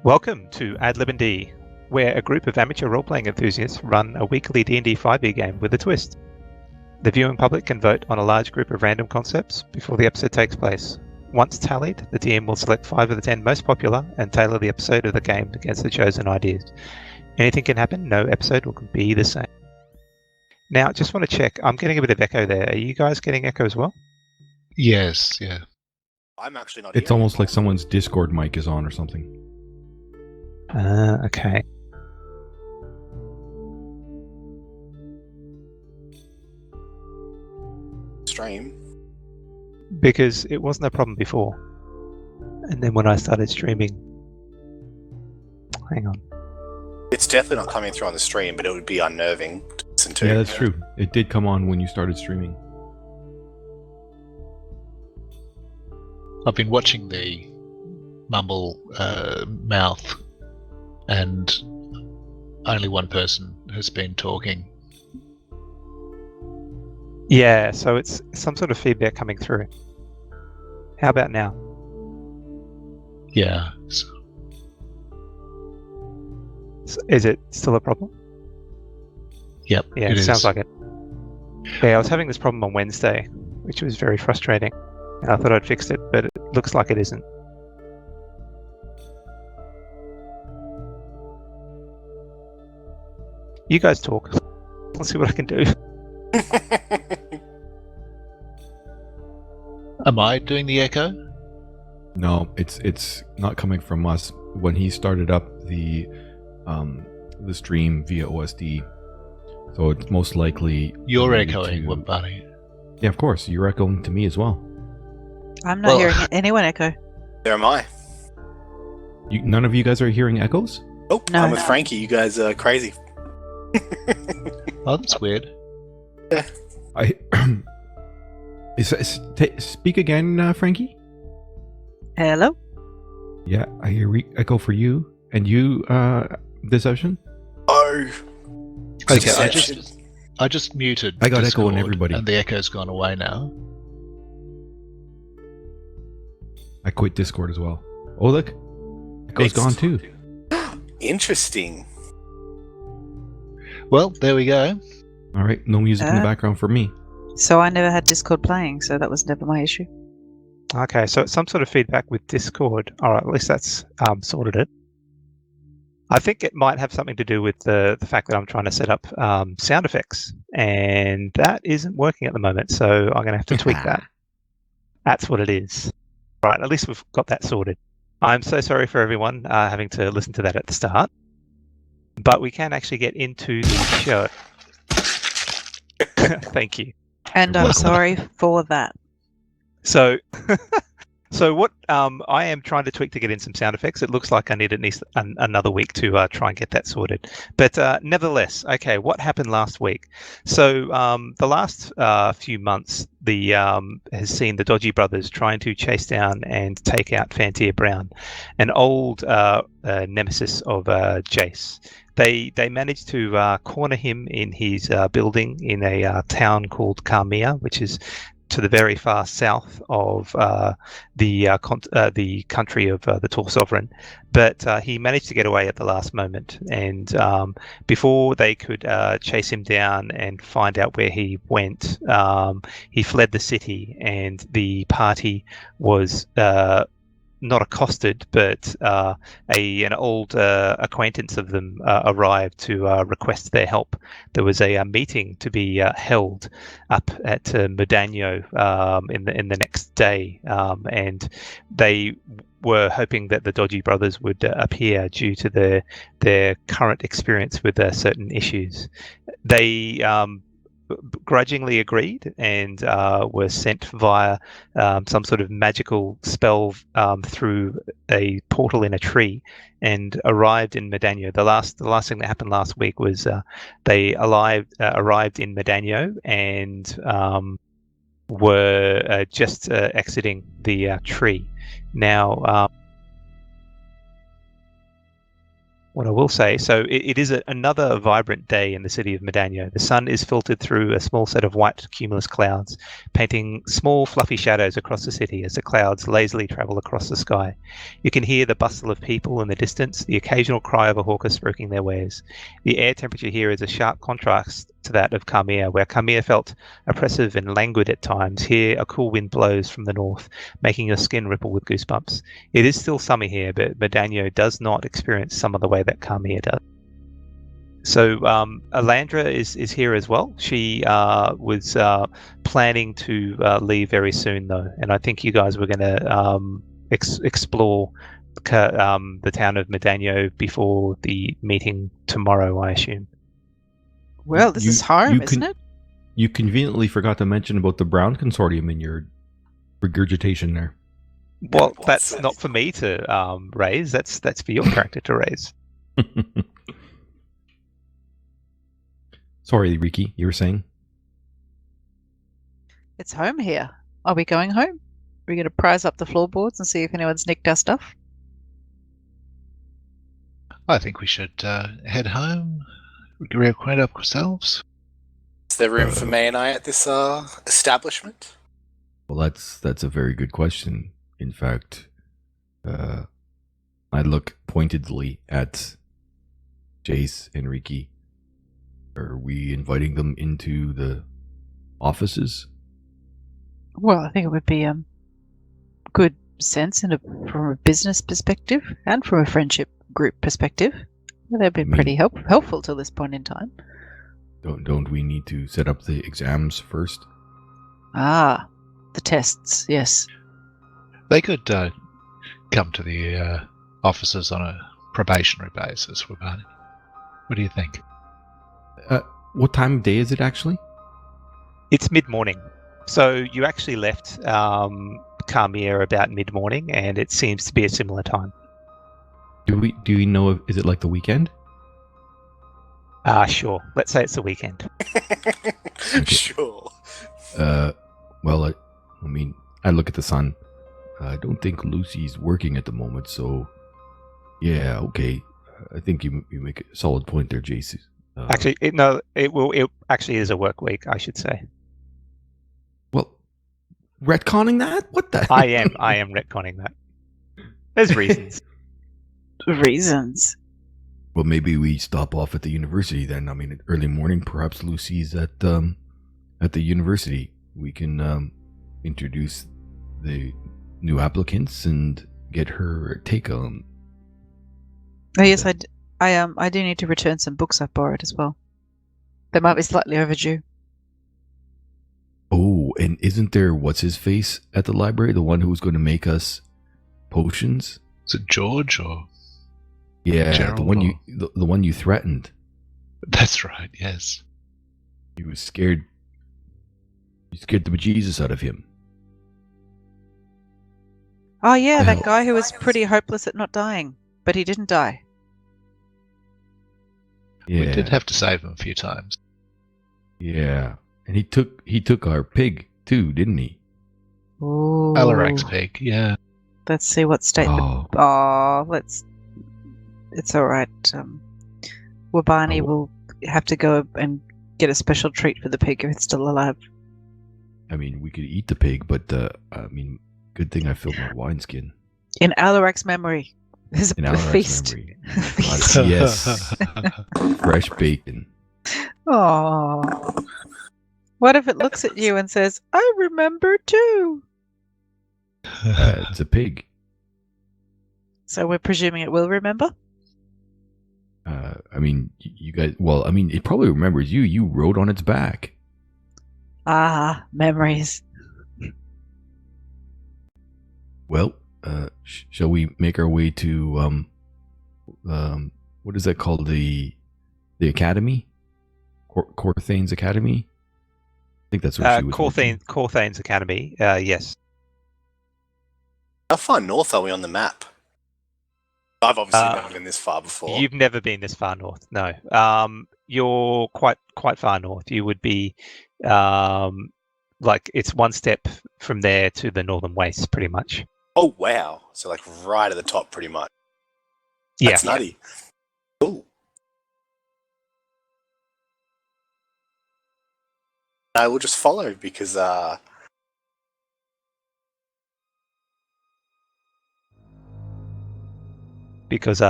Welcome to ADlib&D, where a group of amateur role-playing enthusiasts run a weekly D&D 5e game with a twist. The viewing public can vote on a large group of random concepts before the episode takes place. Once tallied, the DM will select 5 of the 10 most popular and tailor the episode of the game against the chosen ideas. Anything can happen, no episode will be the same. Now, just want to check, I'm getting a bit of echo there. Are you guys getting echo as well? Yes, yeah. I'm actually not. It's almost like someone's Discord mic is on or something. Okay. Stream. Because it wasn't a problem before. And then when I started streaming... Hang on. It's definitely not coming through on the stream, but it would be unnerving to listen to. Yeah, that's true. It did come on when you started streaming. I've been watching the mumble mouth, and only one person has been talking. Yeah, so it's some sort of feedback coming through. How about now? Yeah. Is it still a problem? Yep. Yeah, it sounds like it. Yeah, I was having this problem on Wednesday, which was very frustrating. And I thought I'd fixed it, but it looks like it isn't. You guys talk. Let's see what I can do. Am I doing the echo? No, it's not coming from us. When he started up the stream via OSD, so it's most likely you're echoing, buddy. Yeah, of course, you're echoing to me as well. I'm not hearing anyone echo. There am I. None of you guys are hearing echoes? Oh, No. I'm with Frankie. You guys are crazy. Oh, that's weird. Yeah. Speak again, Frankie? Hello? Yeah, I hear echo for you. And you, Deception? Oh. Okay, Deception. I just muted. I got Discord, echo on everybody. and the echo's gone away now. I quit Discord as well. Oh, look. Echo's gone too. Interesting. Well, there we go. All right, no music in the background for me. So I never had Discord playing, so that was never my issue. Okay, so it's some sort of feedback with Discord. All right, at least that's sorted it. I think it might have something to do with the fact that I'm trying to set up sound effects, and that isn't working at the moment, so I'm going to have to tweak that. That's what it is. Right, at least we've got that sorted. I'm so sorry for everyone having to listen to that at the start, but we can actually get into the show. Thank you. And I'm sorry for that. So, so what I am trying to tweak to get in some sound effects. It looks like I need at least another week to try and get that sorted. But nevertheless, okay, what happened last week? So the last few months, has seen the Dodgy Brothers trying to chase down and take out Fantia Brown, an old nemesis of Jace. They managed to corner him in his building in a town called Carmia, which is to the very far south of the country of the Tall Sovereign. But he managed to get away at the last moment, and before they could chase him down and find out where he went, he fled the city, and the party was not accosted, but an old acquaintance of them arrived to request their help. There was a meeting to be held up at Modano in the next day, and they were hoping that the Dodgy Brothers would appear due to their current experience with certain issues. They grudgingly agreed and were sent via some sort of magical spell through a portal in a tree and arrived in Modano. The last thing that happened last week was they arrived in Modano and were just exiting the tree. Now, what I will say, so it is another vibrant day in the city of Modano. The sun is filtered through a small set of white cumulus clouds, painting small fluffy shadows across the city as the clouds lazily travel across the sky. You can hear the bustle of people in the distance, the occasional cry of a hawker spruiking their wares. The air temperature here is a sharp contrast to that of Carmia, where Carmia felt oppressive and languid at times. Here, a cool wind blows from the north, making your skin ripple with goosebumps. It is still summer here, but Modano does not experience summer the way that Carmia does. So Alandra is here as well. She was planning to leave very soon, though, and I think you guys were going to explore the town of Modano before the meeting tomorrow, I assume. Well, this is home, isn't it? You conveniently forgot to mention about the Brown Consortium in your regurgitation there. Well, that's not for me to raise. That's for your character to raise. Sorry, Riki, you were saying? It's home here. Are we going home? Are we going to prize up the floorboards and see if anyone's nicked our stuff? I think we should head home, reacquaint ourselves. Is there room for me and I at this establishment? Well, that's a very good question. In fact, I look pointedly at Jace and Riki. Are we inviting them into the offices? Well, I think it would be good sense from a business perspective and from a friendship group perspective. Well, they've been pretty helpful till this point in time. Don't we need to set up the exams first? Ah, the tests, yes. They could come to the offices on a probationary basis. What do you think? What time of day is it actually? It's mid-morning. So you actually left Carmia about mid-morning, and it seems to be a similar time. Do we know is it like the weekend? Sure. Let's say it's the weekend. Sure. Well, I mean, I look at the sun. I don't think Luci's working at the moment, so yeah, okay. I think you make a solid point there, Jace. Actually, it actually is a work week, I should say. Well, retconning that? What the? I am retconning that. There's reasons. Reasons. Well, maybe we stop off at the university then. I mean, early morning, perhaps Luci's at the university. We can introduce the new applicants and get her take on. Oh yes, I do need to return some books I've borrowed as well. They might be slightly overdue. Oh, and isn't there what's his face at the library? The one who was going to make us potions? Is it George or? Yeah, Gerald, the one you threatened. That's right. Yes. You was scared. You scared the bejesus out of him. Oh yeah, that Well- guy who was pretty hopeless at not dying, but he didn't die. Yeah, We did have to save him a few times. yeah, and he took our pig too, didn't he? Ooh. Alarak's pig. Yeah. Let's see what state. It's all right. Wabani will have to go and get a special treat for the pig if it's still alive. I mean, we could eat the pig, but I mean, good thing I filled my wineskin. In Alarak's memory, there's In a Alarak's feast. memory. Feast. Yes, fresh bacon. Oh. What if it looks at you and says, "I remember too"? It's a pig. So we're presuming it will remember. I mean, you guys. Well, I mean, it probably remembers you. You rode on its back. Ah, memories. Well, shall we make our way to what is that called? The academy, Corthane's Academy. I think that's what she was. Corthane's Academy. Yes. How far north are we on the map? I've obviously never been this far before. You've never been this far north. No. You're quite far north. You would be like it's one step from there to the northern waste, pretty much. Oh wow! So like right at the top, pretty much. Yeah. That's nutty. I will just follow because Because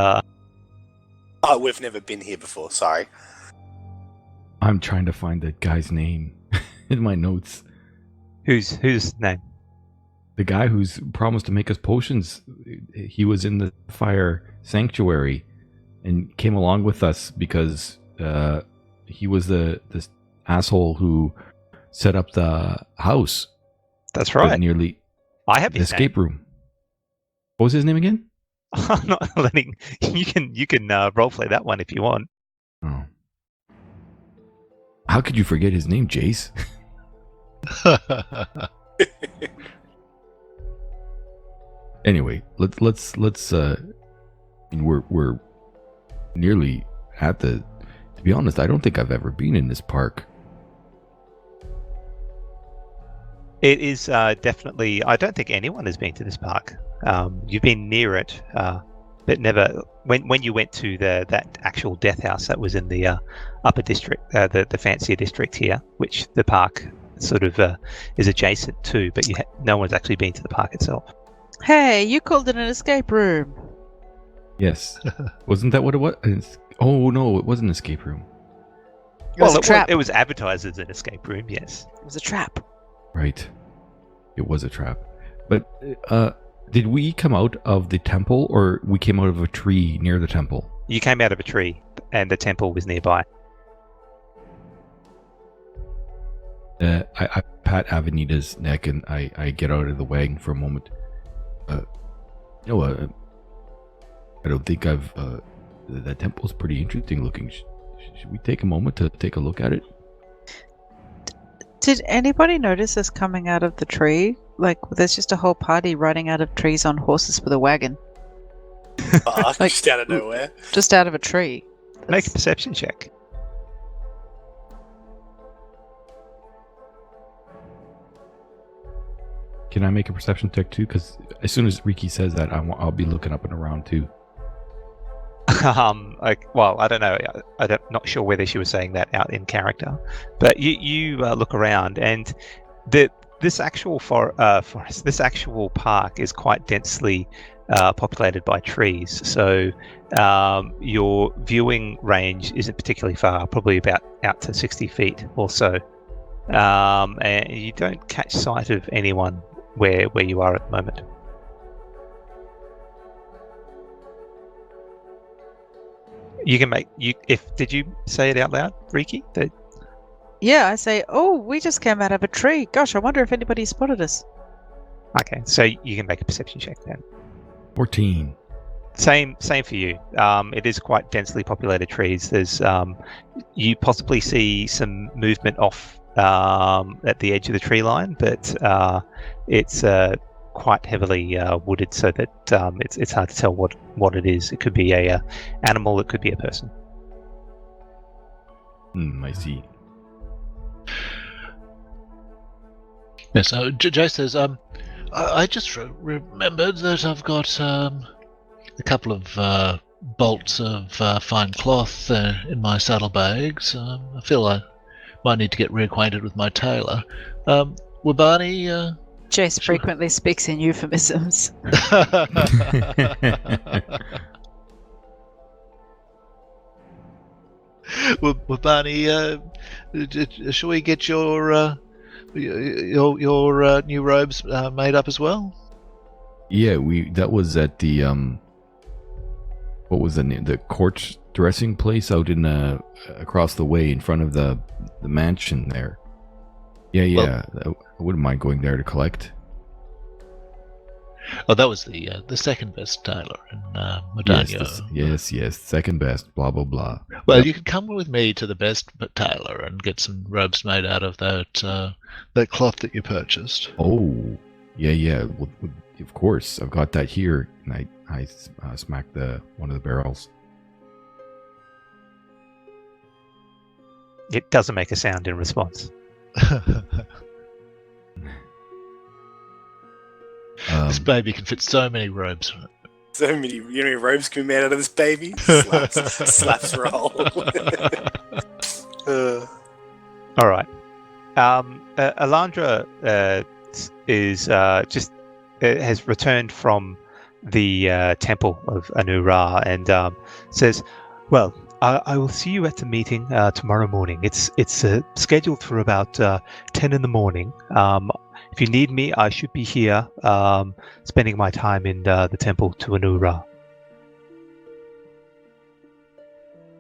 we've never been here before. Sorry. I'm trying to find the guy's name in my notes. whose name? The guy who's promised to make us potions. He was in the fire sanctuary and came along with us because he was this asshole who set up the house. That's right. Nearly I have the his escape room. What was his name again? I'm not letting you can roleplay that one if you want. Oh. How could you forget his name, Jace? Anyway, let's we're nearly at the. To be honest, I don't think I've ever been in this park. It is definitely. I don't think anyone has been to this park. You've been near it, but never. When you went to that actual death house that was in the upper district, the fancier district here, which the park sort of is adjacent to, but no one's actually been to the park itself. Hey, you called it an escape room. Yes, wasn't that what it was? Oh no, it was an escape room. It was a trap. It was advertised as an escape room. Yes, It was a trap. Right, it was a trap. But did we come out of the temple, or we came out of a tree near the temple? you came out of a tree, and the temple was nearby. I pat Avenita's neck and I get out of the wagon for a moment. I don't think I've. That temple's pretty interesting looking. Should we take a moment to take a look at it? Did anybody notice us coming out of the tree? Like, there's just a whole party riding out of trees on horses with a wagon. Like- Just out of nowhere. Just out of a tree. Make a perception check. Can I make a perception check too? Because as soon as Riki says that, I'll be looking up and around too. Well, I don't know. I'm not sure whether she was saying that out in character, but you look around, and this actual forest, this actual park is quite densely populated by trees. So your viewing range isn't particularly far, probably about out to 60 feet or so, and you don't catch sight of anyone where you are at the moment. You can make did you say it out loud, Riki? Yeah, I say, oh, we just came out of a tree. Gosh, I wonder if anybody spotted us. Okay, so you can make a perception check then. 14. Same for you. It is quite densely populated trees. There's you possibly see some movement off at the edge of the tree line, but it's quite heavily wooded, so that it's hard to tell what it is. It could be a animal. It could be a person. I see. Yes, so Jay says, I just remembered that I've got a couple of bolts of fine cloth in my saddlebags. I feel I might need to get reacquainted with my tailor. Wabani... Jace frequently speaks in euphemisms. Wabani, shall we get your new robes made up as well? Yeah, that was at the what was the name? The court dressing place out in across the way in front of the mansion there. Yeah. I wouldn't mind going there to collect. Oh, that was the second best tailor in Modano. Yes, second best. Blah blah blah. Well, you can come with me to the best tailor and get some robes made out of that cloth that you purchased. Oh, yeah. Well, of course, I've got that here, and I smacked one of the barrels. It doesn't make a sound in response. This baby can fit so many robes. So many, you know, how many robes can be made out of this baby. Slaps roll. All right. Alandra is just has returned from the temple of Anu Ra and says, "Well, I will see you at the meeting tomorrow morning. It's scheduled for about 10 in the morning. If you need me, I should be here, spending my time in the temple to Anu Ra."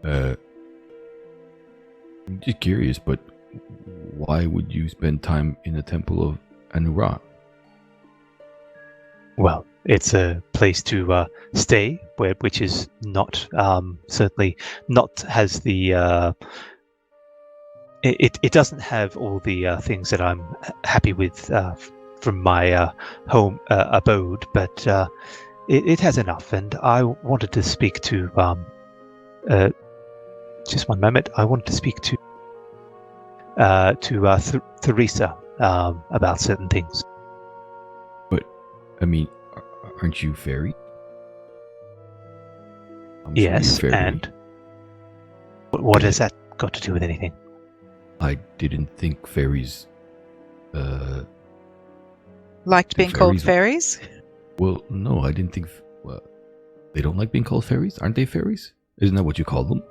I'm just curious, but why would you spend time in the temple of Anu Ra? Well, it's a place to stay, which is not certainly not has the. It doesn't have all the things that I'm happy with from my home abode, but it has enough. And I wanted to speak to. Just one moment. I wanted to speak to Theresa about certain things. But, I mean, aren't you fairy? Yes, and what has that got to do with anything? I didn't think fairies... Liked being called fairies? Well, no, I didn't think... Well, they don't like being called fairies? Aren't they fairies? Isn't that what you call them?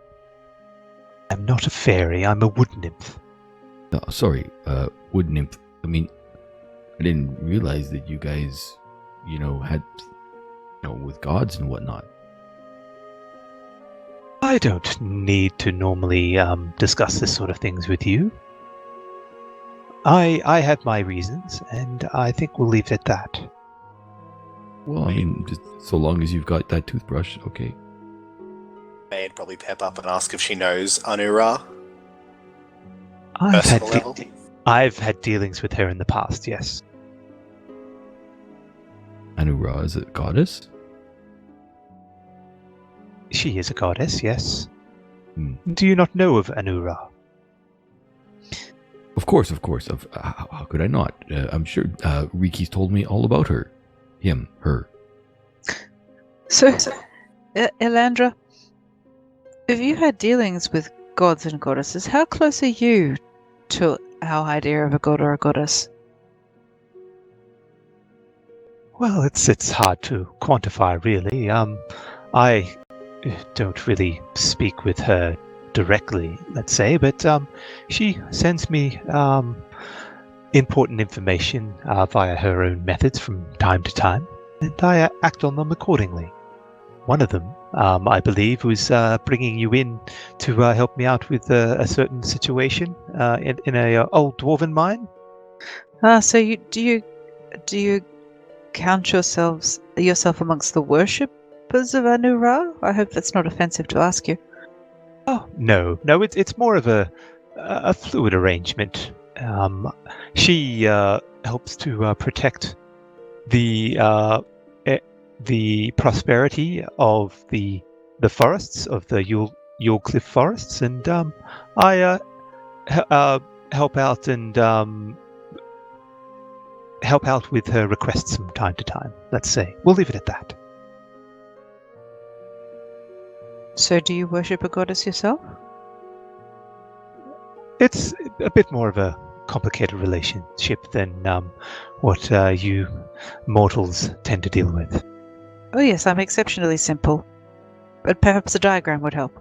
I'm not a fairy, I'm a wood nymph. No, sorry, wood nymph. I mean, I didn't realize that you guys, had, with gods and whatnot. I don't need to normally discuss this sort of things with you. I have my reasons, and I think we'll leave it at that. Well, I mean, just so long as you've got that toothbrush, okay. They'd probably pep up and ask if she knows Anu Ra. I've had dealings with her in the past, yes. Anu Ra is a goddess? She is a goddess, yes. Hmm. Do you not know of Anu Ra? Of course. How could I not? I'm sure Riki's told me all about her. Him, her. So, Elandra, if you had dealings with gods and goddesses, how close are you to our idea of a god or a goddess? Well, it's hard to quantify, really. I don't really speak with her directly, let's say, but she sends me important information via her own methods from time to time, and I act on them accordingly. One of them, I believe, was bringing you in to help me out with a certain situation in a old dwarven mine. So do you count yourself amongst the worshippers of Anu Ra? I hope that's not offensive to ask you. Oh no, it's more of a fluid arrangement. She helps to protect the prosperity of the forests of the Yule Cliff forests, and I help out and help out with her requests from time to time. Let's say we'll leave it at that. So, do you worship a goddess yourself? It's a bit more of a complicated relationship than what you mortals tend to deal with. Oh yes, I'm exceptionally simple, but perhaps a diagram would help.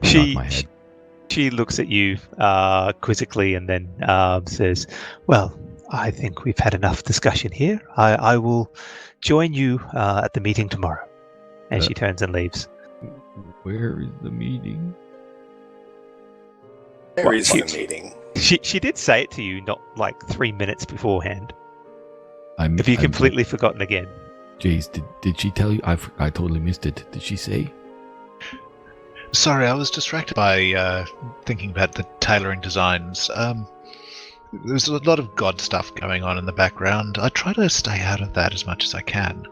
She looks at you quizzically and then says, "Well, I think we've had enough discussion here. I will join you at the meeting tomorrow." And she turns and leaves. Where is the meeting? There is the meeting. She did say it to you not like 3 minutes beforehand. Have you completely forgotten again? Jace, did she tell you? I totally missed it. Did she say? Sorry, I was distracted by thinking about the tailoring designs. There's a lot of god stuff going on in the background. I try to stay out of that as much as I can.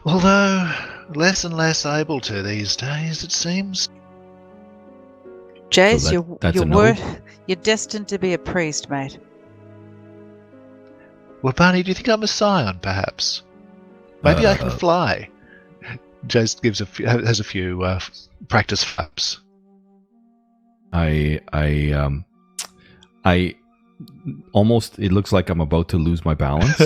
Although, less and less able to these days, it seems. Jace, So you're destined to be a priest, mate. Well, Barney, do you think I'm a scion, perhaps? Maybe I can fly. Jace has a few practice flaps. I it looks like I'm about to lose my balance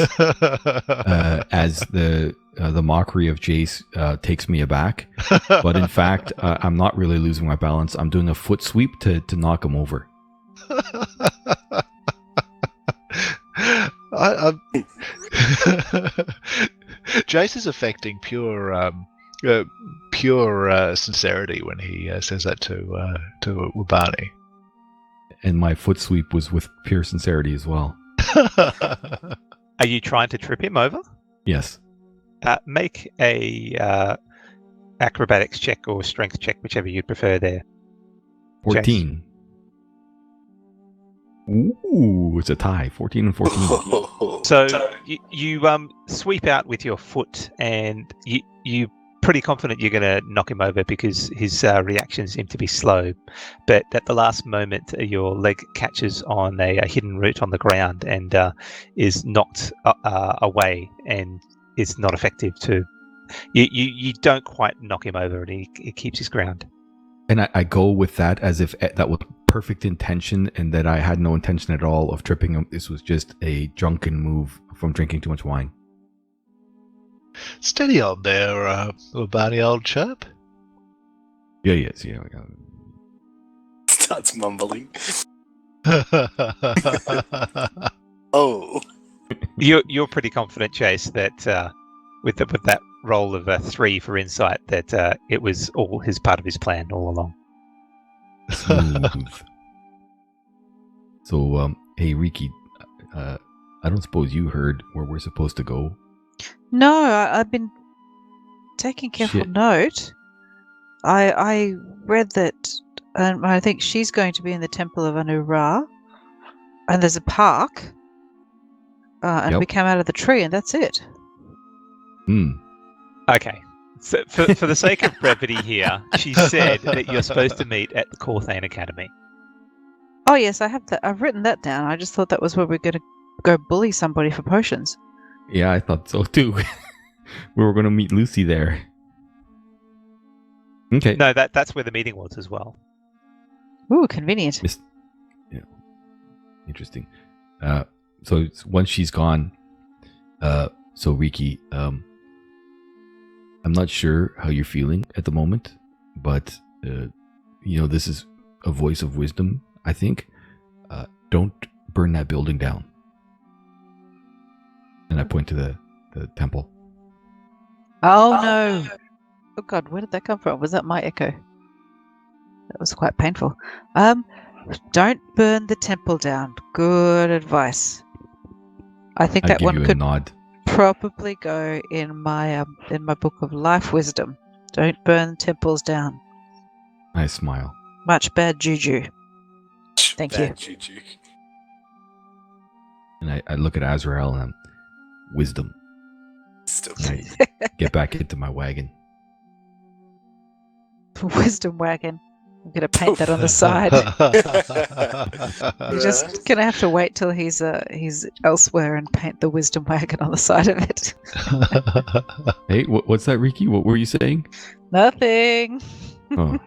as the mockery of Jace takes me aback. But in fact, I'm not really losing my balance. I'm doing a foot sweep to knock him over. Jace is affecting pure sincerity when he says that to Wabani. And my foot sweep was with pure sincerity as well. Are you trying to trip him over? Yes. Make a acrobatics check or strength check, whichever you'd prefer there. 14. Ooh, it's a tie. 14 and 14. So you sweep out with your foot, and you pretty confident you're going to knock him over because his reactions seem to be slow. But at the last moment, your leg catches on a hidden root on the ground and is knocked away, and is not effective to. You don't quite knock him over, and he keeps his ground. And I go with that as if that was perfect intention, and that I had no intention at all of tripping him. This was just a drunken move from drinking too much wine. Steady on there, Wabani, old chap. Yeah, yes, yeah. Starts mumbling. Oh. You're pretty confident, Chase, that with that roll of 3 for insight, that it was all his part of his plan all along. Smooth. So, hey, Riki, I don't suppose you heard where we're supposed to go? No, I've been taking careful note. I read that, I think she's going to be in the Temple of Anu Ra, and there's a park, and we came out of the tree, and that's it. Okay. So for the sake of brevity here, she said that you're supposed to meet at the Corthane Academy. Oh yes, I have that. I've written that down. I just thought that was where we're going to go bully somebody for potions. Yeah, I thought so too. We were going to meet Luci there. Okay. No, that's where the meeting was as well. Ooh, convenient. Yeah. Interesting. So once she's gone, so Riki, I'm not sure how you're feeling at the moment, but this is a voice of wisdom, I think. Don't burn that building down. And I point to the temple. Oh no! Oh god, where did that come from? Was that my echo? That was quite painful. Don't burn the temple down. Good advice. I think that one could nod. Probably go in my book of life wisdom. Don't burn temples down. I smile. Much bad juju. Thank you. Juju. And I look at Azrael and wisdom. Still. And I get back into my wagon. Wisdom wagon. I'm going to paint that on the side. You're just going to have to wait till he's elsewhere and paint the wisdom wagon on the side of it. Hey, what's that, Riki? What were you saying? Nothing. Oh,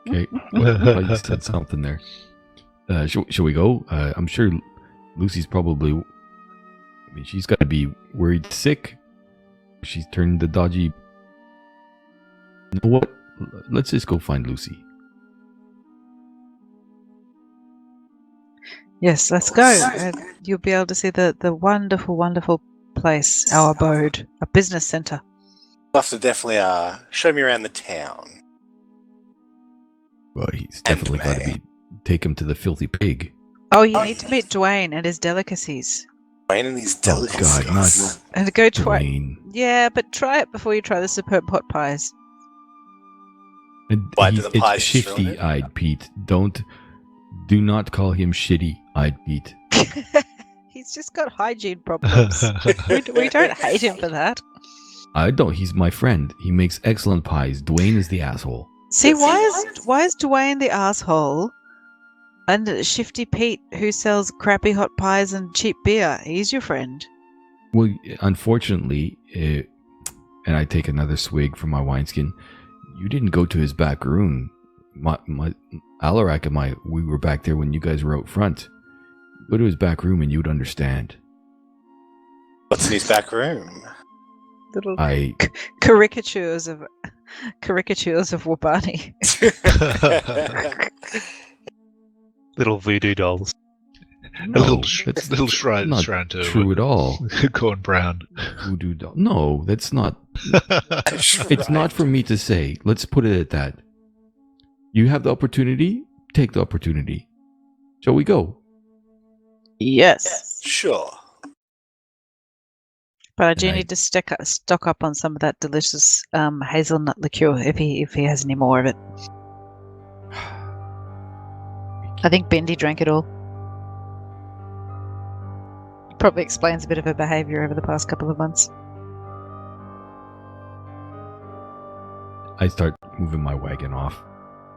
okay. Well, I thought you said something there. Shall we go? I'm sure Luci's probably... I mean, she's got to be worried sick. She's turned the dodgy... You know what? Let's just go find Luci. Yes, let's go. You'll be able to see the wonderful, wonderful place, our abode, a business centre. You'll have to definitely show me around the town. Well, he's definitely got to take him to the filthy pig. Oh, you need to meet Dwayne and his delicacies. Dwayne and these delicacies. Oh, God, not And go try. Dwayne. Yeah, but try it before you try the superb pot pies. Why do the It's pies shifty-eyed Pete. Do not call him shitty-eyed Pete. He's just got hygiene problems. we don't hate him for that. I don't. He's my friend. He makes excellent pies. Dwayne is the asshole. See, why is Dwayne the asshole? And Shifty Pete, who sells crappy hot pies and cheap beer, he's your friend. Well, unfortunately, and I take another swig from my wineskin, you didn't go to his back room. My Alarak and we were back there when you guys were out front. Go to his back room and you'd understand. What's in his back room? Little I caricatures of Wabani. Little voodoo dolls. A little, that's little shrine not to true at all. Corn Brown. Voodoo doll. No, that's not. It's not for me to say. Let's put it at that. You have the opportunity. Take the opportunity. Shall we go? Yes. Sure. But I do And I- need to stock up on some of that delicious hazelnut liqueur if he has any more of it. I think Bendy drank it all. Probably explains a bit of her behaviour over the past couple of months. I start moving my wagon off.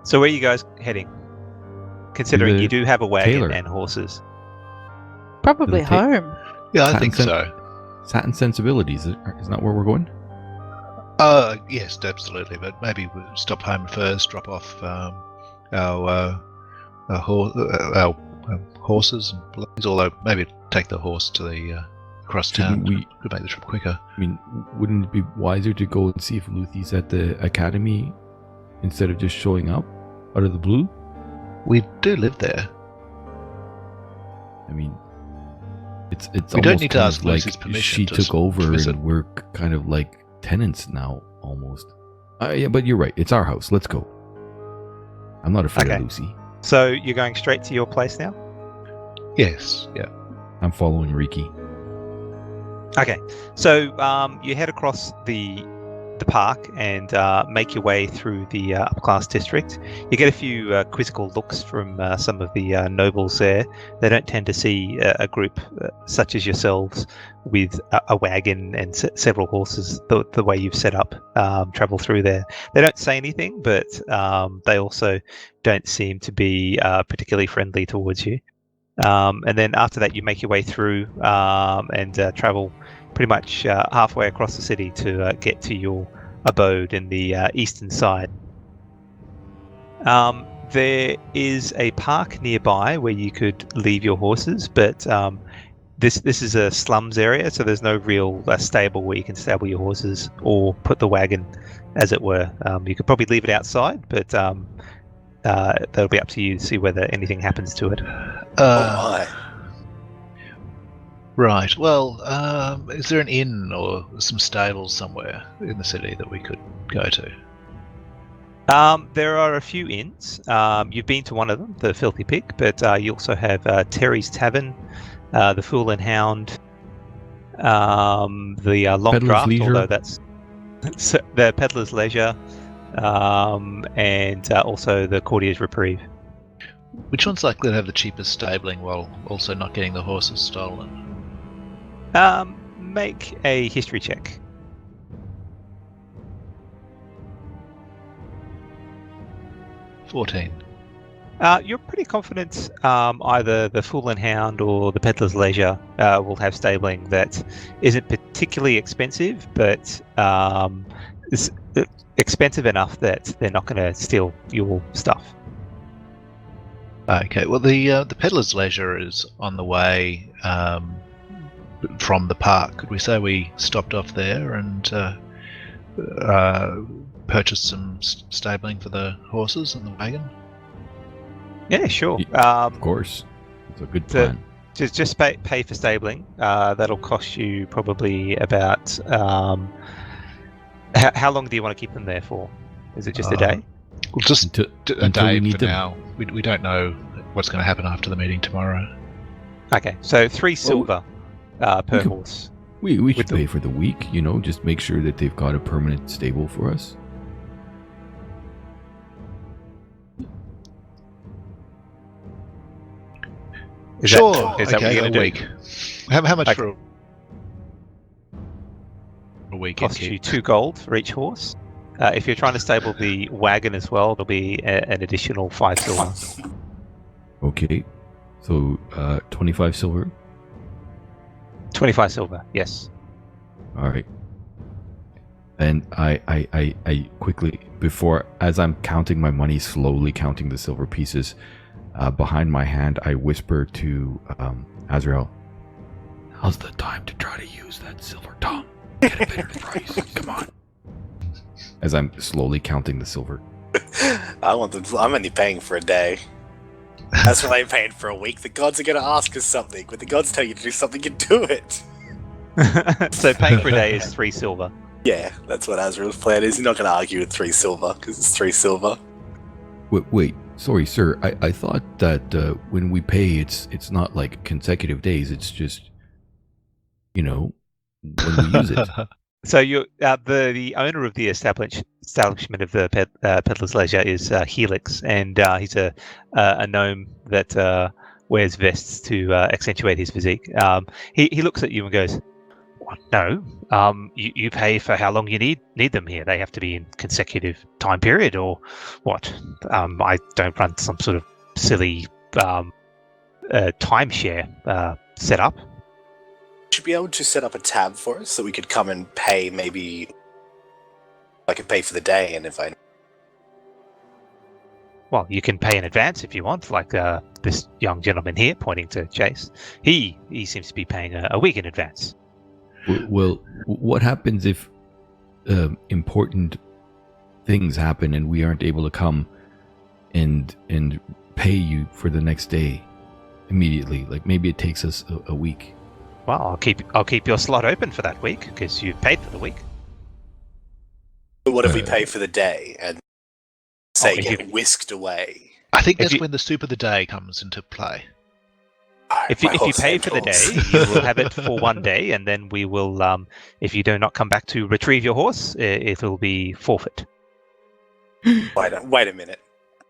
So where are you guys heading? Considering the you do have a wagon tailor. and horses. Probably Does it take- home. Yeah, I Satin think sen- so. Satin sensibilities. Is that where we're going? Yes, absolutely. But maybe we'll stop home first, drop off our horses and belongings. Although maybe take the horse to the across town. Shouldn't we? Could make the trip quicker. I mean, wouldn't it be wiser to go and see if Lucy's at the academy instead of just showing up out of the blue? We do live there. I mean, it's We almost don't need to kind ask of like Lucy's permission she to took over visit. and we're kind of like tenants now, almost. Yeah, but you're right. It's our house. Let's go. I'm not afraid Okay. of Lucy. So you're going straight to your place now? Yes. Yeah. I'm following Riki. Okay. So you head across the park and make your way through the upper-class district. You get a few quizzical looks from some of the nobles there. They don't tend to see a group such as yourselves with a wagon and several horses the way you've set up travel through there. They don't say anything, but they also don't seem to be particularly friendly towards you. And then after that, you make your way through and travel pretty much halfway across the city to get to your abode in the eastern side. There is a park nearby where you could leave your horses, but this is a slums area, so there's no real stable where you can stable your horses or put the wagon, as it were. You could probably leave it outside, but that'll be up to you to see whether anything happens to it. Oh my. Right. Well, is there an inn or some stables somewhere in the city that we could go to? There are a few inns. You've been to one of them, the Filthy Pig, but you also have Terry's Tavern, the Fool and Hound, the Long Peddler's Draft, Leisure. although that's the Peddler's Leisure, and also the Courtier's Reprieve. Which one's likely to have the cheapest stabling while also not getting the horses stolen? Make a history check. 14. You're pretty confident either the Fool and Hound or the Peddler's Leisure will have stabling that isn't particularly expensive, but is expensive enough that they're not going to steal your stuff. Okay. Well, the Peddler's Leisure is on the way from the park. Could we say we stopped off there and purchased some stabling for the horses and the wagon? Yeah, sure. Of course. It's a good plan. Just pay for stabling. That'll cost you probably about. How long do you want to keep them there for? Is it just a day? Well, just a Until we day need for them. now. We don't know what's going to happen after the meeting tomorrow. Okay, so 3 silver per could- horse. We With should the- pay for the week, just make sure that they've got a permanent stable for us. Is Sure. That, is that what okay, you're a going to week. How much Okay. for a week? cost you 2 gold for each horse. If you're trying to stable the wagon as well, it'll be an additional 5 silver. Okay. So 25 silver. 25 silver, yes. All right. And I quickly, as I'm counting my money, slowly counting the silver pieces, behind my hand, I whisper to Azrael, "Now's the time to try to use that silver tongue. Get a better price. Come on." As I'm slowly counting the silver. I'm only paying for a day. That's what I'm paying for a week. The gods are going to ask us something. When the gods tell you to do something, you do it. So paying for a day is 3 silver. Yeah, that's what Azrael's plan is. He's not going to argue with 3 silver, because it's 3 silver. Wait, sorry, sir. I thought that when we pay, it's not like consecutive days. It's just, when we use it. So you, the owner of the establishment of the Peddler's Leisure is Helix, and he's a gnome that wears vests to accentuate his physique. He looks at you and goes, "What? No, you pay for how long you need them here. They have to be in consecutive time period, or what? I don't run some sort of silly timeshare setup." Should be able to set up a tab for us so we could come and pay. Maybe I could pay for the day, and if I Well, you can pay in advance if you want, like this young gentleman here, pointing to Chase. He seems to be paying a week in advance. Well, what happens if important things happen and we aren't able to come and pay you for the next day immediately? Like maybe it takes us a week. Well, I'll keep your slot open for that week because you paid for the week. But what if we pay for the day and say get whisked away? I think that's when the soup of the day comes into play. If you pay for the day, you will have it for one day, and then we will. If you do not come back to retrieve your horse, it will be forfeit. Wait a minute.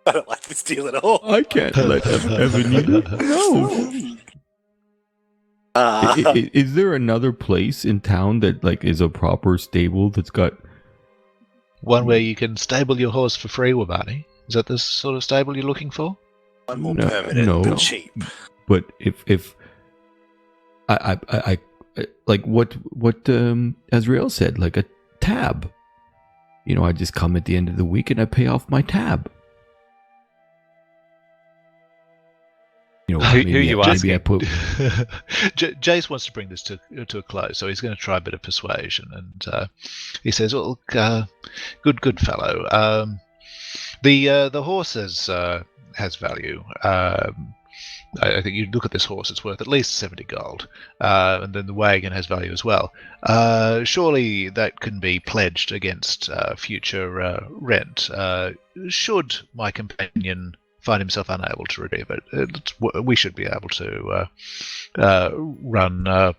I don't like this deal at all. I can't let Evan. No. Is there another place in town that is a proper stable that's got one where you can stable your horse for free, Wabani? Is that the sort of stable you're looking for? One more permanent, but cheap. But if I like what Azrael said, like a tab. I just come at the end of the week and I pay off my tab. Who you asking? Jace wants to bring this to a close, so he's going to try a bit of persuasion, and he says, "Well, good fellow. The horse has value. I think you look at this horse; it's worth at least 70 gold, and then the wagon has value as well. Surely that can be pledged against future rent. Should my companion find himself unable to retrieve it, we should be able to run a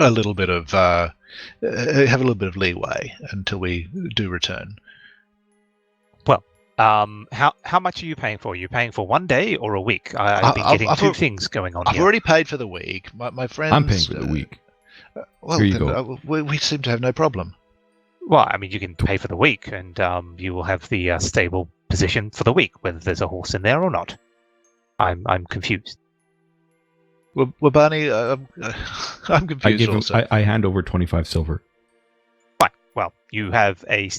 little bit of have a little bit of leeway until we do return." Well, how much are you paying for? Are you paying for one day or a week? I've been getting two things going on. I've already paid for the week. My friends. I'm paying for the week. Well, here you go. We seem to have no problem. Well, I mean, you can pay for the week, and you will have the stable position for the week, whether there's a horse in there or not. I'm confused. Well, Barney, I'm confused. I hand over 25 silver. Fine. Well, you have a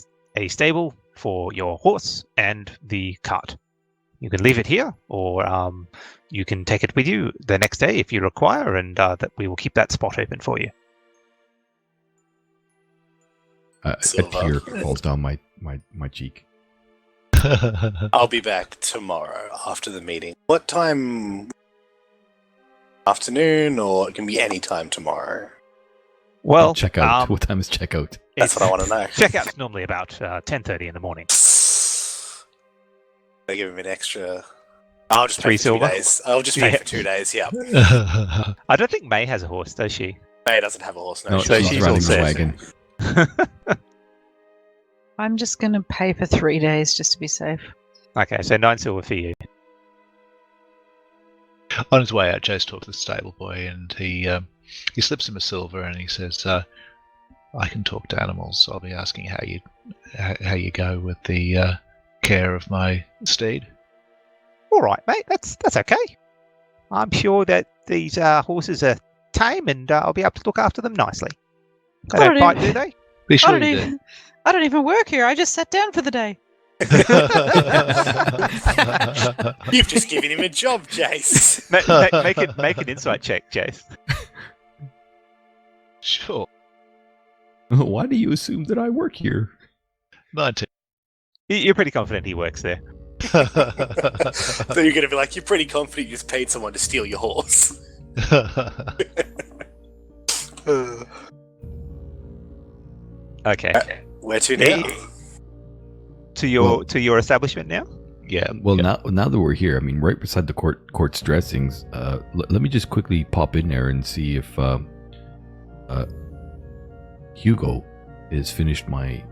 stable for your horse and the cart. You can leave it here, or you can take it with you the next day if you require, and that we will keep that spot open for you. A tear falls down my cheek. I'll be back tomorrow after the meeting. What time? Afternoon, or it can be any time tomorrow? Well, check out. What time is checkout? That's what I want to know. Checkout's normally about 10:30 in the morning. They give him an extra. I'll just 3 pay for silver. 2 days. I'll just pay for 2 days. Yeah. I don't think May has a horse, does she? May doesn't have a horse. No, so she's she's riding all the set. wagon. I'm just going to pay for 3 days just to be safe. Okay, so 9 silver for you. On his way out, Jace talks to the stable boy, and he slips him a silver, and he says, "I can talk to animals. I'll be asking how you go with the care of my steed." All right, mate. That's okay. I'm sure that these horses are tame, and I'll be able to look after them nicely. They don't bite, do they? Be sure you do. I don't even work here. I just sat down for the day. You've just given him a job, Jace. Make an insight check, Jace. Sure. Why do you assume that I work here? 19. You're pretty confident he works there. So you're going to be like, you're pretty confident you just paid someone to steal your horse. Okay. Where to now? To your establishment now? Yeah. Well, now that we're here, I mean, right beside the court's dressings. Let me just quickly pop in there and see if Hugo has finished my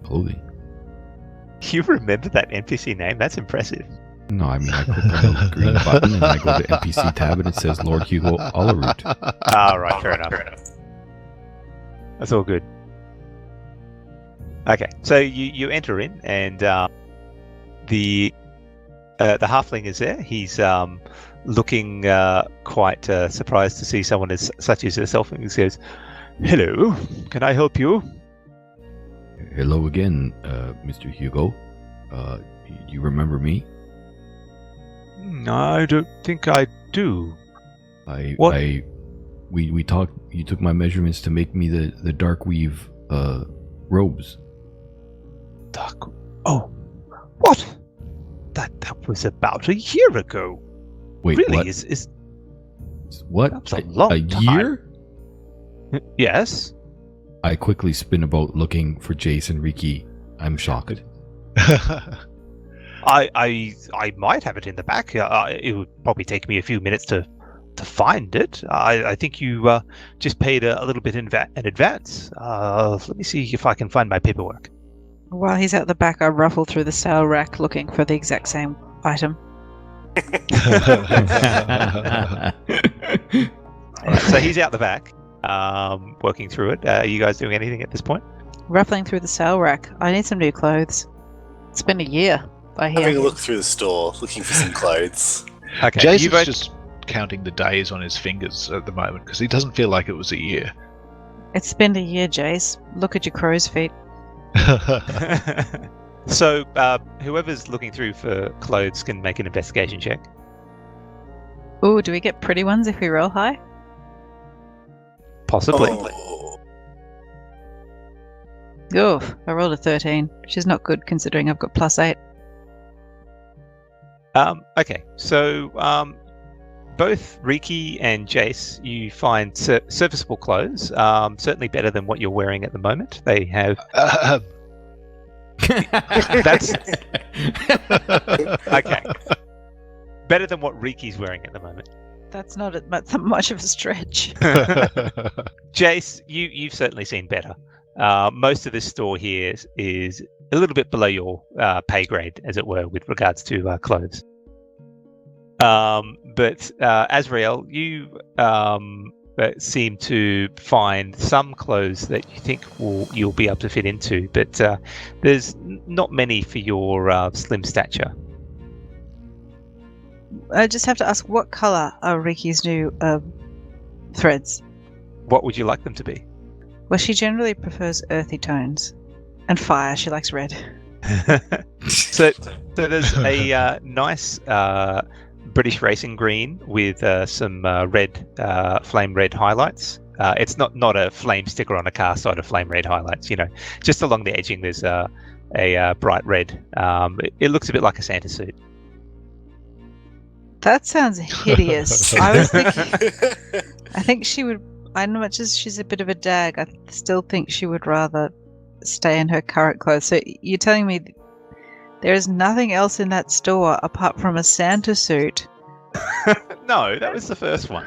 clothing. You remember that NPC name? That's impressive. No, I mean, I click on the green button and I go to NPC tab and it says Lord Hugo Allerud. Right, fair enough. That's all good. Okay, so you enter in, and the halfling is there. He's looking quite surprised to see someone such as yourself, and he says, "Hello, can I help you?" Hello again, Mr. Hugo. You remember me? I don't think I do. We talked. You took my measurements to make me the dark weave robes. Dark. Oh, what? That was about a year ago. Wait, really? what? Is what? That's a long time. Year? Yes. I quickly spin about looking for Jace and Riki. I'm shocked. I might have it in the back. It would probably take me a few minutes to find it. I think you just paid a little bit in advance. Let me see if I can find my paperwork. While he's at the back, I ruffle through the sale rack looking for the exact same item. Alright, so he's out the back, working through it. Are you guys doing anything at this point? Ruffling through the sale rack. I need some new clothes. It's been a year. I hear. Having a look through the store, looking for some clothes. Okay, Jason's just counting the days on his fingers at the moment because he doesn't feel like it was a year. It's been a year, Jace. Look at your crow's feet. So, whoever's looking through for clothes can make an investigation check. Ooh, do we get pretty ones if we roll high? Possibly. Oh. Oof, I rolled a 13, which is not good considering I've got +8. Okay, so both Riki and Jace, you find serviceable clothes. Certainly better than what you're wearing at the moment. They have. That's okay. Better than what Riki's wearing at the moment. That's not much of a stretch. Jace, you've certainly seen better. Most of this store here is a little bit below your pay grade, as it were, with regards to clothes. But Azrael, you seem to find some clothes that you think you'll be able to fit into, but there's not many for your slim stature. I just have to ask, what colour are Riki's new threads? What would you like them to be? Well, she generally prefers earthy tones. And fire, she likes red. So there's a nice British racing green with some red, flame red highlights. It's not a flame sticker on a car side of flame red highlights, just along the edging there's a bright red. It looks a bit like a Santa suit. That sounds hideous. I was thinking, I think she would, as much as she's a bit of a dag, I still think she would rather stay in her current clothes. So you're telling me there is nothing else in that store apart from a Santa suit? No, that was the first one.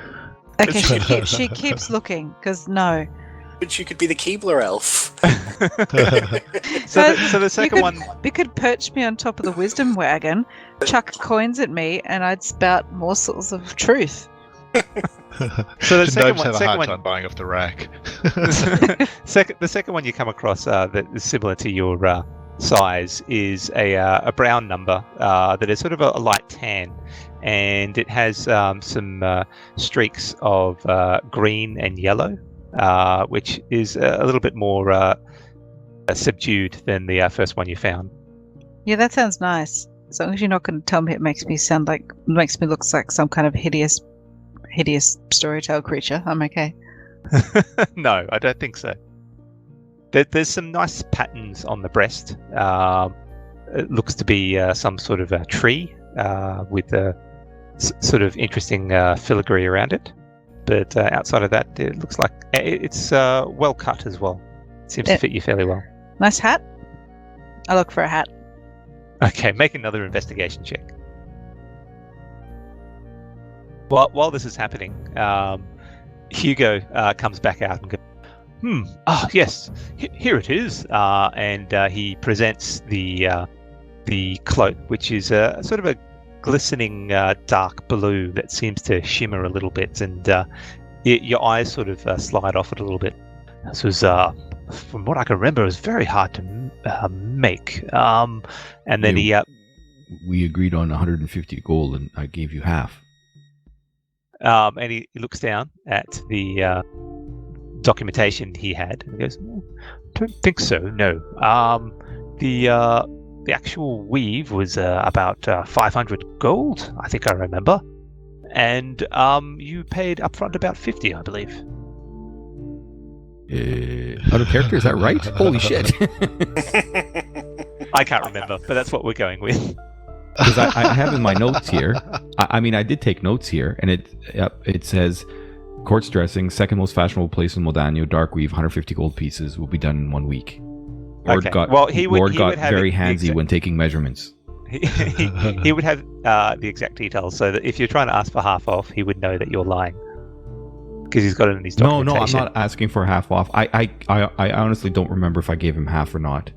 Okay, she keeps looking, because no. But you could be the Keebler elf. So the second one... You could perch me on top of the wisdom wagon, chuck coins at me, and I'd spout morsels of truth. So the second Gnomes have a second hard one, time buying off the rack. the second one you come across that is similar to your size is a brown number that is sort of a light tan, and it has some streaks of green and yellow, which is a little bit more subdued than the first one you found. Yeah, that sounds nice. As long as you're not going to tell me it makes me look like some kind of hideous storytell creature, I'm okay. No, I don't think so. There's some nice patterns on the breast. It looks to be some sort of a tree with a sort of interesting filigree around it. But outside of that, it looks like it's well cut as well. It seems to fit you fairly well. Nice hat. I look for a hat. Okay, make another investigation check. While this is happening, Hugo comes back out and goes, oh yes, here it is. And he presents the cloak, which is sort of a glistening dark blue that seems to shimmer a little bit, and your eyes sort of slide off it a little bit. This was, from what I can remember, it was very hard to make. And then we agreed on 150 gold, and I gave you half. And he looks down at the documentation he had and goes, "Don't think so. No. The actual weave was about 500 gold, I think I remember, and you paid upfront about 50, I believe." Out of character, is that right? Holy shit! I can't remember, but that's what we're going with. Because I have in my notes here. I mean, I did take notes here, and it says, "Quartz dressing, second most fashionable place in Modano. Dark weave, 150 gold pieces. Will be done in 1 week." Lord got very handsy when taking measurements. He would have the exact details, so that if you're trying to ask for half off, he would know that you're lying. Because he's got it in his documentation. No, I'm not asking for half off. I honestly don't remember if I gave him half or not.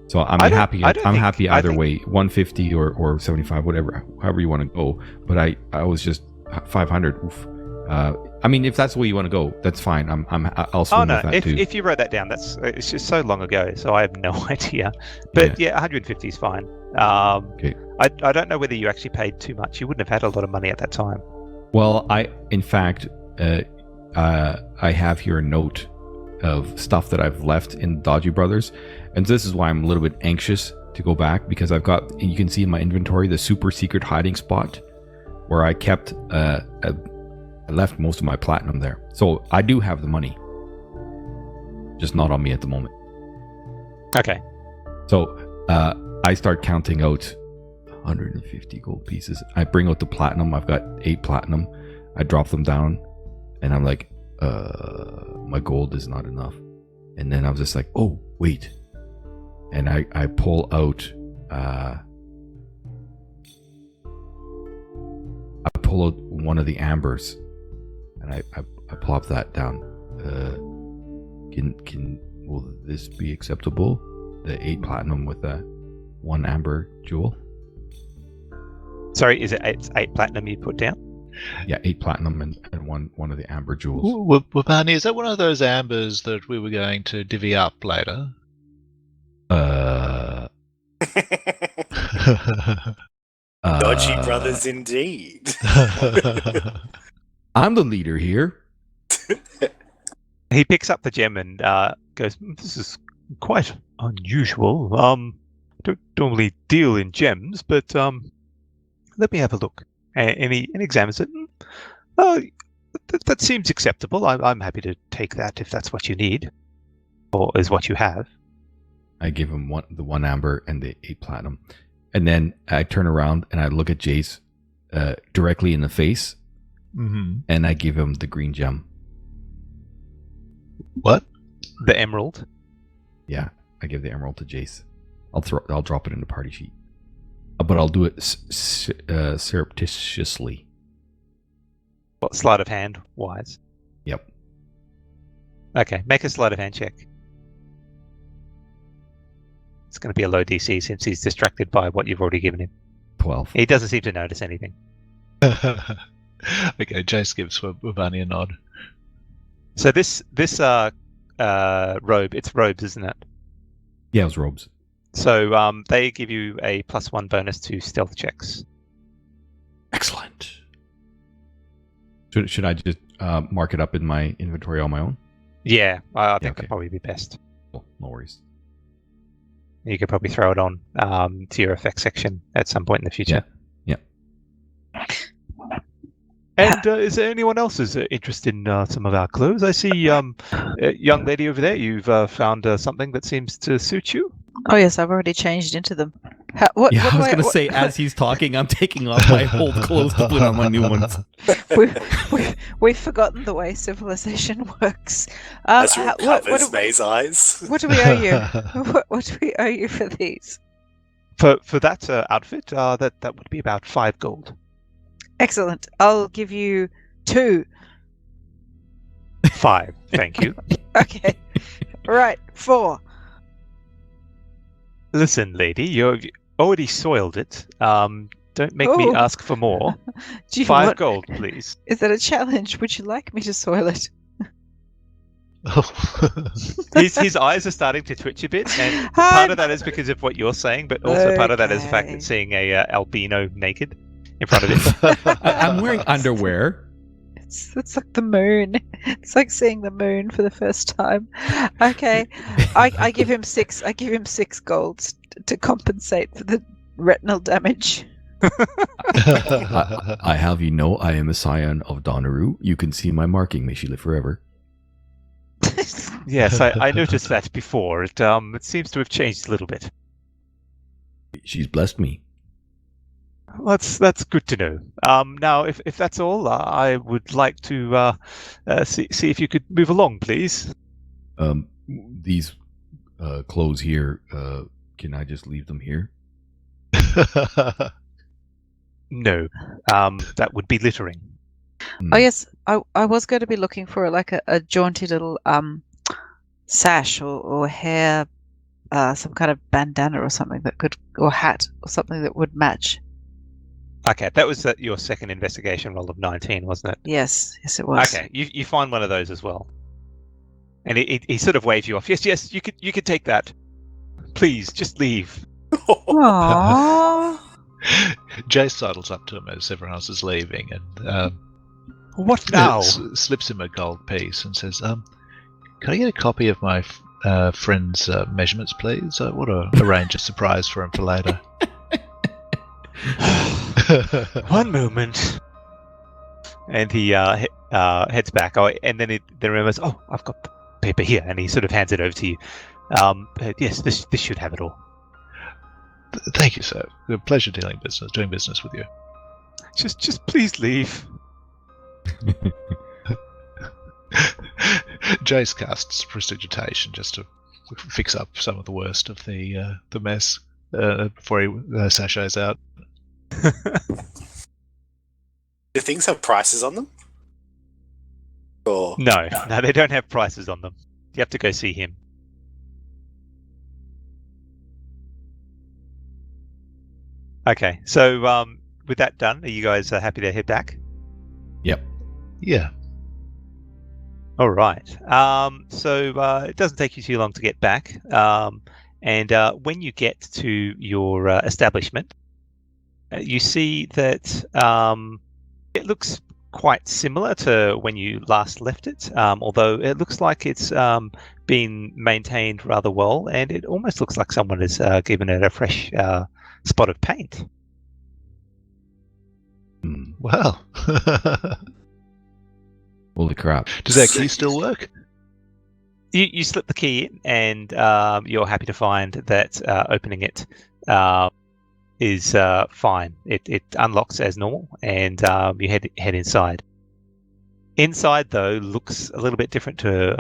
So I'm happy. I'm happy either way, 150 or 75, whatever, however you want to go. But I was just 500. Oof. I mean, if that's the way you want to go, that's fine. I'll swim with that too. If you wrote that down, it's just so long ago, so I have no idea. But yeah 150 is fine. Okay. I don't know whether you actually paid too much. You wouldn't have had a lot of money at that time. Well, in fact, I have here a note of stuff that I've left in Dodgy Brothers, and this is why I'm a little bit anxious to go back, because I've got, you can see in my inventory, the super secret hiding spot where I kept I left most of my platinum there. So I do have the money, just not on me at the moment. Okay. So I start counting out 150 gold pieces. I bring out the platinum. I've got 8 platinum. I drop them down, and I'm like, my gold is not enough. And then I was just like, oh, wait. And I pull out one of the ambers, and I plop that down. Will this be acceptable? The 8 platinum with a 1 amber jewel. Sorry, is it 8 platinum you put down? Yeah, 8 platinum and one of the amber jewels. Wabani, is that one of those ambers that we were going to divvy up later? Dodgy Brothers indeed. I'm the leader here. He picks up the gem and goes, "This is quite unusual. Don't normally deal in gems, but let me have a look." And he examines it. That seems acceptable. I'm happy to take that if that's what you need, or is what you have. I give him the 1 amber and the 8 platinum, and then I turn around and I look at Jace directly in the face, and I give him the green gem. What? The emerald? Yeah, I give the emerald to Jace. I'll drop it in the party sheet, but I'll do it surreptitiously. What, sleight of hand wise? Yep. Okay, make a sleight of hand check. It's going to be a low DC since he's distracted by what you've already given him. 12. He doesn't seem to notice anything. Okay, Jace gives Wabani a nod. So this robe, it's robes, isn't it? Yeah, it was robes. So they give you a +1 bonus to stealth checks. Excellent. Should I just mark it up in my inventory on my own? Yeah, I think okay. that'd probably be best. Cool. No worries. You could probably throw it on to your effects section at some point in the future. Yeah. And is there anyone else who's interested in some of our clothes? I see a young lady over there. You've found something that seems to suit you. Oh yes, I've already changed into them. I was going to say, as he's talking, I'm taking off my old clothes to put on my new ones. We've forgotten the way civilization works. As you covers May's eyes. What do we owe you? What do we owe you for these? For that outfit, that would be about 5 gold. Excellent. I'll give you 2. 5, thank you. Okay. Right, 4. Listen, lady, you've already soiled it. Don't make me ask for more. 5 gold, please. Is that a challenge? Would you like me to soil it? His eyes are starting to twitch a bit, and part of that is because of what you're saying, but also part of that is the fact that seeing a albino naked in front of him. I'm wearing underwear. It's like the moon. It's like seeing the moon for the first time. Okay, I give him 6. I give him 6 golds to compensate for the retinal damage. I have you know I am a scion of Donaru. You can see my marking. May she live forever. Yes, I noticed that before. It seems to have changed a little bit. She's blessed me. That's good to know. Now, if that's all, I would like to see if you could move along, please. These clothes here, can I just leave them here? No, that would be littering. Oh yes, I was going to be looking for like a jaunty little sash or hair, some kind of bandana or something that could, or hat or something that would match. Okay, that was your second investigation roll of 19, wasn't it? Yes, it was. Okay, you find one of those as well, and he sort of waves you off. Yes, you could take that. Please, just leave. Aww. Jay sidles up to him as everyone else is leaving and What now? Slips him a gold piece and says, "Can I get a copy of my friend's measurements, please? I want to arrange a surprise for him for later." One moment. And he heads back. Oh, and then then remembers, oh, I've got paper here, and he sort of hands it over to you. Yes, this should have it all. Thank you, sir. A pleasure doing business with you. Just please leave. Jace casts prestidigitation just to fix up some of the worst of the mess before he sachets out. Do things have prices on them? Or No, they don't have prices on them. You have to go see him. Okay, so with that done, are you guys happy to head back? Yep. Yeah. All right. So it doesn't take you too long to get back. And when you get to your establishment, you see that it looks quite similar to when you last left it, although it looks like it's been maintained rather well, and it almost looks like someone has given it a fresh spot of paint. Wow. Holy crap. Does that key still work? You slip the key in, and you're happy to find that opening it is fine. It unlocks as normal, and you head inside. Inside, though, looks a little bit different to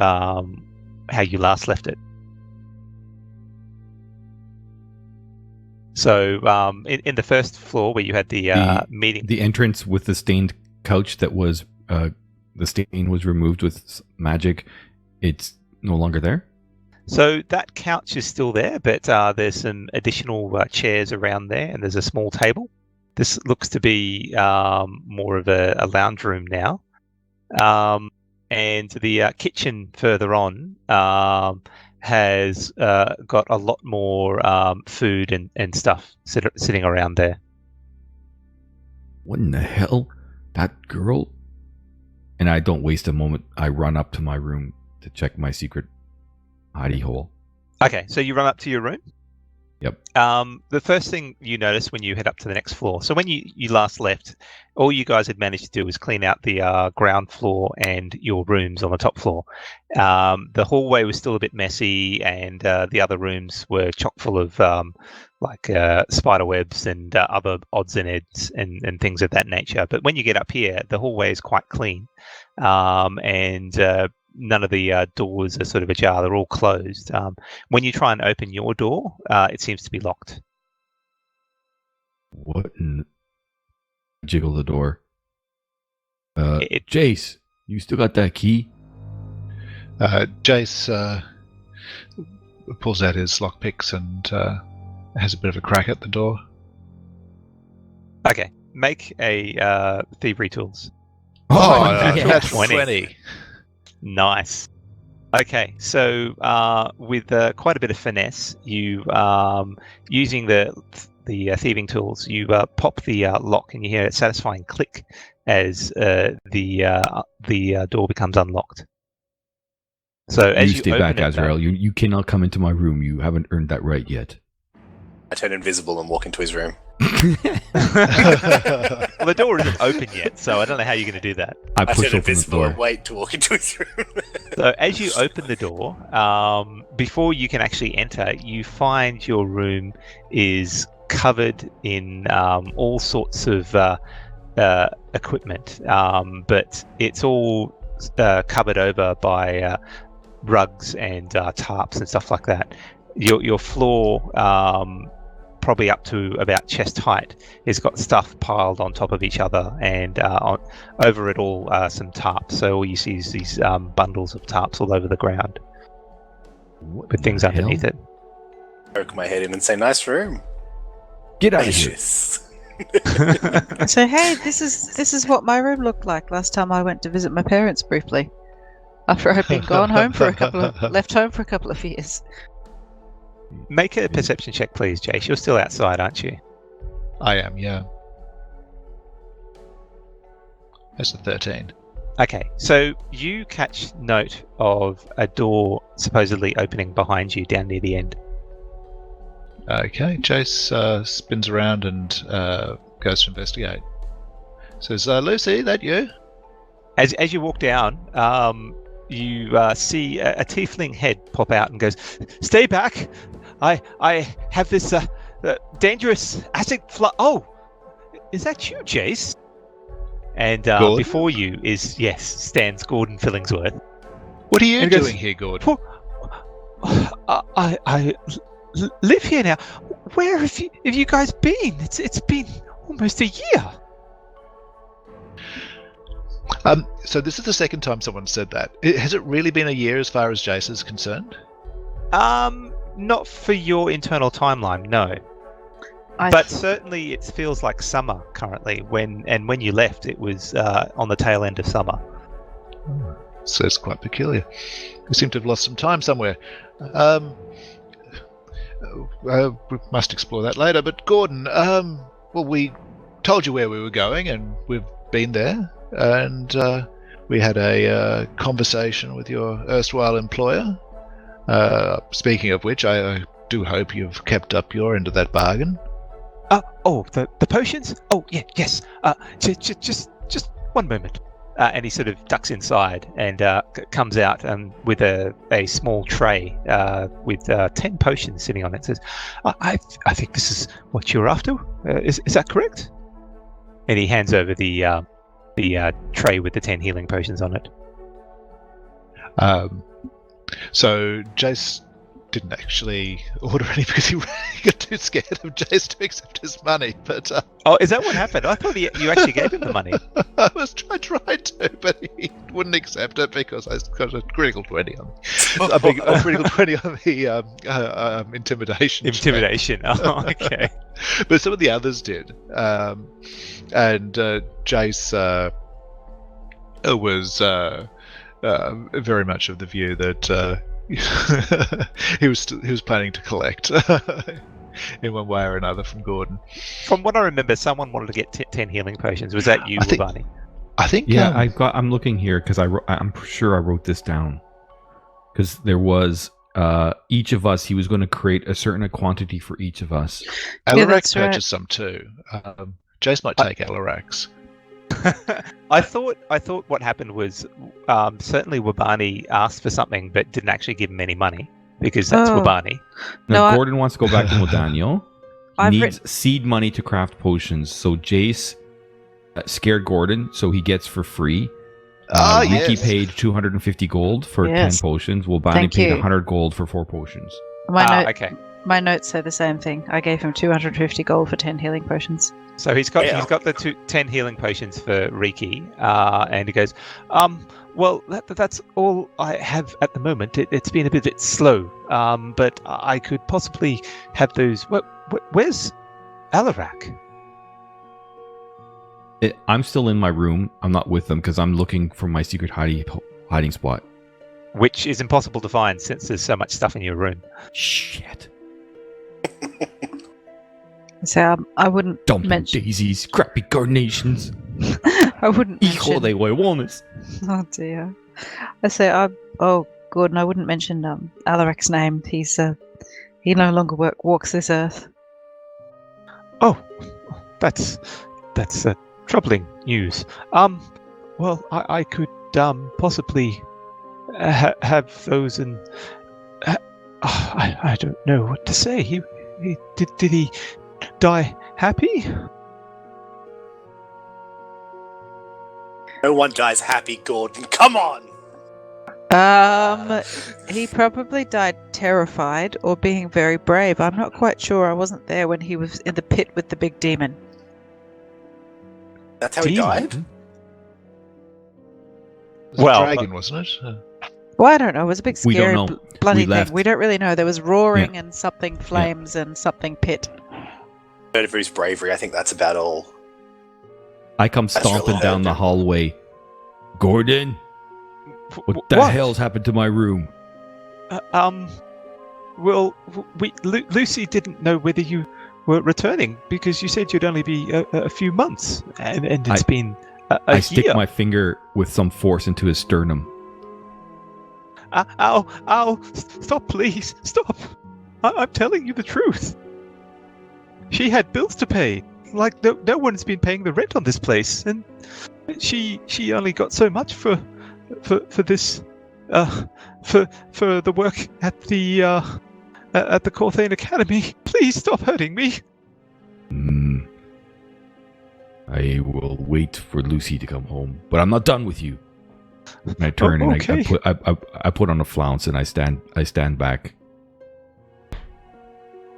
how you last left it. So in the first floor where you had the meeting... The entrance with the stained couch that was... the stain was removed with magic. It's no longer there? So that couch is still there, but there's some additional chairs around there, and there's a small table. This looks to be more of a lounge room now. And the kitchen further on has got a lot more food and stuff sitting around there. What in the hell? That girl? And I don't waste a moment. I run up to my room to check my secret hidey hole. Okay, so you run up to your room? Yep. The first thing you notice when you head up to the next floor. So when you last left, all you guys had managed to do was clean out the ground floor and your rooms on the top floor. The hallway was still a bit messy, and the other rooms were chock full of spider webs and other odds and ends and things of that nature. But when you get up here, the hallway is quite clean, and none of the doors are sort of ajar. They're all closed. When you try and open your door, it seems to be locked. What? Jiggle the door. Jace, you still got that key? Jace pulls out his lockpicks and has a bit of a crack at the door. Okay, make a thievery tools. That's 20. Nice. Okay, so with quite a bit of finesse, you using the thieving tools, you pop the lock, and you hear a satisfying click as the door becomes unlocked. So as you stay open back, it, Azrael. You cannot come into my room. You haven't earned that right yet. I turn invisible and walk into his room. well, the door isn't open yet, so I don't know how you're going to do that. I turn push open the invisible door. and wait to walk into his room. So as you open the door, before you can actually enter, you find your room is covered in all sorts of equipment, but it's all covered over by rugs and tarps and stuff like that. Your floor, probably up to about chest height, has got stuff piled on top of each other, and over it all some tarps. So all you see is these bundles of tarps all over the ground with things underneath it. Poke my head in and say, "Nice room. Get out of here." So hey, this is what my room looked like last time I went to visit my parents briefly, after I'd been left home for a couple of years. Make a perception check, please, Jace. You're still outside, aren't you? I am, yeah. That's a 13. Okay, so you catch note of a door supposedly opening behind you down near the end. Okay, Jace spins around and goes to investigate. Says, Lucy, that you? As you walk down, you see a tiefling head pop out and goes, "Stay back! I have this dangerous acid flood." Oh, is that you, Jace? And before you stands Gordon Fillingsworth. What are you doing here, Gordon? I live here now. Where have you guys been? It's been almost a year. So this is the second time someone said that. Has it really been a year as far as Jace is concerned? Not for your internal timeline, no. But certainly it feels like summer currently. When you left, it was on the tail end of summer. So it's quite peculiar. We seem to have lost some time somewhere. We must explore that later. But Gordon, well, we told you where we were going, and we've been there. And we had a conversation with your erstwhile employer. Speaking of which, I do hope you've kept up your end of that bargain. The potions? Oh, yeah, yes. Just one moment. And he sort of ducks inside and comes out with a small tray with 10 potions sitting on it. Says, I think this is what you're after. Is that correct? And he hands over the tray with the 10 healing potions on it. So Jace didn't actually order any because he got too scared of Jace to accept his money. But is that what happened? I thought you actually gave him the money. I tried to, but he wouldn't accept it because I got a critical 20 on a critical 20 on the intimidation. Intimidation. Oh, okay. But some of the others did, and Jace was very much of the view that he was planning to collect in one way or another from Gordon. From what I remember, someone wanted to get 10 healing potions. Was that you, Barney? I think. Yeah, I'm looking here because I'm sure I wrote this down because there was each of us, he was going to create a certain quantity for each of us. Alarak that's right. purchased some too. Jace might take Alarax. I thought what happened was certainly Wabani asked for something but didn't actually give him any money because that's Oh. Wabani. Now, No, Gordon wants to go back to Modano. He I've needs seed money to craft potions. So Jace scared Gordon, so he gets for free. Ricky Yes. paid 250 gold for Yes. 10 potions. Wabani Thank paid you. 100 gold for 4 potions. Okay. My notes say the same thing. I gave him 250 gold for 10 healing potions. So he's got Yeah. the 10 healing potions for Riki, and he goes, well, that's all I have at the moment. It's been a bit slow, but I could possibly have those. Where's Alarak? I'm still in my room. I'm not with them because I'm looking for my secret hiding spot. Which is impossible to find since there's so much stuff in your room. Shit. So I wouldn't Dumping mention. daisies, crappy carnations. I wouldn't Hijo mention. de huevones. Oh dear. I say, Gordon, I wouldn't mention Alarak's name. He's he no longer walks this earth. Oh, that's troubling news. Well, I could possibly have those, and I don't know what to say. Did he die happy? No one dies happy, Gordon. Come on! He probably died terrified or being very brave. I'm not quite sure. I wasn't there when he was in the pit with the big demon. That's how he died? It was Well, a dragon, wasn't it? Well, I don't know. It was a big We don't scary know. bloody We thing. left. We don't really know. There was roaring and something flames and something pit. Heard of his bravery. I think that's about all. I come That's stomping really down the bad. hallway. Gordon, what the hell's happened to my room? Well, Lucy didn't know whether you were returning because you said you'd only be a few months, and it's been a I year. stick my finger with some force into his sternum. Ow! Stop, please! Stop! I'm telling you the truth. She had bills to pay. Like no one's been paying the rent on this place, and she only got so much for this for the work at the Corthane Academy. Please stop hurting me. I will wait for Lucy to come home, but I'm not done with you. And I turn and okay. I put on a flounce and I stand back.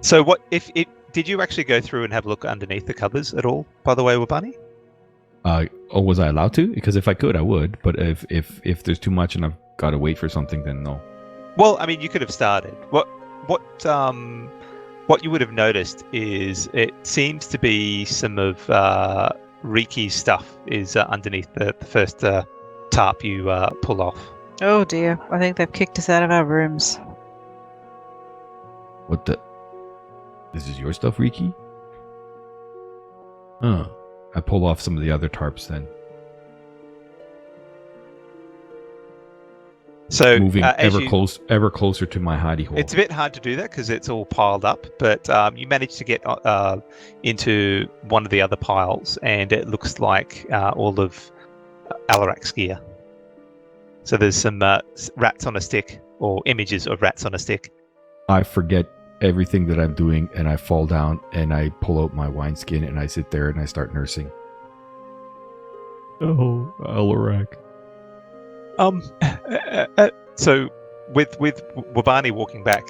So what if it? Did you actually go through and have a look underneath the covers at all? By the way, Wabani? Was I allowed to? Because if I could, I would. But if there's too much and I've got to wait for something, then no. Well, I mean, you could have started. What you would have noticed is it seems to be some of Riki's stuff is underneath the first tarp you pull off. Oh dear. I think they've kicked us out of our rooms. What the? This is your stuff, Riki? Huh. I pull off some of the other tarps then. So Moving as ever closer to my hidey hole. it's a bit hard to do that because it's all piled up, but you managed to get into one of the other piles, and it looks like all of Alarak's gear. So there's some rats on a stick, or images of rats on a stick. I forget everything that I'm doing, and I fall down, and I pull out my wineskin, and I sit there, and I start nursing. Oh, Alarak. So with Wabani walking back,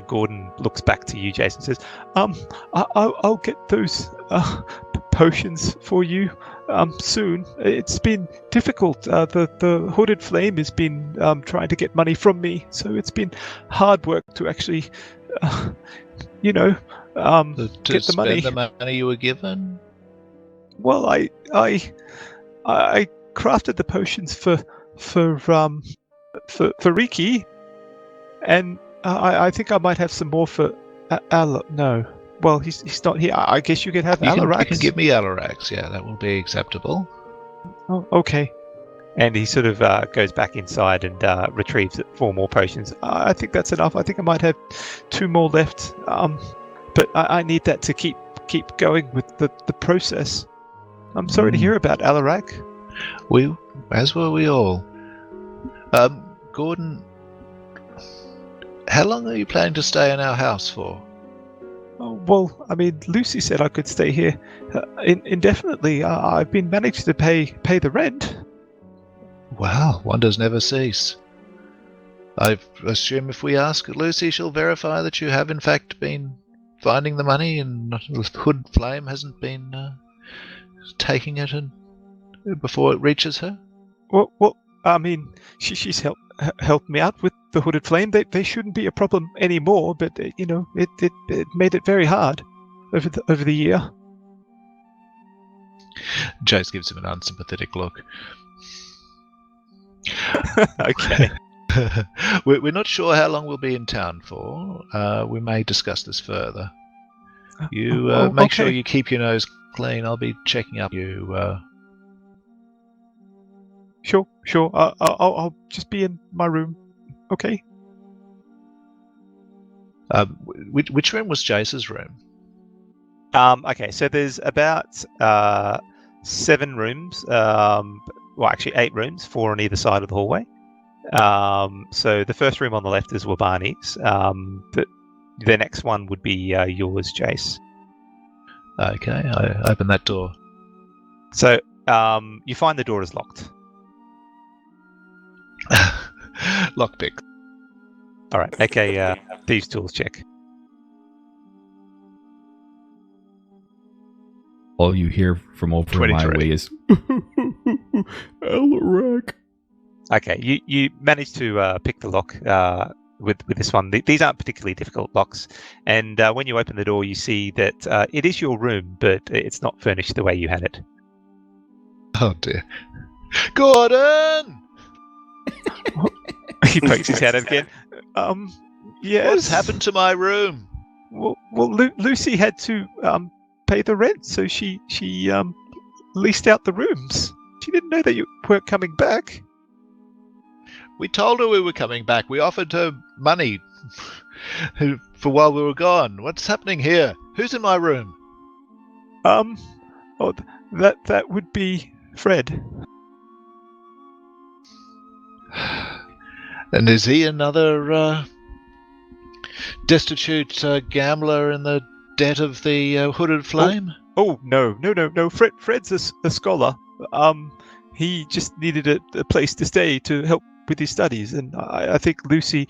Gordon looks back to you, Jason, says, I'll get those potions for you soon. It's been difficult. The Hooded Flame has been trying to get money from me, so it's been hard work to actually, To get the money. spend the money you were given? Well, I crafted the potions for Riki, and I think I might have some more for No, well, he's not here. I guess you could have You Alarax. can give me Alarax, yeah, that will be acceptable. Oh, okay. And he sort of goes back inside and retrieves 4 more potions. I think that's enough. I think I might have 2 more left. But I need that to keep going with the process. I'm sorry to hear about Alarak. As were we all. Gordon, how long are you planning to stay in our house for? Oh, well, I mean, Lucy said I could stay here indefinitely. I've been managed to pay the rent. Well, wonders never cease. I assume if we ask Lucy, she'll verify that you have in fact been finding the money and Hood Flame hasn't been taking it before it reaches her. Well, I mean, she's helped me out with the Hooded Flame. They shouldn't be a problem anymore, but it made it very hard over the year. Jace gives him an unsympathetic look. Okay. We're not sure how long we'll be in town for. We may discuss this further. You make sure you keep your nose clean. I'll be checking up you. Sure. I'll just be in my room. Okay. Which room was Jace's room? Okay, so there's about 7 rooms. Well, actually 8 rooms, 4 on either side of the hallway. So the first room on the left is Wabani's. The next one would be yours, Jace. Okay, I open that door. So you find the door is locked. Lockpick. All right. Okay. Thieves' tools check. All you hear from over 23. my way is Alarak. Okay. You managed to pick the lock with this one. These aren't particularly difficult locks. And when you open the door, you see that it is your room, but it's not furnished the way you had it. Oh dear. Gordon! He pokes his head out again. Yes. What's happened to my room? Well, Lucy had to pay the rent, so she leased out the rooms. She didn't know that you weren't coming back. We told her we were coming back. We offered her money for while we were gone. What's happening here? Who's in my room? That would be Fred. And is he another destitute gambler in the debt of the Hooded Flame? Oh no! Fred's a scholar. He just needed a place to stay to help with his studies, and I think Lucy,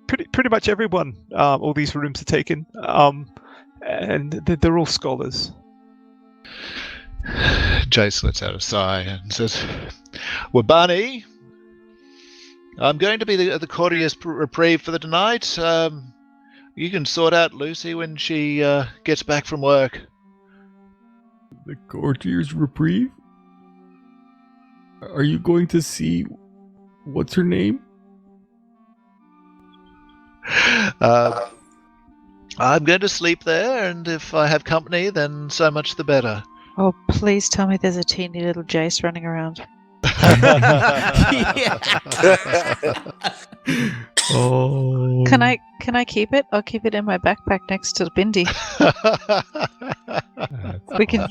pretty much everyone, all these rooms are taken, and they're all scholars. Jace lets out a sigh and says, "Wabani, I'm going to be the courtier's reprieve for the night. You can sort out Lucy when she gets back from work." The courtier's reprieve? Are you going to see what's her name? I'm going to sleep there, and if I have company, then so much the better. Oh, please tell me there's a teeny little Jace running around. Oh. Can I keep it? I'll keep it in my backpack next to the Bindi.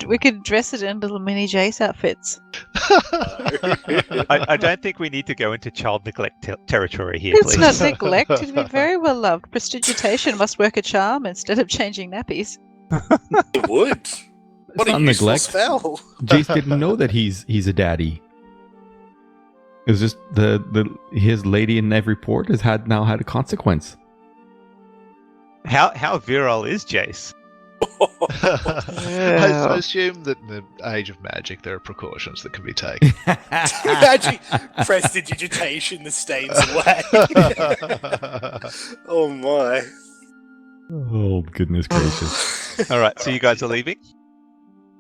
We could dress it in little mini Jace outfits. I don't think we need to go into child neglect territory here, It's please. not neglect. It'd be very well loved. Prestidigitation must work a charm instead of changing nappies. It would. What a not useful neglect. spell. Jace didn't know that he's a daddy. It was just his lady in every port has now had a consequence. How virile is Jace? I assume that in the age of magic there are precautions that can be taken. Imagine prestidigitation, the stains away. Oh my. Oh goodness gracious! All right, so you guys are leaving.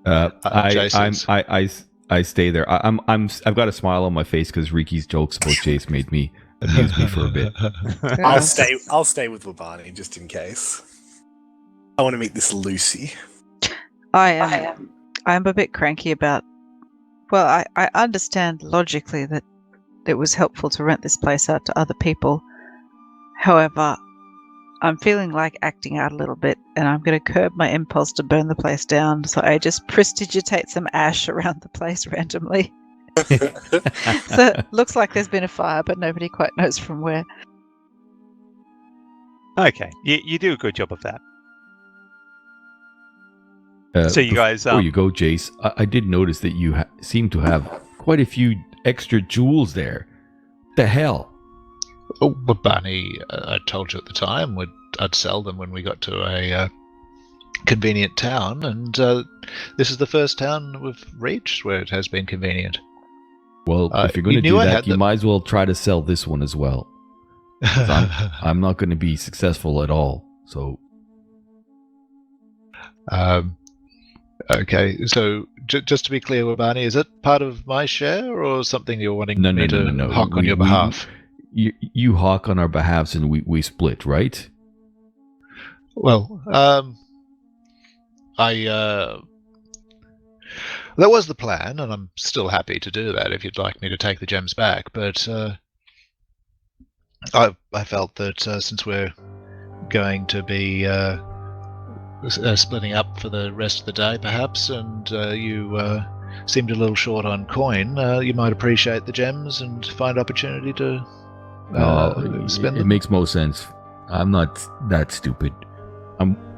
I stay there. I've got a smile on my face because Riki's jokes about Jace made me amuse me for a bit. I'll stay with Wabani just in case. I want to meet this Lucy. I'm a bit cranky about Well, I understand logically that it was helpful to rent this place out to other people. However, I'm feeling like acting out a little bit, and I'm going to curb my impulse to burn the place down, so I just prestidigitate some ash around the place randomly. So it looks like there's been a fire, but nobody quite knows from where. Okay, you do a good job of that. So you guys... Before you go, Jace, I did notice that you seem to have quite a few extra jewels there. The hell? Oh, but Barney, I told you at the time I'd sell them when we got to a convenient town, and this is the first town we've reached where it has been convenient. Well, if you're going to do that, you might as well try to sell this one as well. I'm not going to be successful at all, so... Okay, so just to be clear, Barney, is it part of my share or something you're wanting me to hawk on your behalf? You hawk on our behalves and we split, right? Well, that was the plan, and I'm still happy to do that if you'd like me to take the gems back, but I felt that since we're going to be splitting up for the rest of the day, perhaps, and you seemed a little short on coin, you might appreciate the gems and find opportunity to spend them. It makes most sense. I'm not that stupid.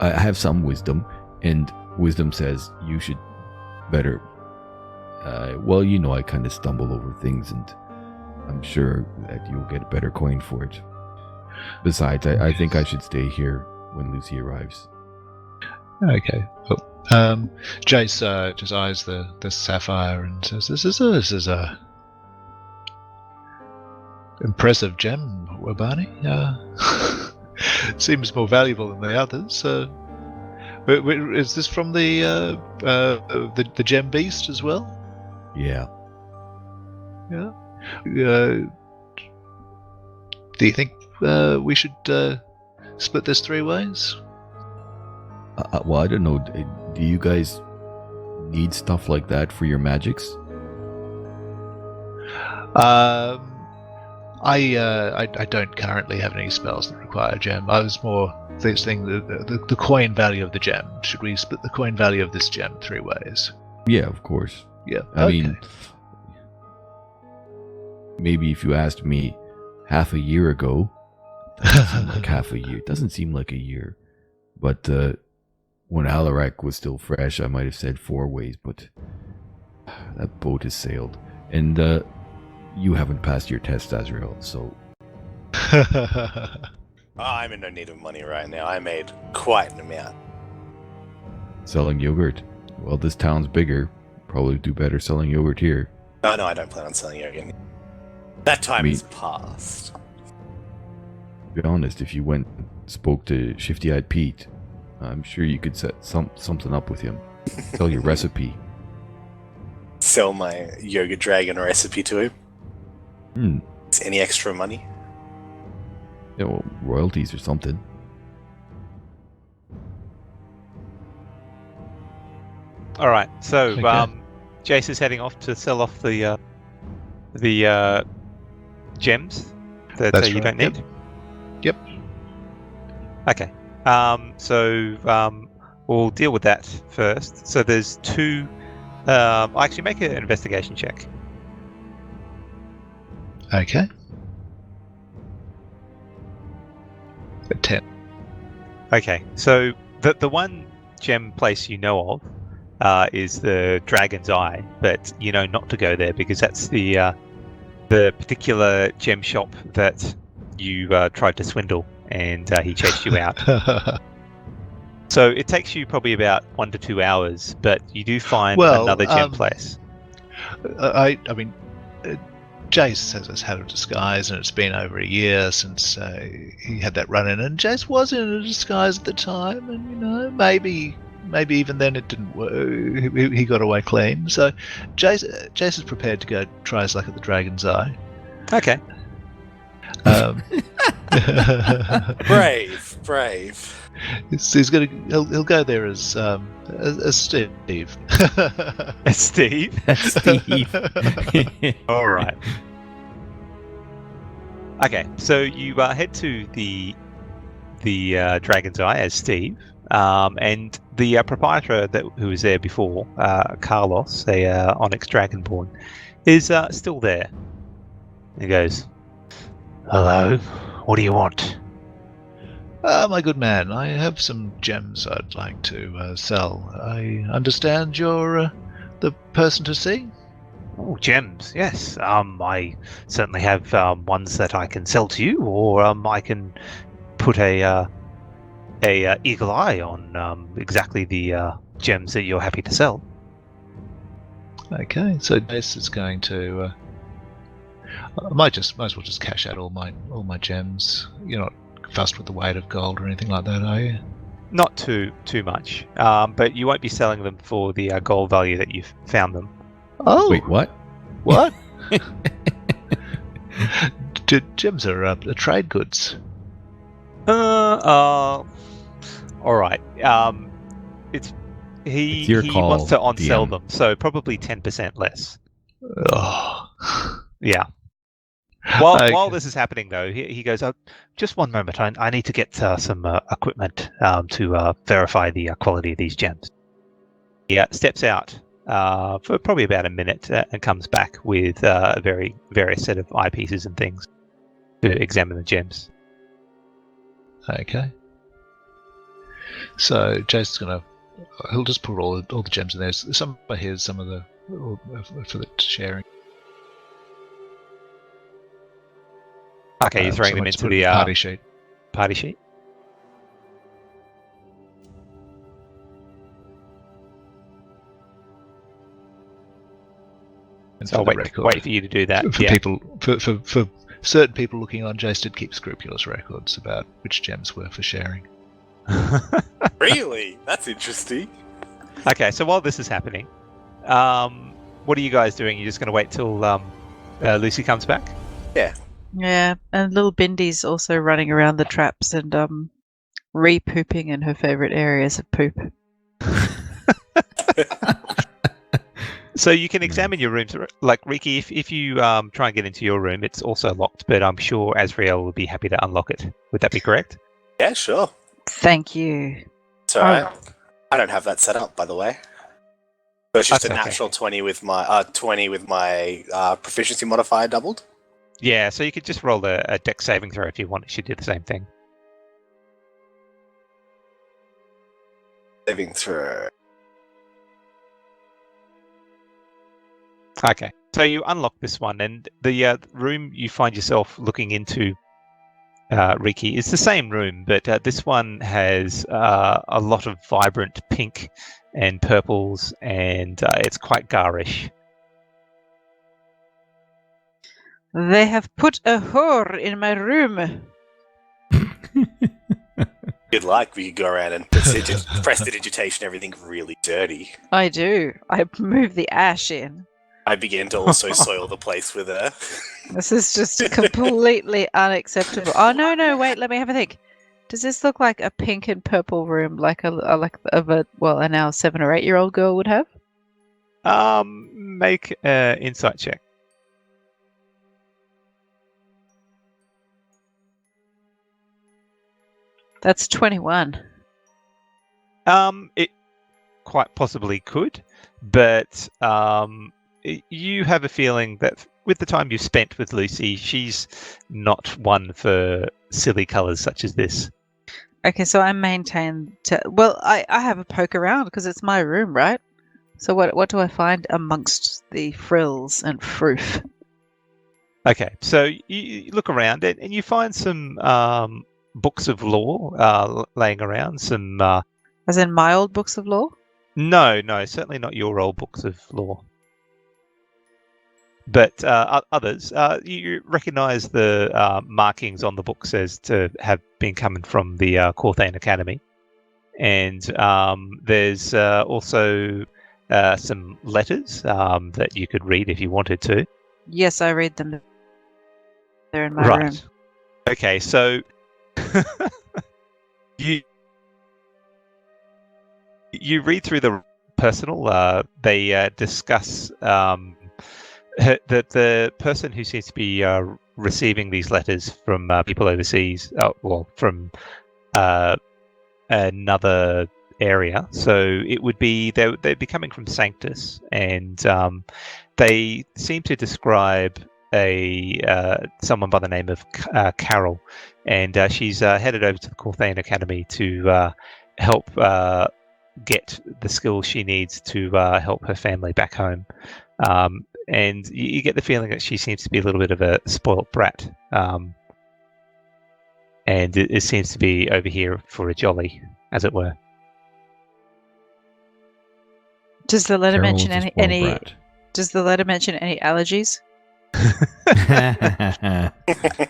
I have some wisdom, and wisdom says you should better... well, you know, I kind of stumble over things, and I'm sure that you'll get a better coin for it. Besides, I think I should stay here when Luci arrives. Okay. Well, Jace just eyes the sapphire and says, "This is a impressive gem, Wabani. Seems more valuable than the others. Is this from the gem beast as well?" Yeah. Yeah. Do you think we should split this 3 ways? Well, I don't know. Do you guys need stuff like that for your magics? I don't currently have any spells that require a gem. I was more thinking the coin value of the gem. Should we split the coin value of this gem 3 ways? Yeah, of course. Yeah. I mean, maybe if you asked me half a year ago, doesn't seem like half a year. It doesn't seem like a year. But when Alarak was still fresh, I might have said 4 ways, but that boat has sailed. And you haven't passed your test, Azrael, so... I'm in no need of money right now. I made quite an amount. Selling yogurt? Well, this town's bigger. Probably do better selling yogurt here. Oh, no, I don't plan on selling yogurt. That time is past. To be honest, if you went and spoke to Shifty-Eyed Pete, I'm sure you could set something up with him. Sell your recipe. Sell my yogurt dragon recipe to him. Any extra money? Yeah, well, royalties or something. All right, so Okay. Jace is heading off to sell off the gems that That's you right, don't need. Yep. Okay. So we'll deal with that first. So there's 2. I'll actually make an investigation check. Okay. A 10. Okay. So the one gem place you know of is the Dragon's Eye, but you know not to go there because that's the particular gem shop that you tried to swindle, and he chased you out. So it takes you probably about 1 to 2 hours, but you do find another gem place. I mean, Jace has had a disguise, and it's been over a year since he had that run-in, and Jace was in a disguise at the time, and you know, maybe even then it didn't work. He got away clean. So Jace is prepared to go try his luck at the Dragon's Eye. Okay. Brave, brave. He'll go there as Steve. Steve. Steve. All right. Okay, so you head to the Dragon's Eye as Steve, and the proprietor who was there before, Carlos, a Onyx Dragonborn, is still there. He goes, "Hello, what do you want?" My good man, I have some gems I'd like to sell. I understand you're the person to see? Oh, gems, yes. I certainly have ones that I can sell to you, or I can put a eagle eye on exactly the gems that you're happy to sell. Okay, so Jace is going to. I might as well just cash out all my gems. You're not fussed with the weight of gold or anything like that, are you? Not too much, but you won't be selling them for the gold value that you've found them. Oh, Wait, what? what? Gems are trade goods. All right. He your call, wants to on-sell DM. them, so probably 10% less. Oh. Yeah. While Okay. this is happening, though, he goes, "Oh, just one moment. I need to get some equipment to verify the quality of these gems." He steps out for probably about a minute and comes back with a various set of eyepieces and things to examine the gems. Okay. So Jason's gonna. He'll just put all the gems in there. Some are his, some of the for the sharing. Okay, you're throwing them into the party sheet. Party sheet. And So I'll wait for you to do that. For Yeah. people, for certain people looking on, Jace did keep scrupulous records about which gems were for sharing. Really? That's interesting. Okay, so while this is happening, what are you guys doing? You're just going to wait till Luci comes back? Yeah, and little Bindy's also running around the traps and re-pooping in her favourite areas of poop. So you can examine your rooms. Like, Riki, if you try and get into your room, it's also locked, but I'm sure Azrael will be happy to unlock it. Would that be correct? Yeah, sure. Thank you. It's alright. I don't have that set up, by the way. So it's just That's a okay. natural 20 with my proficiency modifier doubled. Yeah, so you could just roll a dex saving throw if you want. It should do the same thing. Saving throw. Okay, so you unlock this one, and the room you find yourself looking into, Riki, is the same room, but this one has a lot of vibrant pink and purples, and it's quite garish. They have put a whore in my room. You'd like, we could go around and prestidigitation everything really dirty. I do. I move the ash in. I began to also soil the place with her. This is just completely unacceptable. Oh no! Wait, let me have a think. Does this look like a pink and purple room, like a now 7 or 8 year old girl would have? Make an insight check. That's 21. It quite possibly could, but you have a feeling that with the time you've spent with Luci, she's not one for silly colours such as this. Okay, so I maintain. I have a poke around because it's my room, right? So what do I find amongst the frills and froof? Okay, so you look around and you find some books of law laying around. Some As in my old books of law? no, certainly not your old books of law. But others, you recognise the markings on the books as to have been coming from the Corthane Academy, and there's also some letters that you could read if you wanted to. Yes, I read them. They're in my room. Okay, so you read through the personal. They discuss the person who seems to be receiving these letters from people overseas. From another area. So it would be they'd be coming from Sanctus, and they seem to describe someone by the name of Carol, and she's headed over to the Corthane Academy to help get the skills she needs to help her family back home. And you get the feeling that she seems to be a little bit of a spoilt brat, and it seems to be over here for a jolly, as it were. Does the letter Carol mention is a spoiled any? brat. Does the letter mention any allergies?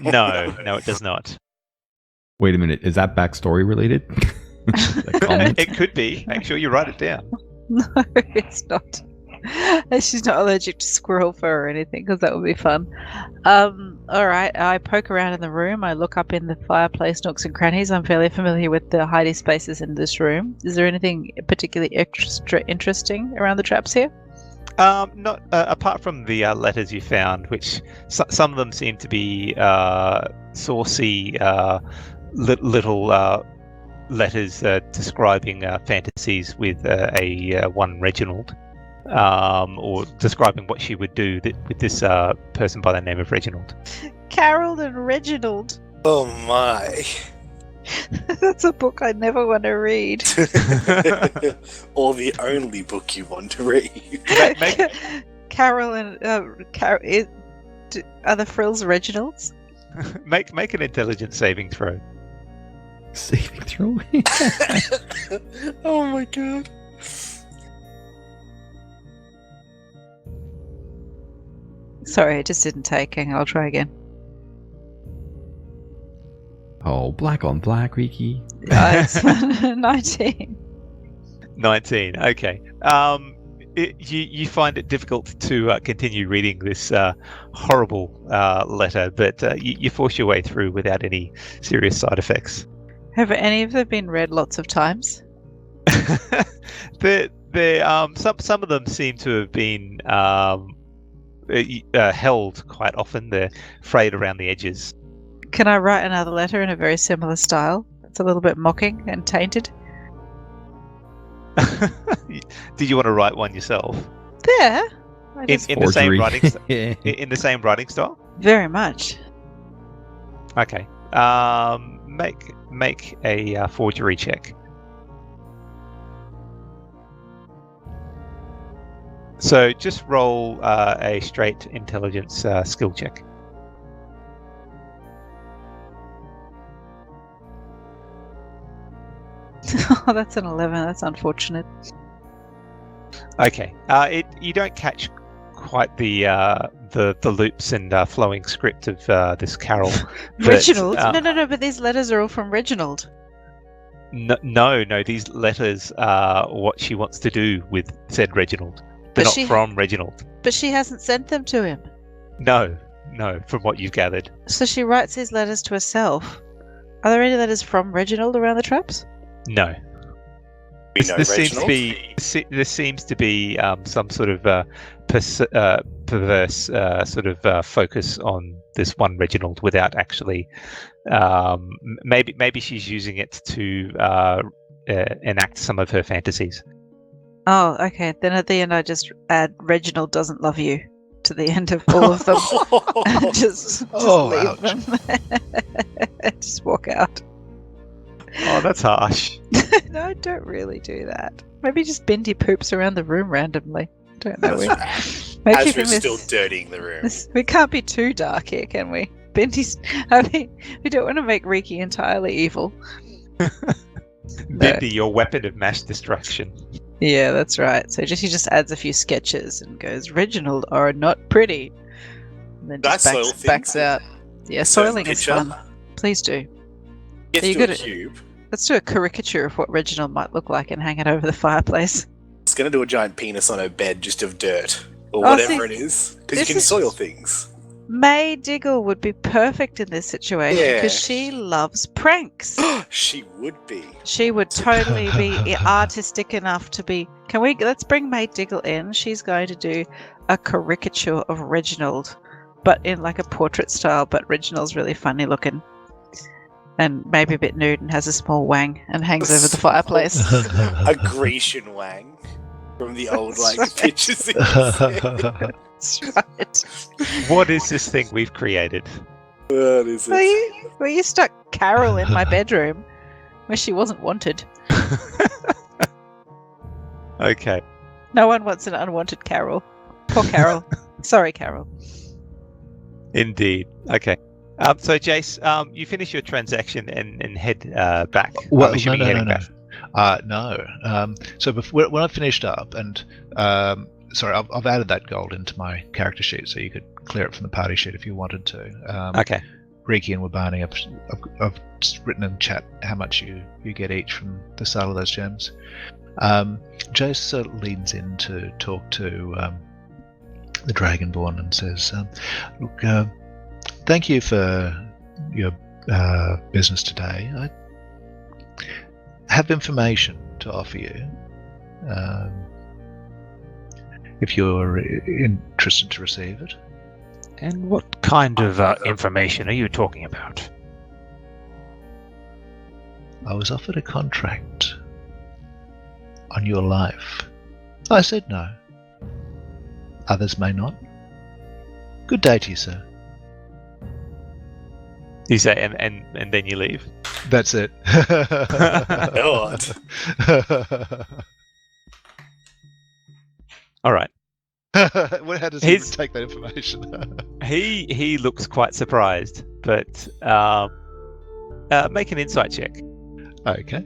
No, it does not. Wait a minute, is that backstory related? That comment? It could be. Make sure you write it down. No, it's not. She's not allergic to squirrel fur or anything, because that would be fun. All right. I poke around in the room. I look up in the fireplace nooks and crannies. I'm fairly familiar with the hiding spaces in this room. Is there anything particularly extra interesting around the traps here? Not apart from the letters you found, which some of them seem to be saucy little letters describing fantasies with a one Reginald, or describing what she would do with this person by the name of Reginald. Carol and Reginald. Oh my. That's a book I never want to read. Or the only book you want to read. Carol and are the frills Reginald's? Make an intelligence saving throw. Saving throw? Oh my god. Sorry, it just didn't take. Hang on, I'll try again. Oh, black on black, Riki. It's 19. 19. Okay. You find it difficult to continue reading this horrible letter, but you force your way through without any serious side effects. Have any of them been read lots of times? Some of them seem to have been held quite often. They're frayed around the edges. Can I write another letter in a very similar style? It's a little bit mocking and tainted. Did you want to write one yourself? Yeah. In the same writing in the same writing style? Very much. Okay. Make a forgery check. So just roll a straight intelligence skill check. Oh, that's an 11. That's unfortunate. Okay. You don't catch quite the loops and flowing script of this Carol. Reginald? No. But these letters are all from Reginald. No. These letters are what she wants to do with said Reginald. They're not from Reginald. But she hasn't sent them to him. No. From what you've gathered. So she writes these letters to herself. Are there any letters from Reginald around the traps? No. This seems to be some sort of perverse sort of focus on this one Reginald without actually. Maybe she's using it to enact some of her fantasies. Oh, okay. Then at the end, I just add Reginald doesn't love you to the end of all of them, and just leave them. Just walk out. Oh, that's harsh. No, don't really do that. Maybe just Bendy poops around the room randomly. Don't know. As we're still dirtying the room. We can't be too dark here, can we? Bendy's. I mean, we don't want to make Riki entirely evil. Bendy, your weapon of mass destruction. Yeah, that's right. So he just adds a few sketches and goes, Reginald are not pretty. And then just backs out. Yeah, soiling is fun. Please do. Let's do a caricature of what Reginald might look like and hang it over the fireplace. It's going to do a giant penis on her bed just of dirt. Or whatever it is. Because you can soil things. May Diggle would be perfect in this situation because she loves pranks. She would be. She would totally be artistic enough to be. Let's bring May Diggle in. She's going to do a caricature of Reginald, but in like a portrait style. But Reginald's really funny looking, and maybe a bit nude, and has a small wang and hangs over the fireplace. A Grecian wang from the old pictures. That's right. What is this thing we've created? What is it? Well, you stuck Carol in my bedroom where she wasn't wanted. Okay. No one wants an unwanted Carol. Poor Carol. Sorry, Carol. Indeed. Okay. So, Jace, you finish your transaction and head back. Well, I'm assuming you're heading back. No. So when I finished up, and sorry, I've added that gold into my character sheet, so you could clear it from the party sheet if you wanted to. Okay. Riki and Wabani, I've just written in chat how much you get each from the sale of those gems. Jace leans in to talk to the Dragonborn and says, "Look, thank you for your business today. I have information to offer you. If you're interested to receive it." And what kind of information are you talking about? I was offered a contract on your life. I said no. Others may not. Good day to you, sir. You say, and then you leave? That's it. God. All right. How does he take that information? He looks quite surprised, but make an insight check. Okay.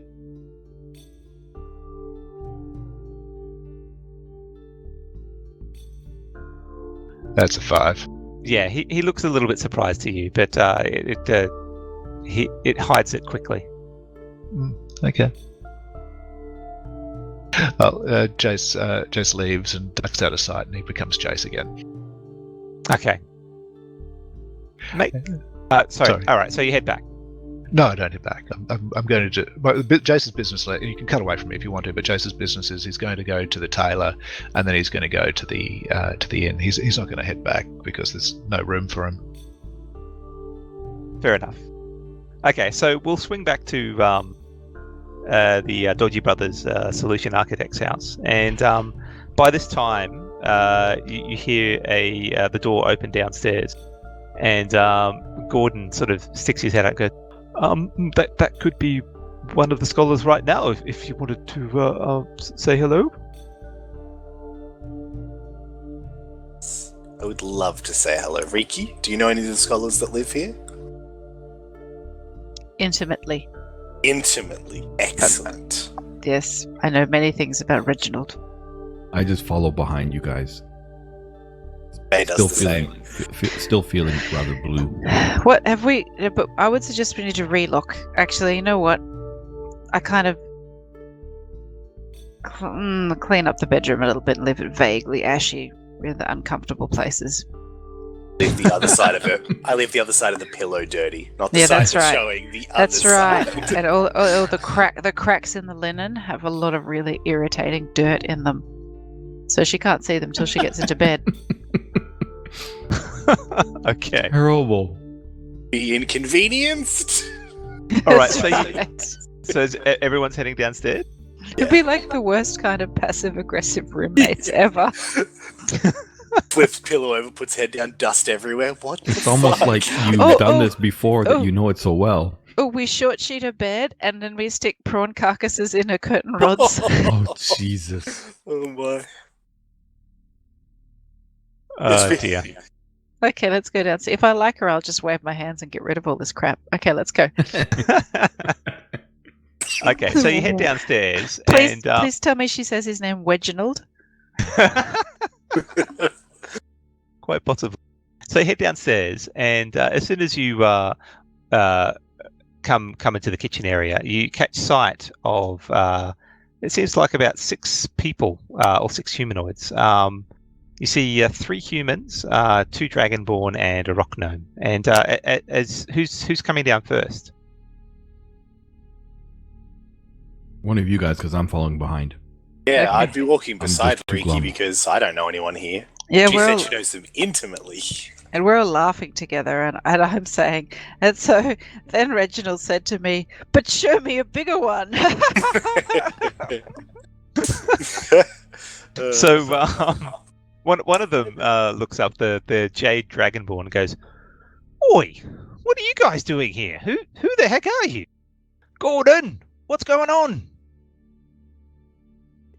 That's a 5. Yeah, he looks a little bit surprised to you, but it hides it quickly. Okay. Well, Jace leaves and ducks out of sight, and he becomes Jace again. Okay. Sorry. All right. So you head back. No, I don't head back. I'm going to do Jace's business. You can cut away from me if you want to, but Jace's business is he's going to go to the tailor, and then he's going to go to the inn. He's not going to head back because there's no room for him. Fair enough. Okay, so we'll swing back to the Dodgy Brothers Solution Architect's house, and by this time you hear the door open downstairs, and Gordon sort of sticks his head out and goes, that could be one of the scholars right now, if you wanted to say hello. I would love to say hello. Riki, do you know any of the scholars that live here? Intimately. Intimately. Excellent. Yes, I know many things about Reginald. I just follow behind you guys. May does the same. Still feeling rather blue. What have we? But I would suggest we need to relock. Actually, you know what? I kind of clean up the bedroom a little bit and leave it vaguely ashy in the uncomfortable places. Leave the other side of it. I leave the other side of the pillow dirty, not the side that's that's right. showing the other That's side. right. And all the cracks in the linen have a lot of really irritating dirt in them, so she can't see them till she gets into bed. Okay. Terrible. Be inconvenienced. All right. That's So everyone's heading downstairs. It'd be like the worst kind of passive-aggressive roommates ever. Flips pillow over, puts head down, dust everywhere. What the It's almost fuck? like you've done this before that you know it so well. Oh, we short sheet a bed and then we stick prawn carcasses in her curtain rods. Oh, Jesus. Oh my. Dear. Okay, let's go downstairs. If I like her, I'll just wave my hands and get rid of all this crap. Okay, let's go. Okay, so you head downstairs, Please, and please tell me she says his name Reginald. quite possibly. So you head downstairs, and as soon as you come into the kitchen area, you catch sight of it seems like about 6 people or 6 humanoids You see 3 humans, 2 dragonborn, and a rock gnome. And who's coming down first? One of you guys, because I'm following behind. Yeah, Okay. I'd be walking I'm beside just too Riki glum. because I don't know anyone here. Yeah, She we're said all, she knows them intimately. and we're all laughing together, and I'm saying, and so then Reginald said to me, "But show me a bigger one." So one of them looks up the Jade Dragonborn and goes, "Oi, what are you guys doing here? Who the heck are you? Gordon, what's going on?"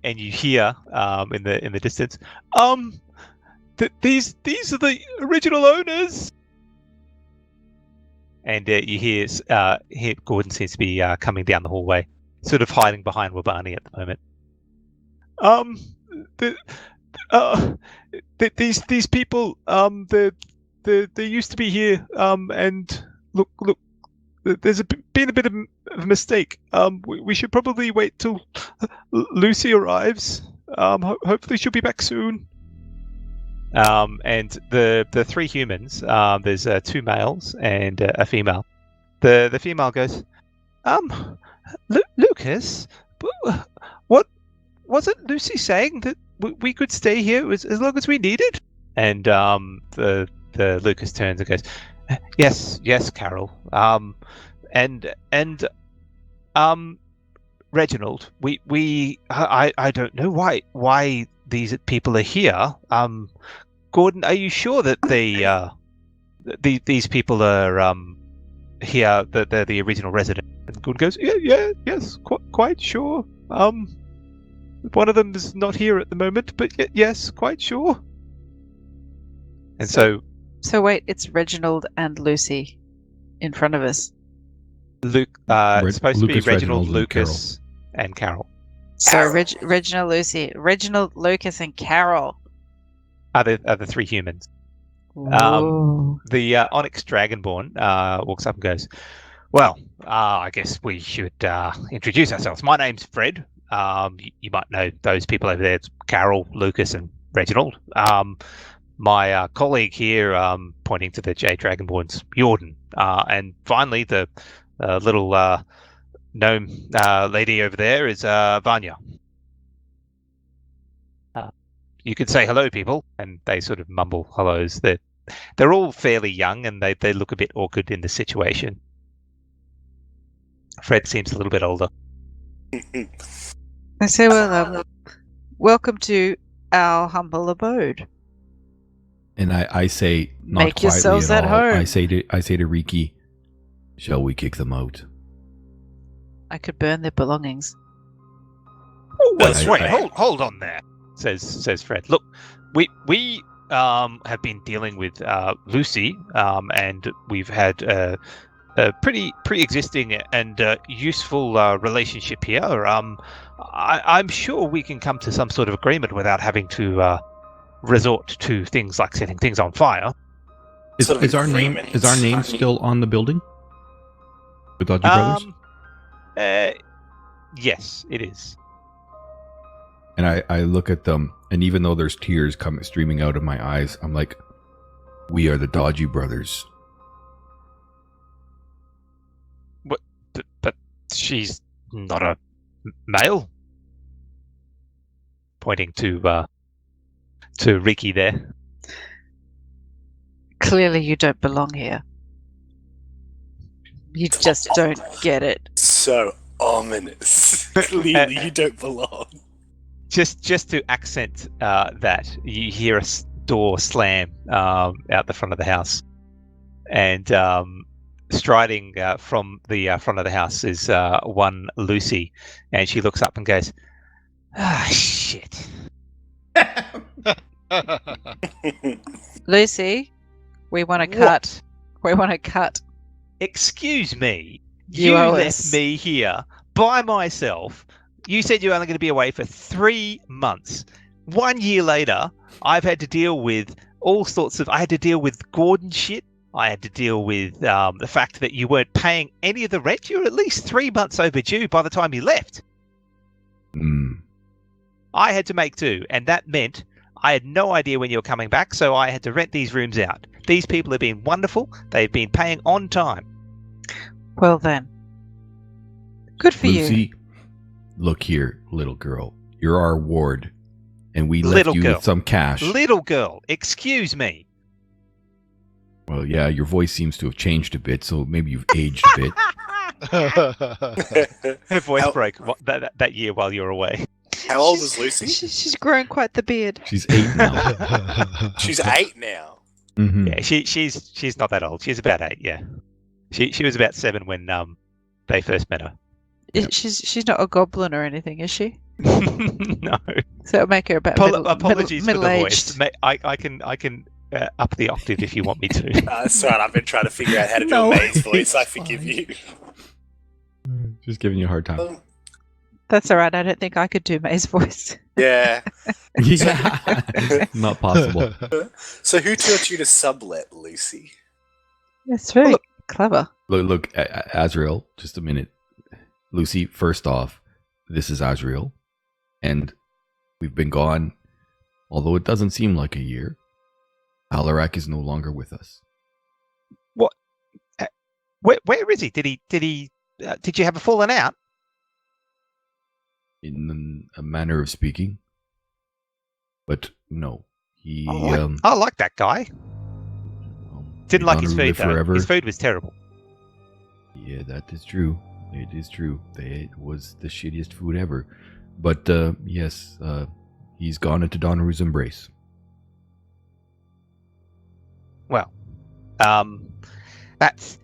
And you hear in the distance, these are the original owners. And you hear Gordon seems to be coming down the hallway, sort of hiding behind Wabani at the moment. These people, they used to be here. And look, there's been a bit of a mistake. We should probably wait till Luci arrives. Hopefully she'll be back soon. And the 3 humans, there's 2 males and a female. The female goes, Lucas, what wasn't Luci saying that we could stay here as long as we needed? And the Lucas turns and goes, yes, Carol. And Reginald, I don't know why these people are here. Gordon, are you sure that these people are here, that they're the original resident? And Gordon goes, yes, quite sure. One of them is not here at the moment, but yes, quite sure. And so wait, it's Reginald and Lucy in front of us. Luke, it's supposed Lucas, to be Reginald, Reginald, and Lucas, and Carol. So Reginald, Lucy, Reginald, Lucas, and Carol. Are the 3 humans. Whoa. The Onyx Dragonborn walks up and goes, "Well, I guess we should introduce ourselves. My name's Fred. You might know those people over there. It's Carol, Lucas, and Reginald. My colleague here, pointing to the Jade Dragonborn's Jordan. And finally, the little gnome lady over there is Vanya. You could say hello, people." And they sort of mumble hellos. They're all fairly young, and they look a bit awkward in the situation. Fred seems a little bit older. I say, well, welcome to our humble abode. And I say, not Make quietly yourselves at at all, home. I say to Riki, shall we kick them out? I could burn their belongings. Oh, That's wait, right. hold on there, says Fred. Look, we have been dealing with Luci, and we've had a pretty pre-existing and useful relationship here. I'm sure we can come to some sort of agreement without having to resort to things like setting things on fire. Sort of Is our agreement. name still on the building? The Dodgy Brothers? Yes, it is. And I look at them, and even though there's tears streaming out of my eyes, I'm like, we are the Dodgy Brothers. But she's not a male. Pointing to Riki there. Clearly, you don't belong here. You just don't get it. So ominous. Clearly, you don't belong. Just to accent that, you hear a door slam out the front of the house, and striding from the front of the house is one Luci, and she looks up and goes, "Ah, shit." Lucy, we want to cut. We want to cut. Excuse me. You You owe left us. me here by myself. You said you were only going to be away for 3 months. 1 year later, I've had to deal with all sorts of. I had to deal with Gordon shit. I had to deal with the fact that you weren't paying any of the rent. You were at least 3 months overdue by the time you left. Mm. I had to make do, and that meant I had no idea when you were coming back, so I had to rent these rooms out. These people have been wonderful. They've been paying on time. Well then. Good for you. Lucy, look here, little girl. You're our ward, and we Little left you girl. with some cash. Little girl, excuse me. Well, yeah, your voice seems to have changed a bit, so maybe you've aged a bit. Her voice How- broke that year while you were away. How old is Lucy? She's grown quite the beard. She's 8 now. She's 8 now. Mhm. Yeah, she's not that old. She's about 8. Yeah, she was about 7 when they first met her. She's not a goblin or anything, is she? No. So it'll make her about Apologies for the middle-aged. voice. I can up the octave if you want me to. That's right. I've been trying to figure out how to do a maid's voice. I forgive you. Just giving you a hard time. That's all right. I don't think I could do May's voice. Yeah. Yeah. Not possible. So who taught you to sublet, Lucy? That's very Look- clever. Look, Azrael, just a minute. Lucy, first off, this is Azrael, and we've been gone, although it doesn't seem like a year. Alarak is no longer with us. Where is he? Did you have a falling out? In a manner of speaking. But no, he I like that guy. Didn't like his Modano food live though. forever. His food was terrible. Yeah, that is true. It is true. It was the shittiest food ever. But yes, he's gone into Donnaru's embrace. Well, that's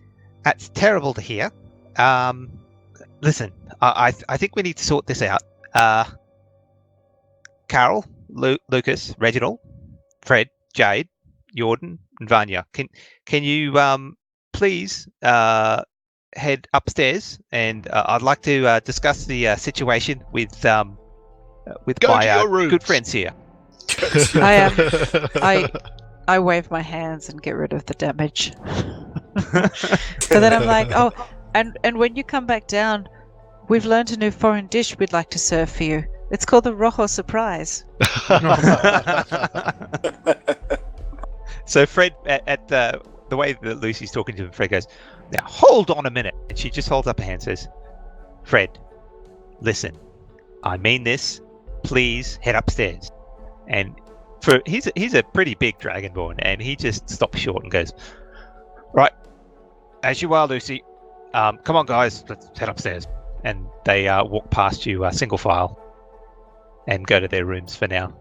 terrible to hear. Listen, I think we need to sort this out. Carol, Lucas, Reginald, Fred, Jade, Jordan, and Vanya. Can you please head upstairs, and I'd like to discuss the situation with Go to my your rooms. good friends here. I wave my hands and get rid of the damage. But then I'm like, oh, and when you come back down, we've learned a new foreign dish we'd like to serve for you. It's called the Rojo Surprise. So Fred, at the way that Lucy's talking to him, Fred goes, "Now hold on a minute," and she just holds up her hand and says, "Fred, listen, I mean this. Please head upstairs." And he's a pretty big dragonborn, and he just stops short and goes, "Right, as you are, Lucy. Come on, guys, let's head upstairs." And they walk past you single file and go to their rooms for now.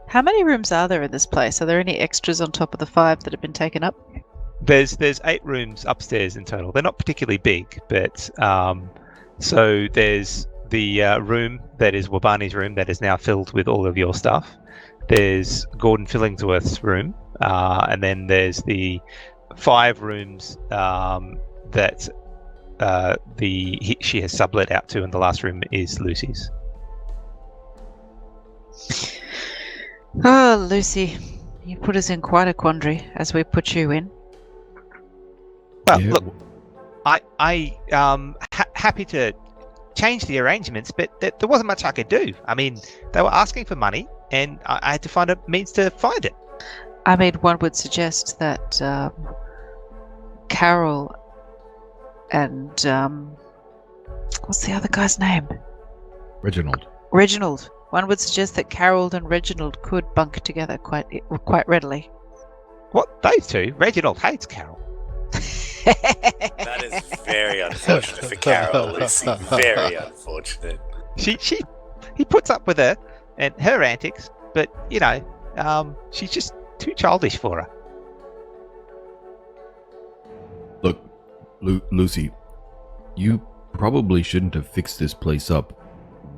How many rooms are there in this place? Are there any extras on top of the 5 that have been taken up? There's 8 rooms upstairs in total. They're not particularly big, but so there's the room that is Wabani's room that is now filled with all of your stuff. There's Gordon Fillingsworth's room, and then there's the 5 rooms that she has sublet out to, and the last room is Lucy's. Oh, Lucy, you put us in quite a quandary as we put you in. Well, Yeah, look, I happy to change the arrangements, but there wasn't much I could do. I mean, they were asking for money, and I had to find a means to find it. I mean, one would suggest that Carol and what's the other guy's name? Reginald. Reginald. One would suggest that Carol and Reginald could bunk together quite readily. What, those two? Reginald hates Carol. That is very unfortunate for Carol, Lucy. Very unfortunate. He puts up with her and her antics, but she's just too childish for her. Look, Lucy, you probably shouldn't have fixed this place up.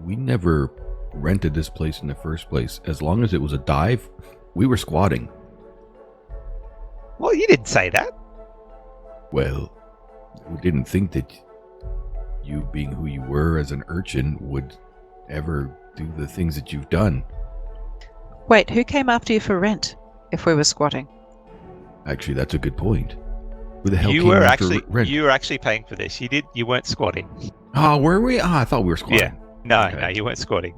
We never rented this place in the first place. As long as it was a dive, we were squatting. Well, you didn't say that. Well, we didn't think that you, being who you were as an urchin, would ever do the things that you've done. Wait, who came after you for rent if we were squatting? Actually, that's a good point. Who the hell You came were after actually rent? you were actually paying for this. You weren't squatting. Oh, were we? Ah, I thought we were squatting. Yeah. No, Okay. no, you weren't squatting.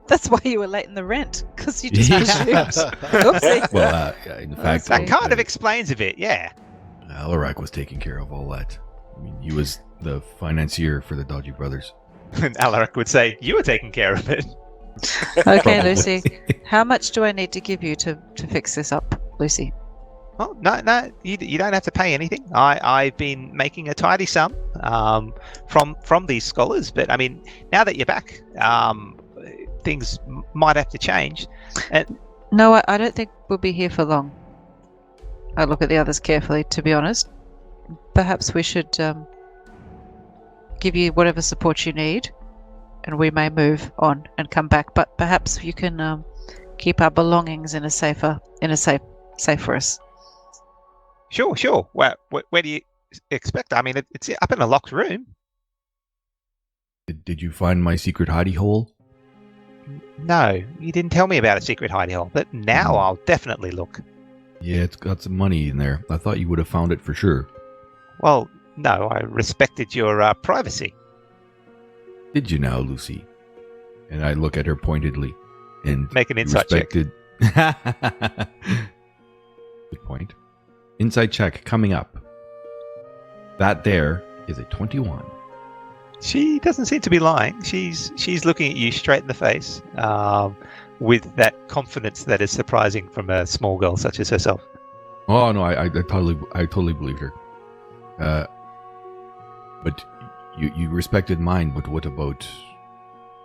That's why you were late in the rent, because you just assumed. Oopsie. Well, in fact, That kind of explains a bit, yeah. Alarak was taking care of all that. I mean, he was the financier for the Dodgy Brothers. And Alaric would say, you were taking care of it. Okay, Lucy. How much do I need to give you to fix this up, Lucy? Oh, no, you don't have to pay anything. I've been making a tidy sum from these scholars, but I mean, now that you're back, things might have to change. No, I don't think we'll be here for long. I look at the others carefully, to be honest. Perhaps we should give you whatever support you need, and we may move on and come back. But perhaps you can keep our belongings in a safe for us. Sure. Where do you expect? I mean, it's up in a locked room. Did you find my secret hidey hole? No, you didn't tell me about a secret hidey hole, but now I'll definitely look. Yeah, it's got some money in there. I thought you would have found it for sure. Well, no, I respected your privacy. Did you now, Lucy? And I look at her pointedly and Make an insight check. Good point. Insight check coming up. That there is a 21. She doesn't seem to be lying. She's looking at you straight in the face with that confidence that is surprising from a small girl such as herself. Oh no, I totally believed her. But you respected mine. But what about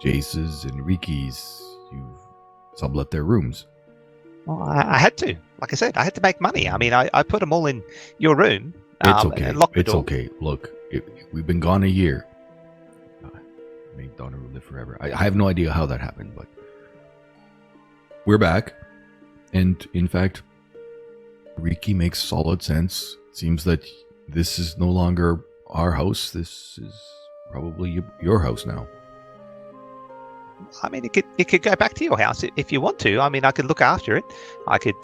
Jace's and Riki's? You've sublet their rooms. Well, I had to. Like I said, I had to make money. I mean, I put them all in your room. It's okay. And locked the It's door. okay. Look, we've been gone a year. May Donna will live forever. I have no idea how that happened, but we're back. And in fact, Riki makes solid sense. Seems that this is no longer our house. This is probably your house now. I mean, it could go back to your house if you want to. I mean, I could look after it. I could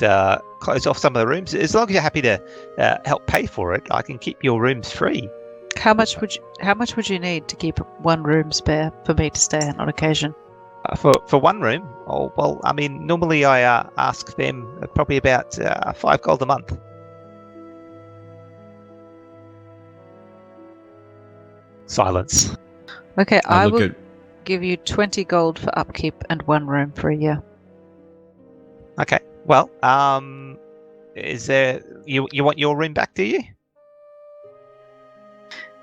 close off some of the rooms. As long as you're happy to help pay for it, I can keep your rooms free. How much would you need to keep one room spare for me to stay in on occasion? For one room? Oh, well, I mean, normally I ask them probably about 5 gold a month. Silence. Okay, I will at give you 20 gold for upkeep and one room for a year. Okay. Well, is there you want your room back? Do you?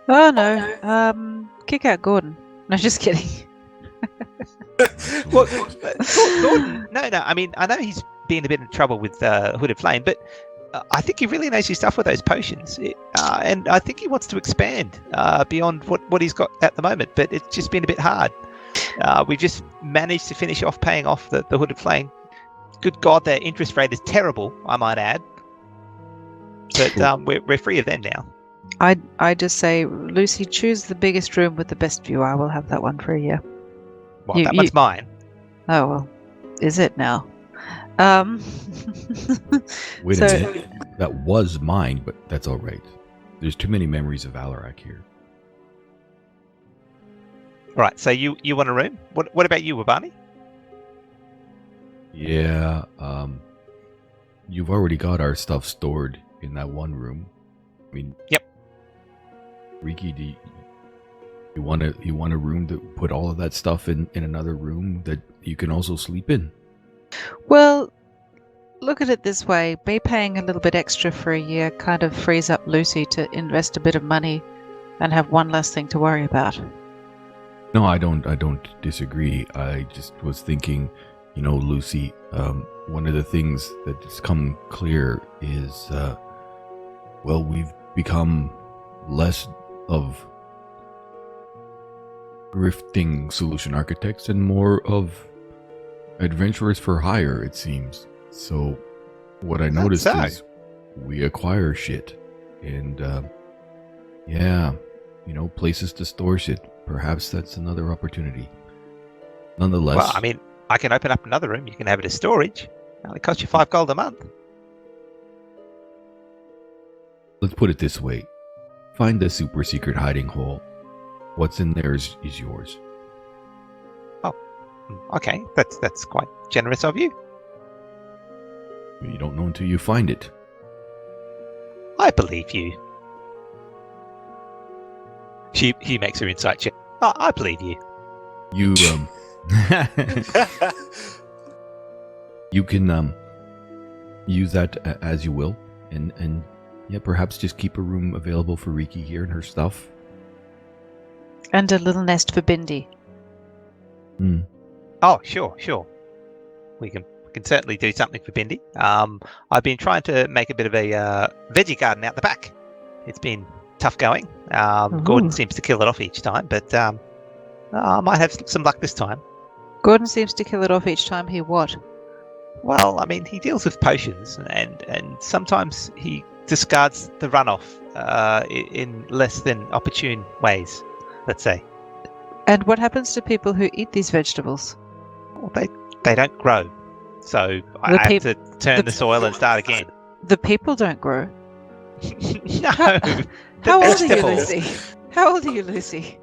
Oh no, kick out Gordon. No, just kidding. Well, Gordon, no. I mean, I know he's been a bit in trouble with Hooded Flame, but I think he really knows his stuff with those potions, and I think he wants to expand beyond what he's got at the moment. But it's just been a bit hard. We've just managed to finish off paying off the Hooded Flame. Good God, their interest rate is terrible, I might add. But we're free of them now. I just say, Lucy, choose the biggest room with the best view. I will have that one for a year. Well, that one's mine. Oh well, is it now? Wait a minute. That was mine, but that's all right. There's too many memories of Alarak here. Right. So you want a room? What about you, Wabani? Yeah. You've already got our stuff stored in that one room. I mean. Yep. Riki, do you want a room to put all of that stuff in another room that you can also sleep in? Well, look at it this way. Me paying a little bit extra for a year kind of frees up Lucy to invest a bit of money and have one less thing to worry about. No, I don't disagree. I just was thinking, Lucy, one of the things that's come clear is, we've become less of grifting solution architects and more of adventurers for hire, it seems. So what I noticed is we acquire shit and places to store shit. Perhaps that's another opportunity. Nonetheless, Well, I mean, I can open up another room. You can have it as storage. It only costs you 5 gold a month. let's put it this way. Find the super secret hiding hole. What's in there is yours. Okay, that's quite generous of you. You don't know until you find it. I believe you. He makes her insight check. I believe you. You you can use that as you will, and yeah, perhaps just keep a room available for Riki here and her stuff. And a little nest for Bindi. Oh, sure. We can certainly do something for Bindi. I've been trying to make a bit of a veggie garden out the back. It's been tough going. Gordon seems to kill it off each time, but I might have some luck this time. Gordon seems to kill it off each time he what? Well, I mean, he deals with potions, and sometimes he discards the runoff in less than opportune ways, let's say. And what happens to people who eat these vegetables? Well, they don't grow, so I have to turn the soil and start again. The people don't grow. No, How old are you, Lucy? How old are you, Lucy?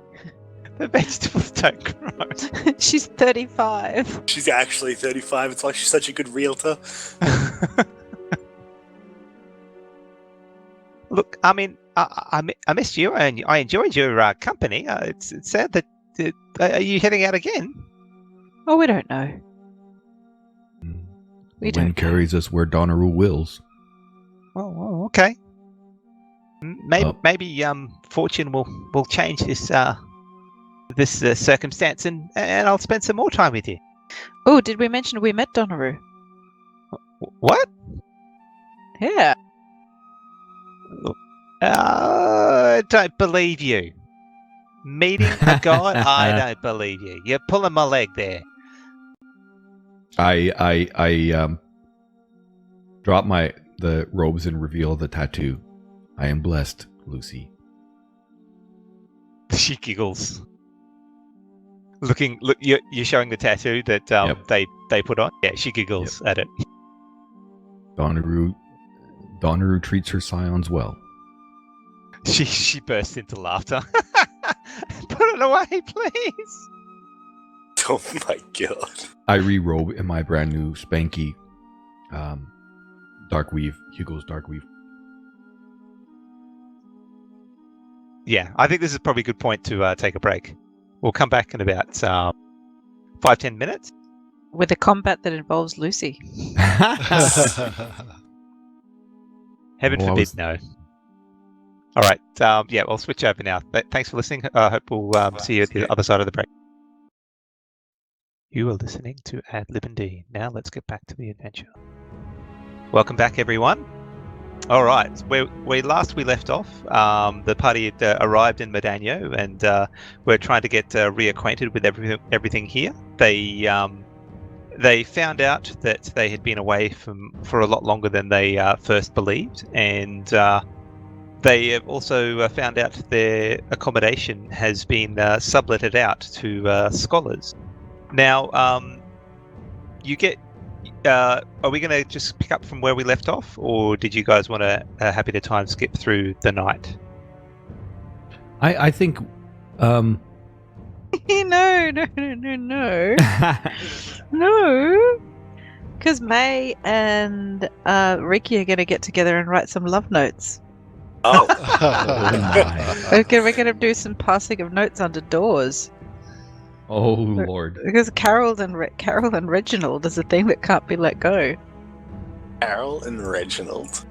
The vegetables don't grow. She's 35. She's actually 35. It's like she's such a good realtor. Look, I mean, I missed you, and I enjoyed your company. It's sad that. Are you heading out again? Oh, we don't know. We Wind don't. carries us where Donnaru wills. Oh, okay. Maybe fortune will change this circumstance, and I'll spend some more time with you. Oh, did we mention we met Donnaru? What? Yeah. Don't believe you. Meeting a god? I don't believe you. You're pulling my leg there. I drop the robes and reveal the tattoo. I am blessed, Lucy. She giggles. Look, you're showing the tattoo that Yep. they put on. Yeah, she giggles at it. Donnaru treats her scions well. She bursts into laughter. Put it away, please. Oh my god. I re-robe in my brand new spanky dark weave, Hugo's dark weave. Yeah, I think this is probably a good point to take a break. We'll come back in about 5-10 minutes. With a combat that involves Lucy. Heaven Oh, I forbid, was- no. All right. Yeah, we'll switch over now. Thanks for listening. I hope we'll see you at the other side of the break. You are listening to ADlib&D. Now let's get back to the adventure. Welcome back, everyone. All right. Where we left off, the party had arrived in Modano, and we're trying to get reacquainted with everything here. They found out that they had been away for a lot longer than they first believed, and they have also found out their accommodation has been subletted out to scholars. Now, you get. Are we going to just pick up from where we left off, or did you guys want to happy to time skip through the night? I think. No. No. Because May and Riki are going to get together and write some love notes. Oh. my. We're going to do some passing of notes under doors. Oh Lord. Because Carol and Reginald is a thing that can't be let go. Carol and Reginald.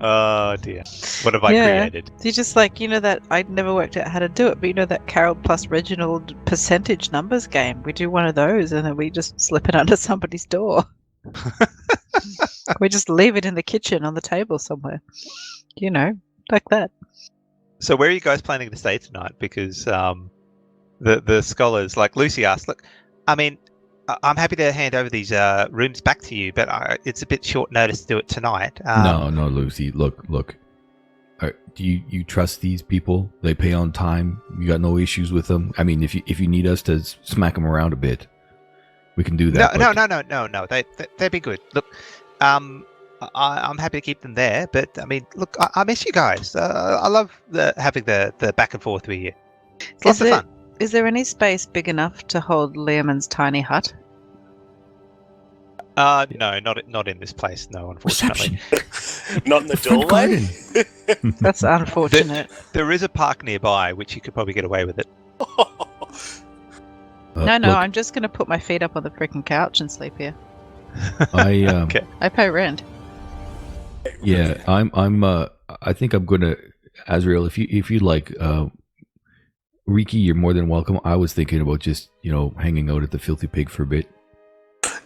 Oh dear, what have I created? You just that I'd never worked out how to do it, but that Carol plus Reginald percentage numbers game. We do one of those and then we just slip it under somebody's door. We just leave it in the kitchen on the table somewhere. Like that. So where are you guys planning to stay tonight? Because the scholars, like Lucy asked, look, I mean, I'm happy to hand over these rooms back to you, but it's a bit short notice to do it tonight. No, Lucy. Look. Do you trust these people? They pay on time. You got no issues with them. I mean, if you need us to smack them around a bit, we can do that. No. They'd be good. Look, I'm happy to keep them there, but I mean, look, I miss you guys. I love having the back and forth with you. It's lots of fun. Is there any space big enough to hold Leomund's tiny hut? No, not in this place. No, unfortunately. Reception. Not in the front doorway. garden. That's unfortunate. There is a park nearby, which you could probably get away with it. No, Look, I'm just going to put my feet up on the freaking couch and sleep here. Okay. I pay rent. Yeah, I think I'm gonna, Azrael. If you like, Riki, you're more than welcome. I was thinking about just hanging out at the Filthy Pig for a bit.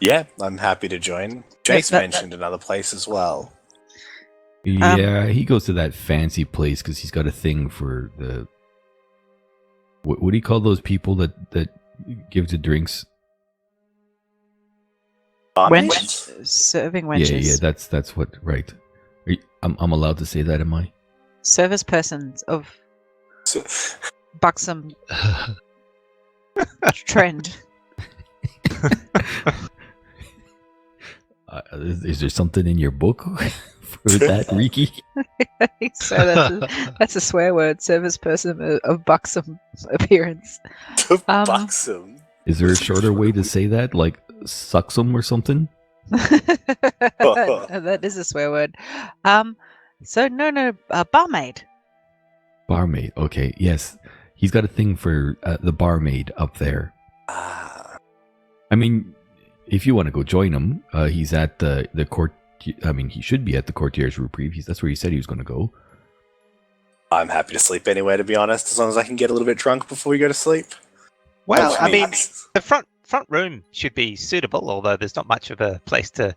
Yeah, I'm happy to join. Jace mentioned another place as well. Yeah, he goes to that fancy place because he's got a thing for the. What do you call those people that give the drinks? Wench, serving wenches. Yeah, that's what. Right. I'm allowed to say that, am I? Service persons of buxom trend. Is there something in your book for that, Riki? I think so. That's a swear word. Service person of buxom appearance. Buxom. Is there a shorter way to say that, like suxum or something? That is a swear word. Barmaid. Barmaid. Okay, yes, he's got a thing for the barmaid up there. I mean, if you want to go join him, he's at the court. I mean, he should be at the Courtier's Reprieve. That's where he said he was going to go. I'm happy to sleep anywhere, to be honest, as long as I can get a little bit drunk before we go to sleep. Well, I mean, Nice. the front room should be suitable, although there's not much of a place to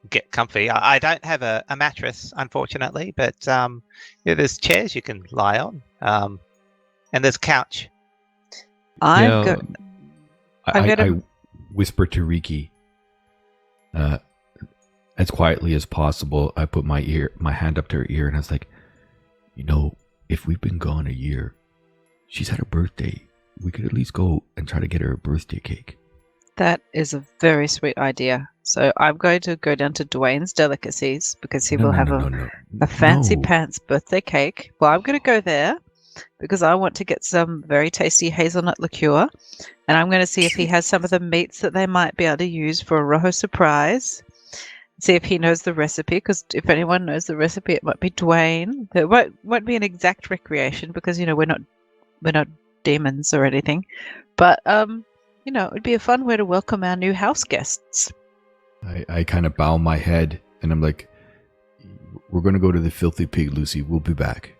get comfy. I don't have a mattress, unfortunately, but there's chairs you can lie on, and there's a couch. I'm I whisper to Riki, as quietly as possible. I put my hand up to her ear, and I was like, if we've been gone a year, she's had her birthday. We could at least go and try to get her a birthday cake. That is a very sweet idea. So I'm going to go down to Dwayne's Delicacies because he will have a fancy pants birthday cake. Well, I'm going to go there because I want to get some very tasty hazelnut liqueur, and I'm going to see if he has some of the meats that they might be able to use for a Rojo surprise. See if he knows the recipe, because if anyone knows the recipe, it might be Dwayne. It won't be an exact recreation because we're not demons or anything, but it would be a fun way to welcome our new house guests. I kind of bow my head and I'm like, we're going to go to the Filthy Pig, Luci. We'll be back.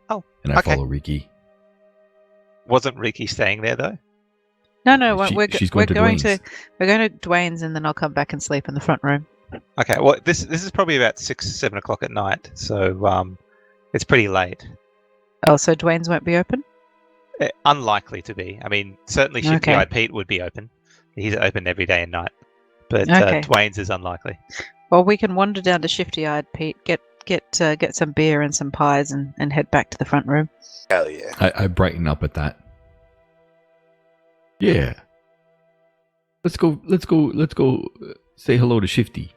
Oh, and I okay. follow Riki. Wasn't Riki staying there though? No, she's going to Dwayne's. We're going to Dwayne's, and then I'll come back and sleep in the front room. Okay, well this is probably about 6-7 o'clock at night, so it's pretty late. Oh, so Dwayne's won't be open? Unlikely to be. I mean, certainly Shifty-Eyed Pete would be open. He's open every day and night, but Dwayne's is unlikely. Well, we can wander down to Shifty-Eyed Pete, get some beer and some pies, and head back to the front room. Hell yeah. I brighten up at that. Yeah. Let's go say hello to Shifty.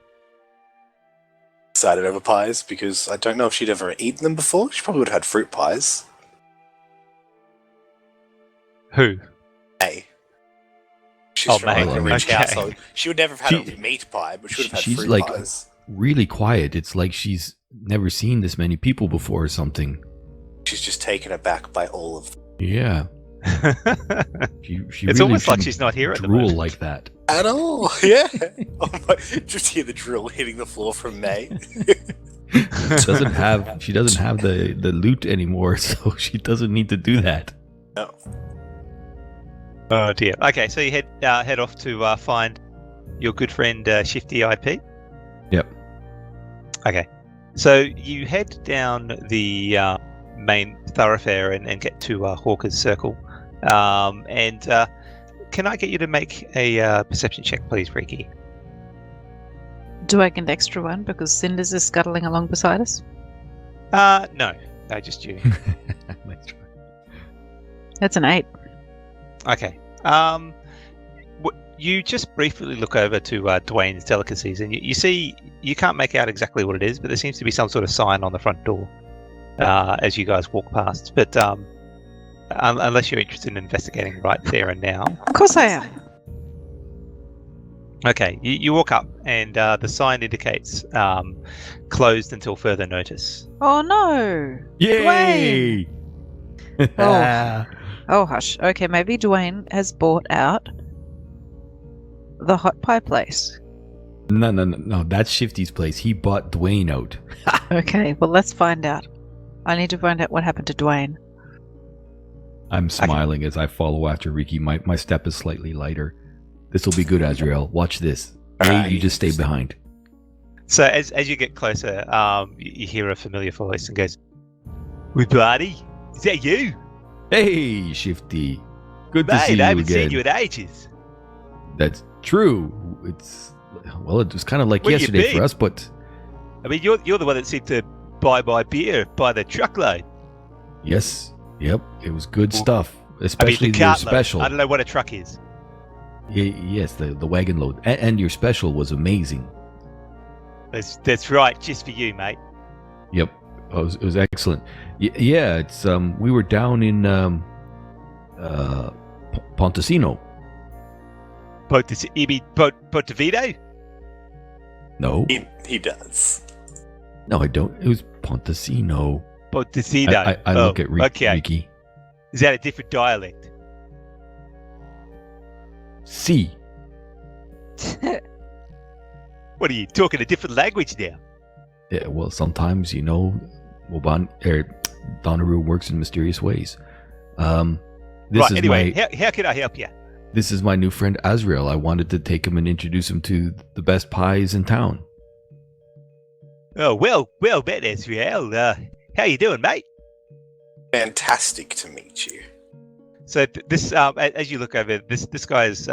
Excited over pies because I don't know if she'd ever eaten them before. She probably would have had fruit pies. Who? May. She's from May. a rich Okay. household. She would never have had a meat pie, but she would have had she's fruit like pies. really quiet. It's like she's never seen this many people before or something. She's just taken aback by all of them. Yeah. She It's really almost like shouldn't she's not here at the drool moment. like that. At all, yeah. Oh my, just hear the drill hitting the floor from May. She doesn't have the loot anymore, so she doesn't need to do that. No. Oh dear. Okay, so you head off to find your good friend Shifty-Eyed Pete. Yep. Okay, so you head down the main thoroughfare and get to Hawker's Circle. And can I get you to make a perception check, please, Riki? Do I get an extra one because Cinders is scuttling along beside us? No, just you. Nice try. That's an 8. Okay. You just briefly look over to Dwayne's Delicacies, and you see you can't make out exactly what it is, but there seems to be some sort of sign on the front door as you guys walk past. But Unless you're interested in investigating right there and now. Of course I am. Okay, you walk up and the sign indicates closed until further notice. Oh no! Yay! Oh hush. Okay, maybe Dwayne has bought out the hot pie place. No. That's Shifty's place. He bought Dwayne out. Okay, well let's find out. I need to find out what happened to Dwayne. I'm smiling as I follow after Ricky. My step is slightly lighter. This will be good, Azrael. Watch this. Hey, you just stay behind. So as you get closer, you hear a familiar voice and goes, "We buddy, is that you? Hey, Shifty. Good to Mate, see you I haven't again. seen you in ages. That's true. It was kind of like Where you yesterday for been? us, but I mean, you're the one that seemed to buy my beer by the truckload. yes, yep, it was good Well, stuff. I Especially mean, the your cartload. special. I don't know what a truck is. Yes, the wagon load, and your special was amazing. That's right, just for you, mate. Yep, it was excellent. Yeah, it's we were down in Pontesino. Pontevido? No, He does. no, I don't. It was Pontesino. Pontesino. I look at okay. Ricky. Is that a different dialect? C. What are you talking a different language now? Yeah, well, sometimes Donaru works in mysterious ways. Anyway, how can I help you? This is my new friend Azrael. I wanted to take him and introduce him to the best pies in town. Oh, well met, Azrael. How you doing, mate? Fantastic to meet you. So this, as you look over, this guy's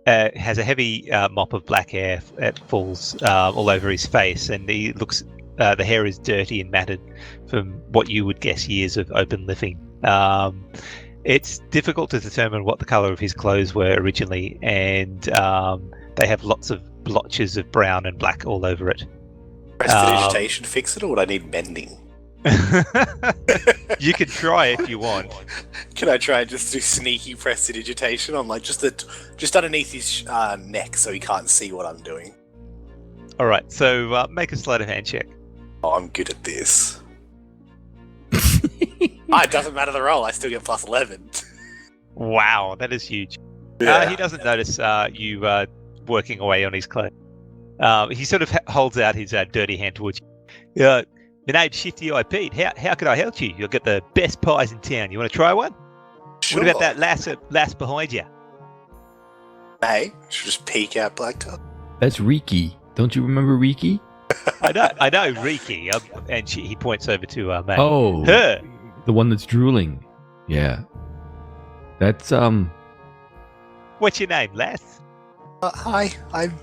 has a heavy mop of black hair that falls all over his face, and he looks. The hair is dirty and matted from what you would guess years of open living. It's difficult to determine what the color of his clothes were originally, and they have lots of blotches of brown and black all over it. Prestidigitation fix it, or would I need mending? You can try if you want. Can I try and just do sneaky prestidigitation on like just underneath his neck so he can't see what I'm doing? All right, so make a sleight of hand check. Oh, I'm good at this. It doesn't matter the roll. I still get plus 11. Wow, that is huge. Yeah. He doesn't notice you working away on his clothes. He sort of holds out his dirty hand towards you. My name's Shifty IP. How can I help you? You'll get the best pies in town. You want to try one? Sure. What about that lass behind you? Hey, should just peek out blacktop. That's Riki. Don't you remember Riki? I know, Riki. And he points over to mate. Oh, Her. the one that's drooling. Yeah, that's What's your name, lass? Hi, I've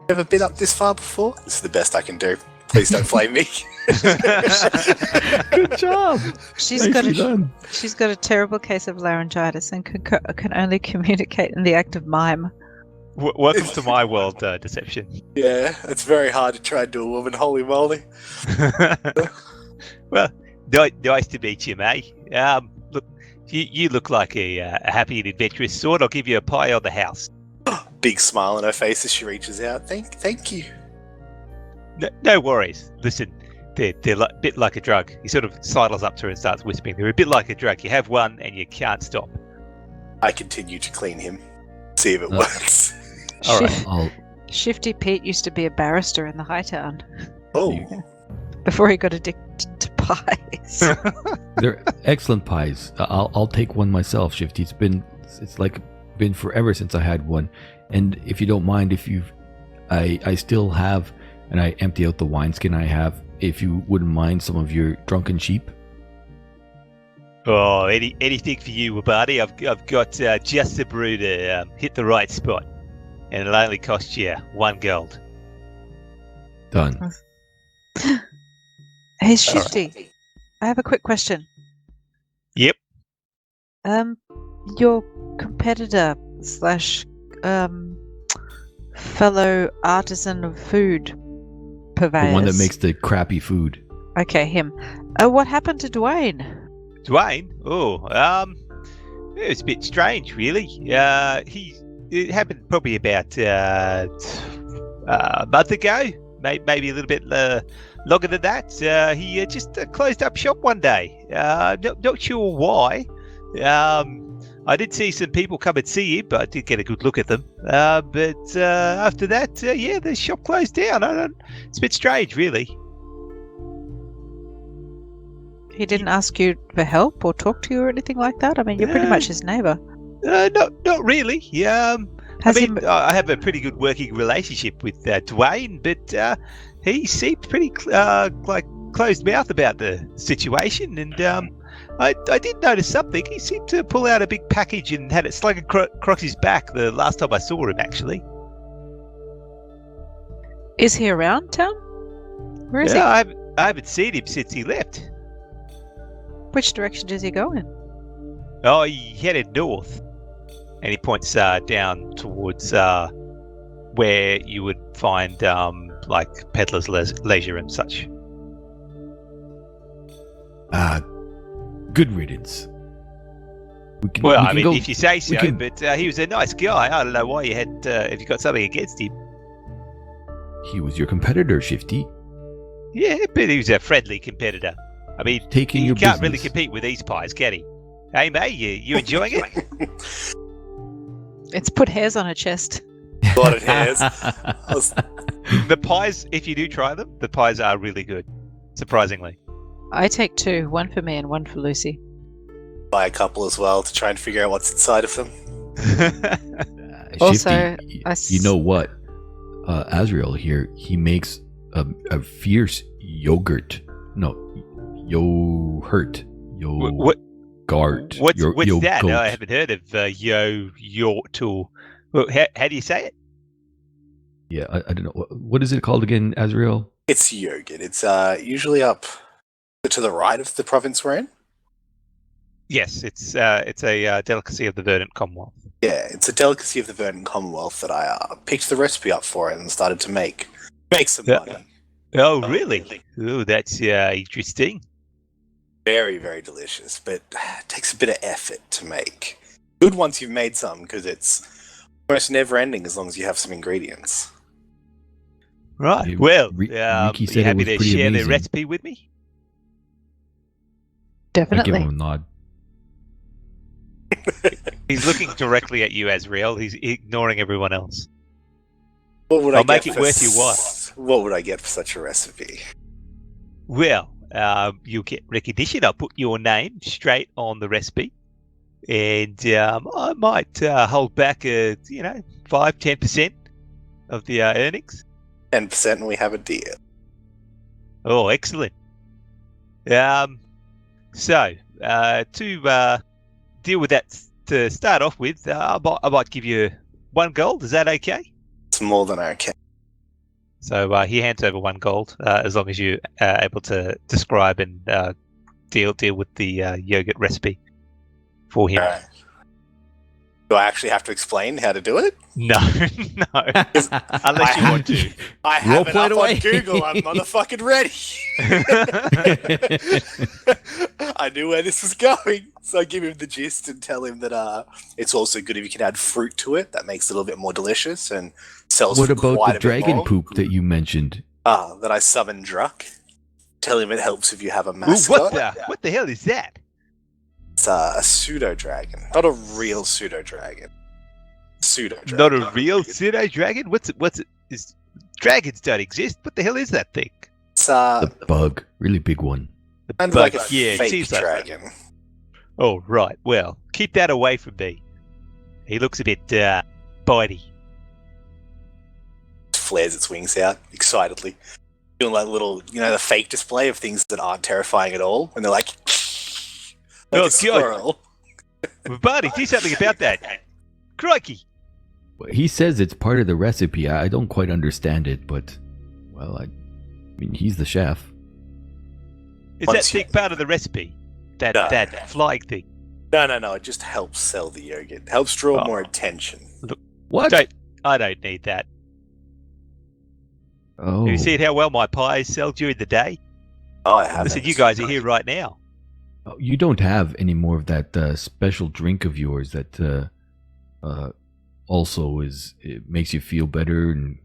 never been up this far before. This is the best I can do. Please don't flame me. good job. She's got a terrible case of laryngitis and can only communicate in the act of mime. Welcome to my world, Deception. Yeah, it's very hard to try and do a woman. Holy moly. Well, nice to meet you, mate. Look, you look like a happy and adventurous sort. I'll give you a pie on the house. Big smile on her face as she reaches out. Thank you. No worries. Listen, they're a bit like a drug. He sort of sidles up to her and starts whispering. They're a bit like a drug. You have one and you can't stop. I continue to clean him. See if it works. All right. Shifty Pete used to be a barrister in the Hightown Oh, before he got addicted to pies. They're excellent pies. I'll take one myself, Shifty. It's been forever since I had one. And if you don't mind, I still have, and I empty out the wineskin I have. If you wouldn't mind some of your drunken sheep. Oh, anything for you, buddy. I've got just the brew to hit the right spot, and it'll only cost you 1 gold. Done. Hey, Shifty, I have a quick question. Yep. Your competitor / fellow artisan of food The purveyors. one that makes the crappy food. Okay, him. What happened to Dwayne? Dwayne? It was a bit strange, really. It happened probably about a month ago, maybe a little bit longer than that. He just closed up shop one day. Not sure why. I did see some people come and see him, but I did get a good look at them. But after that, the shop closed down. It's a bit strange, really. He didn't ask you for help or talk to you or anything like that? I mean, you're pretty much his neighbour. Not really. I have a pretty good working relationship with Dwayne, but he seemed pretty closed mouth about the situation. And I did notice something. He seemed to pull out a big package and had it slung across his back the last time I saw him, actually. Is he around town? Where is he? I haven't seen him since he left. Which direction does he go in? Oh, he headed north, and he points down towards where you would find peddler's leisure and such. Good riddance. If you say so, but he was a nice guy. I don't know why you had, if you got something against him. He was your competitor, Shifty. Yeah, but he was a friendly competitor. I mean, Taking you your can't really business. compete with these pies, can he? Hey, mate, you enjoying it? It's put hairs on her chest. A lot of hairs. The pies, if you do try them, the pies are really good, surprisingly. I take 2, one for me and one for Lucy. Buy a couple as well to try and figure out what's inside of them. Also, Shifty, you know what? Azrael here, he makes a fierce yogurt. No, yo-hurt. What's that? No, I haven't heard of yort or... How do you say it? Yeah, I don't know. What is it called again, Azrael? It's yogurt. It's usually up to the right of the province we're in. Yes, it's a delicacy of the Verdant Commonwealth. Yeah, it's a delicacy of the Verdant Commonwealth that I picked the recipe up for it and started to make some money. Oh, really? Oh, that's interesting. Very, very delicious, but it takes a bit of effort to make. Good once you've made some, because it's almost never-ending as long as you have some ingredients. Right. Yeah, Well, Ricky are said you it happy was to pretty share the amazing. recipe with me? I give Definitely. him a nod. He's looking directly at you, Azrael. He's ignoring everyone else. What would I'll I make get it for worth your while. What would I get for such a recipe? Well, you'll get recognition. I'll put your name straight on the recipe. And I might hold back 5-10% of the earnings. 10% and we have a deal. Oh, excellent. So to deal with that, to start off with, I might give you 1 gold. Is that okay? It's more than okay. So he hands over 1 gold, as long as you're able to describe and deal with the yogurt recipe for him. Alright. Do I actually have to explain how to do it? No, no. Unless you want to. I have it Roleplay up away. on Google. I'm motherfucking ready. I knew where this was going. So I give him the gist and tell him that it's also good if you can add fruit to it. That makes it a little bit more delicious and sells What for about quite the a bit dragon more. poop that you mentioned? That I summon Druck. Tell him it helps if you have a Ooh, mascot. what the hell is that? It's a pseudo-dragon. Not a real pseudo-dragon. Pseudo-dragon. Not a real pseudo dragon? What's it? Dragons don't exist. What the hell is that thing? It's The bug, really big one. kind of like a Yeah, it fake seems like that. dragon. Oh, right. Well, keep that away from me. He looks a bit bitey. Flares its wings out excitedly. Doing like little, the fake display of things that aren't terrifying at all. And they're like Oh, a God. squirrel. Barney, do something about that. Crikey. Well, he says it's part of the recipe. I don't quite understand it, but well, I mean, he's the chef. Is Once that thing part of the recipe? No. That flying thing? No, it just helps sell the yogurt. It helps draw more attention. What? I don't need that. Oh, Have you seen how well my pies sell during the day? Oh, I haven't. Listen, you guys are here right now. Oh, you don't have any more of that special drink of yours that also it makes you feel better and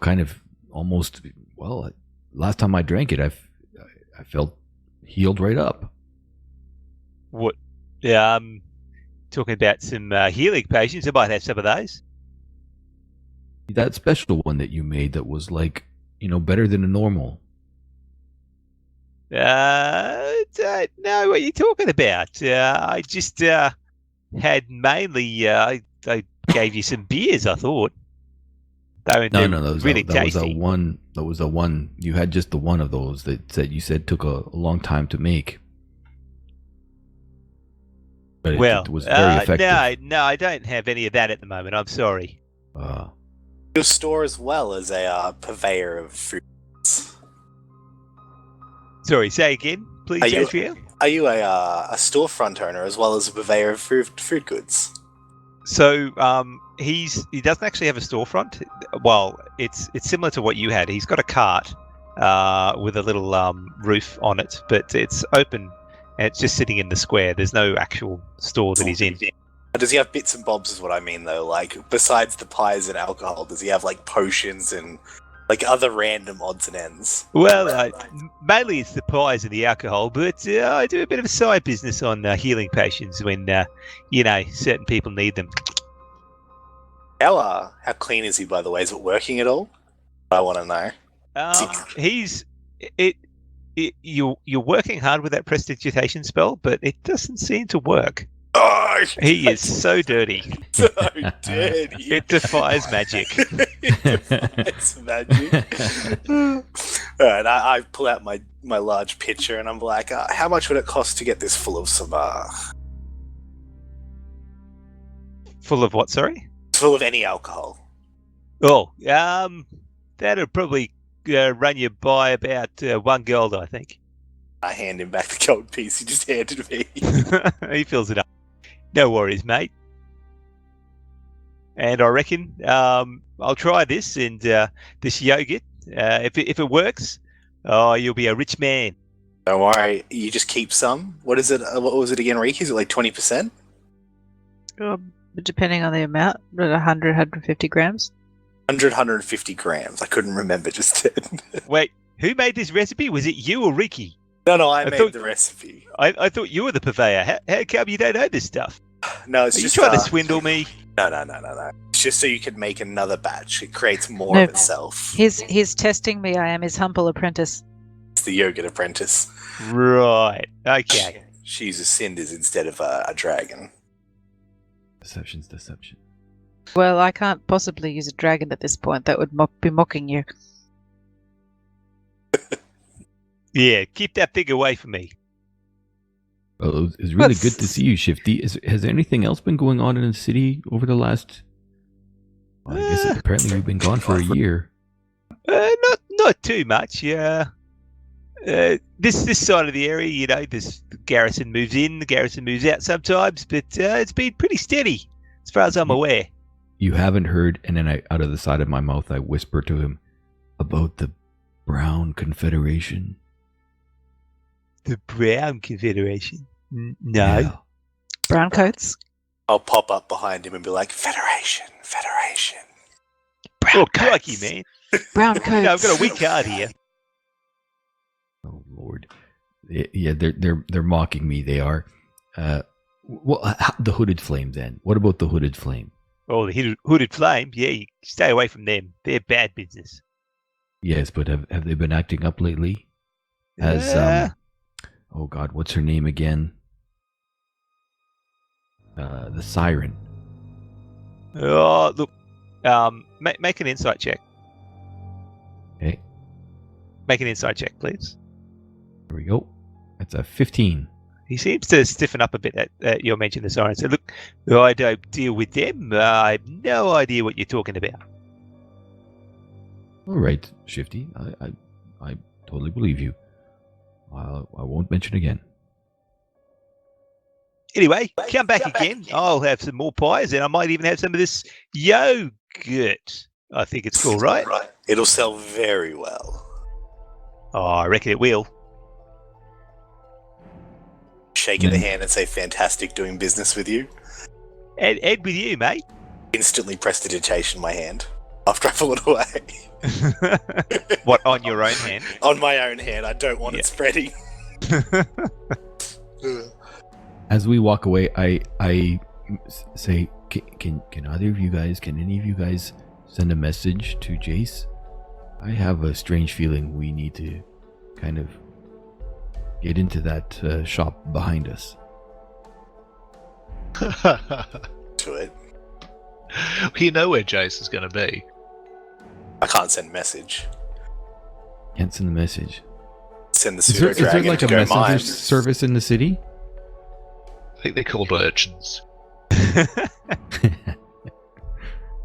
kind of almost. Well, last time I drank it, I felt healed right up. What? Talking about some healing patients. I might have some of those. That special one that you made that was like better than a normal. Don't know what you're talking about. I just had mainly. I gave you some beers. I thought. No, that was really that was tasty. one. That was a one. You had just the one of those that you said took a long time to make. But it was very effective. No, I don't have any of that at the moment. I'm sorry. Your store as well as a purveyor of foods. Sorry, say again, please, Adriel. Are you a storefront owner as well as a purveyor of food goods? So he doesn't actually have a storefront. Well, it's similar to what you had. He's got a cart with a little roof on it, but it's open and it's just sitting in the square. There's no actual store that he's in. Does he have bits and bobs is what I mean though? Like besides the pies and alcohol, does he have like potions and like other random odds and ends? Well, mainly it's the pies and the alcohol, but I do a bit of a side business on healing patients when certain people need them. How clean is he, by the way? Is it working at all? I want to know. You're working hard with that prestidigitation spell, but it doesn't seem to work. Oh, he is so dirty. So dirty. It defies magic. It defies magic. Alright, I pull out my large pitcher and I'm like, how much would it cost to get this full of some Full of what, sorry? Full of any alcohol. Oh, that'll probably run you by about 1 gold, I think. I hand him back the gold piece he just handed me. He fills it up. No worries, mate. And I reckon I'll try this and this yogurt. If it works, you'll be a rich man. Don't worry, you just keep some. What is it? What was it again, Riki? Is it like 20%? Depending on the amount, 100, 150 grams. 150 grams. I couldn't remember just then. Wait, who made this recipe? Was it you or Riki? No, I made the recipe. I thought you were the purveyor. How come you don't know this stuff? No, it's Are just you trying to swindle me? No. It's just so you can make another batch. It creates more of itself. He's testing me. I am his humble apprentice. It's the yogurt apprentice. Right. Okay. She uses cinders instead of a dragon. Deception's deception. Well, I can't possibly use a dragon at this point. That would be mocking you. Yeah, keep that thing away from me. Well, it's really good to see you, Shifty. Has anything else been going on in the city over the last... Well, I guess apparently you've been gone for a year. Not too much. Yeah. This side of the area, this garrison moves in, the garrison moves out sometimes, but it's been pretty steady as far as I'm aware. You haven't heard, and then out of the side of my mouth, I whisper to him about the Brown Confederation. The Brown Confederation? No. Yeah. Brown coats? I'll pop up behind him and be like, Federation. Brown crikey, man. Brown coats. I've got a weak card here. Oh Lord. Yeah, they're mocking me. They are. The Hooded Flame. Then what about the Hooded Flame? Oh, the Hooded Flame. Yeah, you stay away from them. They're bad business. Yes, but have they been acting up lately? Has oh God, what's her name again? The Siren. Oh, look. Make an insight check. Okay. Make an insight check, please. There we go. That's a 15. He seems to stiffen up a bit at your mention of the Siren. So look, I don't deal with them. I have no idea what you're talking about. All right, Shifty. I totally believe you. I won't mention again. Anyway, come back again. I'll have some more pies, and I might even have some of this yogurt. I think it's cool, right? It'll sell very well. Oh, I reckon it will. Shake in the hand and say, fantastic doing business with you. Ed with you, mate. Instantly prestidigitation my hand after I pull it away. What, on your own hand? On my own hand. I don't want it spreading. As we walk away, I say, can either of you guys, can any of you guys send a message to Jace? I have a strange feeling we need to kind of get into that shop behind us. To it. You know where Jace is going to be. I can't send message. Can't send a message. Send the Is there pseudo-dragon like to a go messenger mine. service in the city? I think they're called urchins.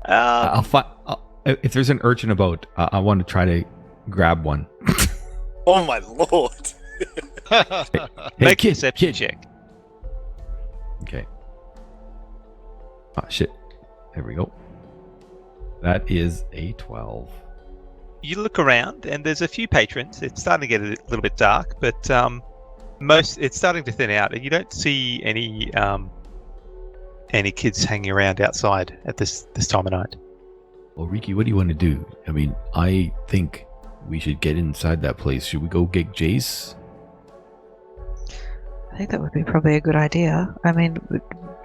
I'll find. If there's an urchin about, I want to try to grab one. Oh my lord. Hey, Make a kid, deception check. Okay. Ah, shit. There we go. That is a 12. You look around, and there's a few patrons. It's starting to get a little bit dark, but it's starting to thin out, and you don't see any kids hanging around outside at this time of night. Well, Riki, what do you want to do? I mean, I think we should get inside that place. Should we go get Jace? I think that would be probably a good idea. I mean,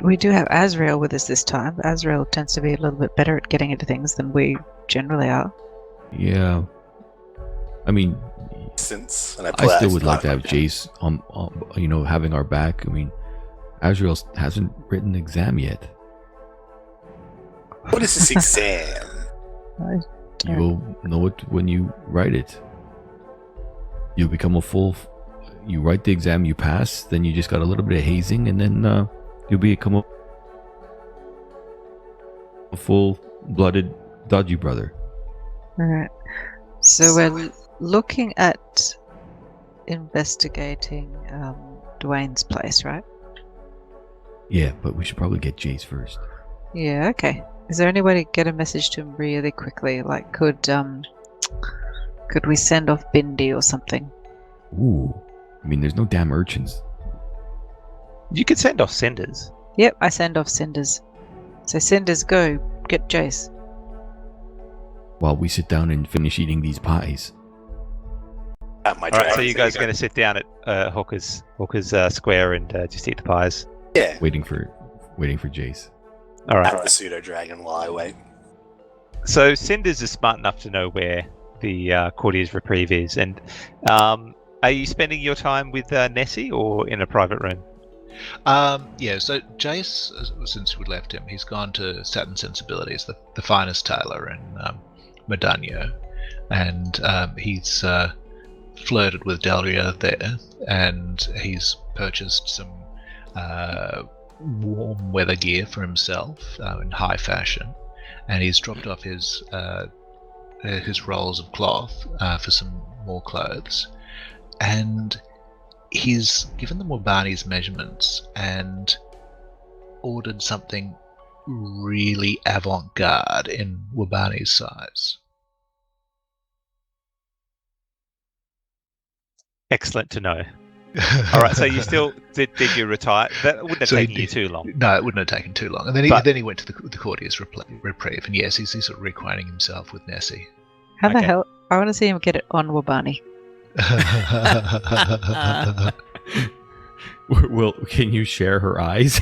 we do have Azrael with us this time. Azrael tends to be a little bit better at getting into things than we generally are. Yeah. I mean, Since and I still would like to have Jace having our back. I mean, Azrael hasn't written an exam yet. What is this exam? You'll know it when you write it. You become you write the exam, you pass, then you just got a little bit of hazing, and then you'll become a full-blooded Dodgy Brother. Alright. So we're looking at investigating Dwayne's place, right? Yeah, but we should probably get Jace first. Yeah, okay. Is there any way to get a message to him really quickly? Like, could we send off Bindi or something? Ooh. I mean, there's no damn urchins. You could send off senders. Yep, I send off Cinders. So Cinders, go get Jace. While we sit down and finish eating these pies. At my Alright, so you guys are going to sit down at Hawker's Square and just eat the pies. Yeah. Waiting for Jace. Alright. At the pseudo-dragon while I wait. So Cinders is smart enough to know where the courtier's reprieve is. And are you spending your time with Nessie or in a private room? Yeah, so Jace, since we left him, he's gone to Satin Sensibilities, the finest tailor in Modano, and he's flirted with Delia there, and he's purchased some warm weather gear for himself in high fashion, and he's dropped off his rolls of cloth for some more clothes, and he's given them Wabani's measurements and ordered something really avant-garde in Wabani's size. Excellent to know. All right, so you still did you retire? That wouldn't have taken you too long. No, it wouldn't have taken too long. And then he went to the courtier's reprieve, and yes, he's sort of reacquainting himself with Nessie. How the hell? I want to see him get it on Wabani. Well, can you share her eyes?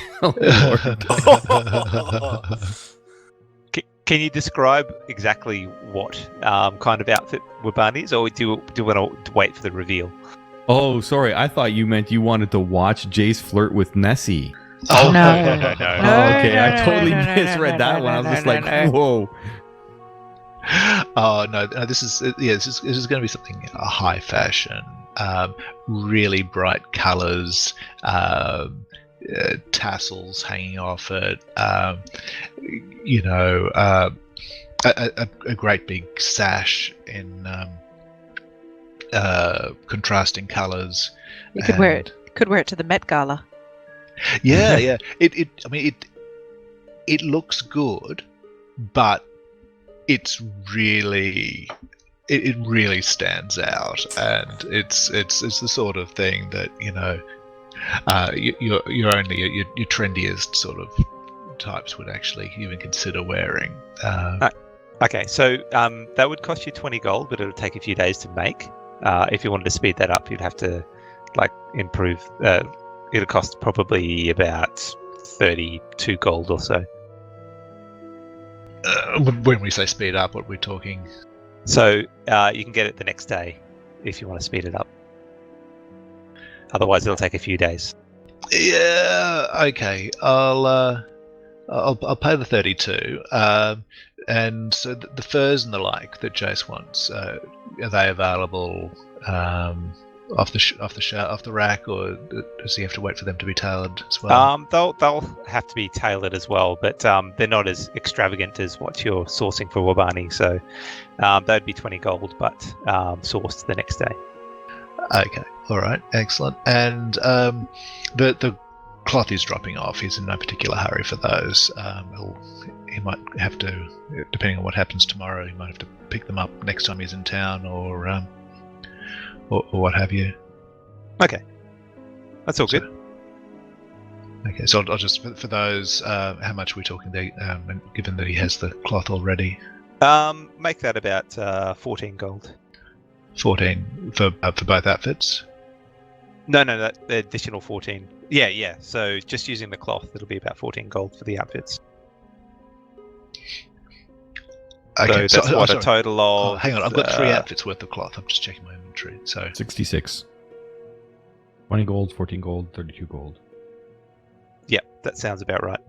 Can you describe exactly what kind of outfit Wabani's, or do you want to wait for the reveal? Oh, sorry. I thought you meant you wanted to watch Jace flirt with Nessie. Oh, No. no. Okay, I totally misread that one. I was just like, whoa. Oh no! This is going to be something high fashion, really bright colours, tassels hanging off it. A great big sash in contrasting colours. You could wear it. Could wear it to the Met Gala. Yeah, yeah. It looks good, but it's really it really stands out, and it's the sort of thing that you're only your trendiest sort of types would actually even consider wearing. Okay, so that would cost you 20 gold, but it'll take a few days to make. If you wanted to speed that up, you'd have to improve. It'll cost probably about 32 gold or so. When we say speed up, what we're talking? So you can get it the next day if you want to speed it up. Otherwise, it'll take a few days. Yeah. Okay. I'll pay the 32. And so the furs and the like that Jace wants, are they available off the rack, or does he have to wait for them to be tailored as well? They'll have to be tailored as well, but they're not as extravagant as what you're sourcing for Wabani. So that'd be 20 gold, but sourced the next day. Okay. All right. Excellent. And the cloth is dropping off. He's in no particular hurry for those. He might have to, depending on what happens tomorrow, he might have to pick them up next time he's in town, or what have you. Okay, that's all good. Okay, so I'll just for those. How much are we talking there? Given that he has the cloth already. Make that about 14 gold. 14 for both outfits. No, the additional 14. Yeah. So just using the cloth, it'll be about 14 gold for the outfits. Okay, so that's a total of... Oh, hang on, I've got 3 outfits worth of cloth. I'm just checking my inventory. So 66. 20 gold, 14 gold, 32 gold. Yep, that sounds about right.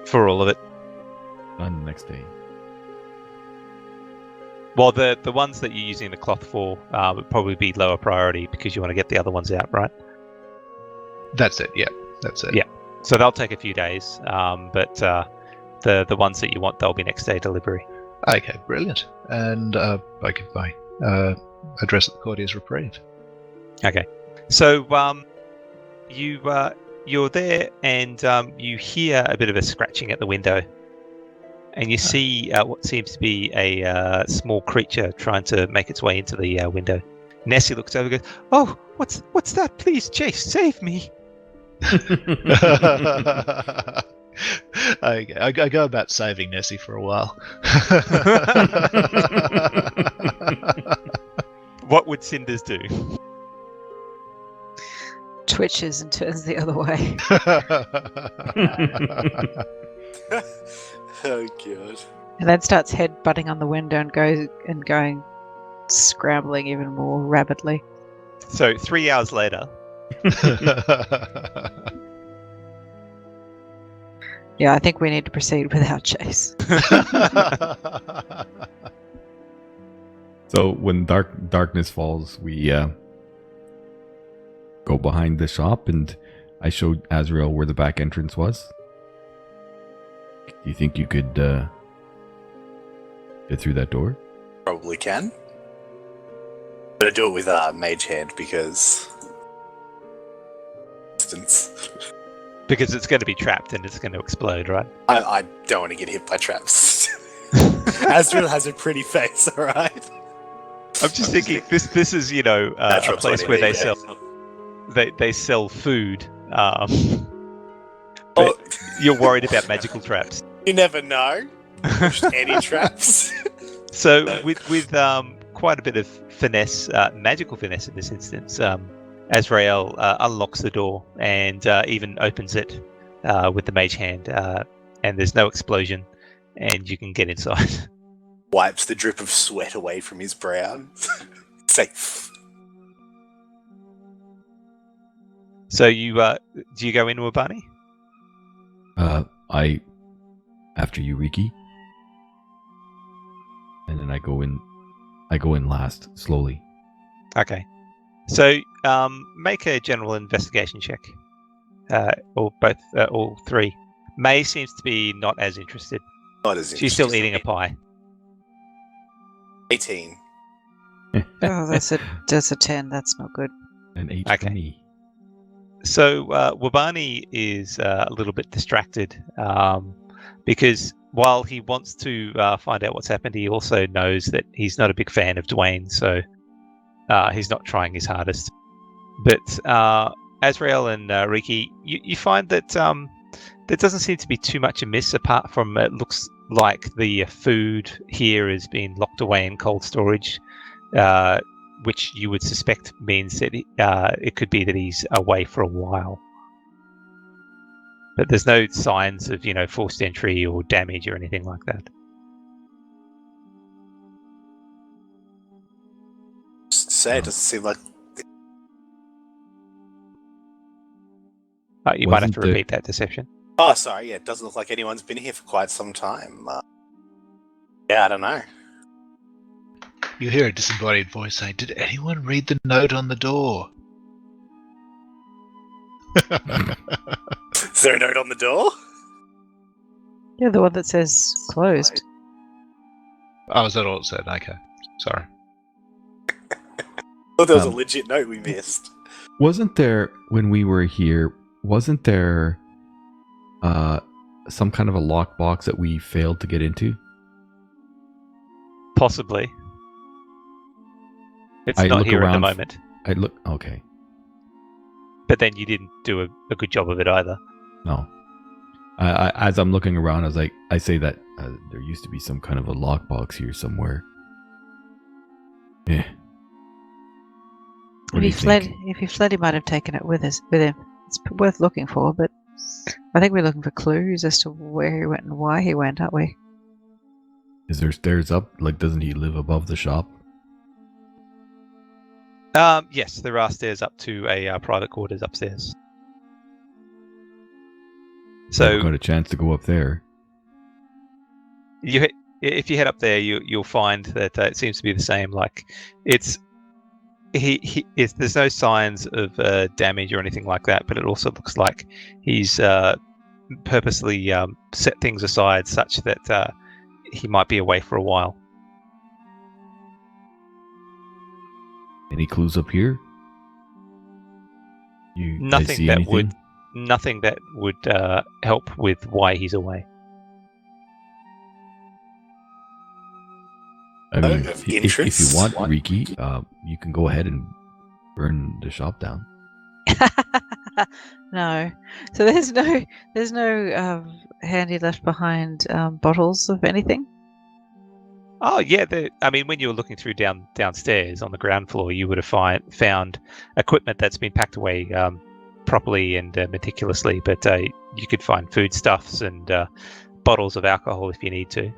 For all of it. Done the next day. Well, the ones that you're using the cloth for would probably be lower priority because you want to get the other ones out, right? That's it, yeah. That's it. Yeah. So they'll take a few days, but the ones that you want, they'll be next day delivery. Okay, brilliant. And I give my address at the Courtier's Reprieve. Okay. So you're there, and you hear a bit of a scratching at the window. And you see what seems to be a small creature trying to make its way into the window. Nessie looks over and goes, "Oh, what's that? Please, Chase, save me!" Okay, I go about saving Nessie for a while. What would Cinders do? Twitches and turns the other way. Oh god. And then starts head-butting on the window and going scrambling even more rapidly. So 3 hours later. Yeah, I think we need to proceed without Chase. So when darkness falls, we go behind the shop, and I showed Azrael where the back entrance was. Do you think you could get through that door? Probably can. But I do it with mage hand because... Because it's going to be trapped and it's going to explode, right? I don't want to get hit by traps. Azrael has a pretty face, alright? I'm just thinking, this is, a place where they sell food. But you're worried about magical traps. You never know. Pushed any traps. So with quite a bit of finesse, magical finesse in this instance, Azrael unlocks the door and even opens it with the mage hand, and there's no explosion, and you can get inside. Wipes the drip of sweat away from his brow. Safe. So do you go into a bunny? After you, Riki. And then I go in last, slowly. Okay. So make a general investigation check. Or both, all three. May seems to be not as interested. Not as interested. She's still eating a pie. 18. Oh, that's a 10. That's not good. An 8 Okay. for me. So Wabani is a little bit distracted because while he wants to find out what's happened, he also knows that he's not a big fan of Dwayne, so he's not trying his hardest. But Azrael and Riki, you find that there doesn't seem to be too much amiss, apart from it looks like the food here is being locked away in cold storage, which you would suspect means that it could be that he's away for a while. But there's no signs of, forced entry or damage or anything like that. Just to say, it doesn't seem like. You might have to Wasn't repeat that deception. Oh, sorry. Yeah, it doesn't look like anyone's been here for quite some time. Yeah, I don't know. You hear a disembodied voice say, "Did anyone read the note on the door?" Is there a note on the door? Yeah, the one that says closed. Oh, is that all it said? Okay. Sorry. I thought there was a Um, legit note we missed. Wasn't there, when we were here, wasn't there some kind of a lockbox that we failed to get into? Possibly. It's I not look here at the around moment. Okay. But then you didn't do a good job of it either. No. As I'm looking around, I say that there used to be some kind of a lockbox here somewhere. Yeah. What do you think? If he fled, he might have taken it with him. It's worth looking for, but I think we're looking for clues as to where he went and why he went, aren't we? Is there stairs up? Like, doesn't he live above the shop? Yes, there are stairs up to a private quarters upstairs. Never So got a chance to go up there. if you head up there, you'll find that it seems to be the same. Like there's no signs of damage or anything like that, but it also looks like he's purposely set things aside such that he might be away for a while. Any clues up here? You guys Nothing see that anything? Nothing that would help with why he's away. I mean, Of if you interest? want, Riki, you can go ahead and burn the shop down. No. So there's no handy left behind bottles of anything. Oh yeah, I mean, when you were looking through downstairs on the ground floor, you would have found equipment that's been packed away properly and meticulously. But you could find foodstuffs and bottles of alcohol if you need to.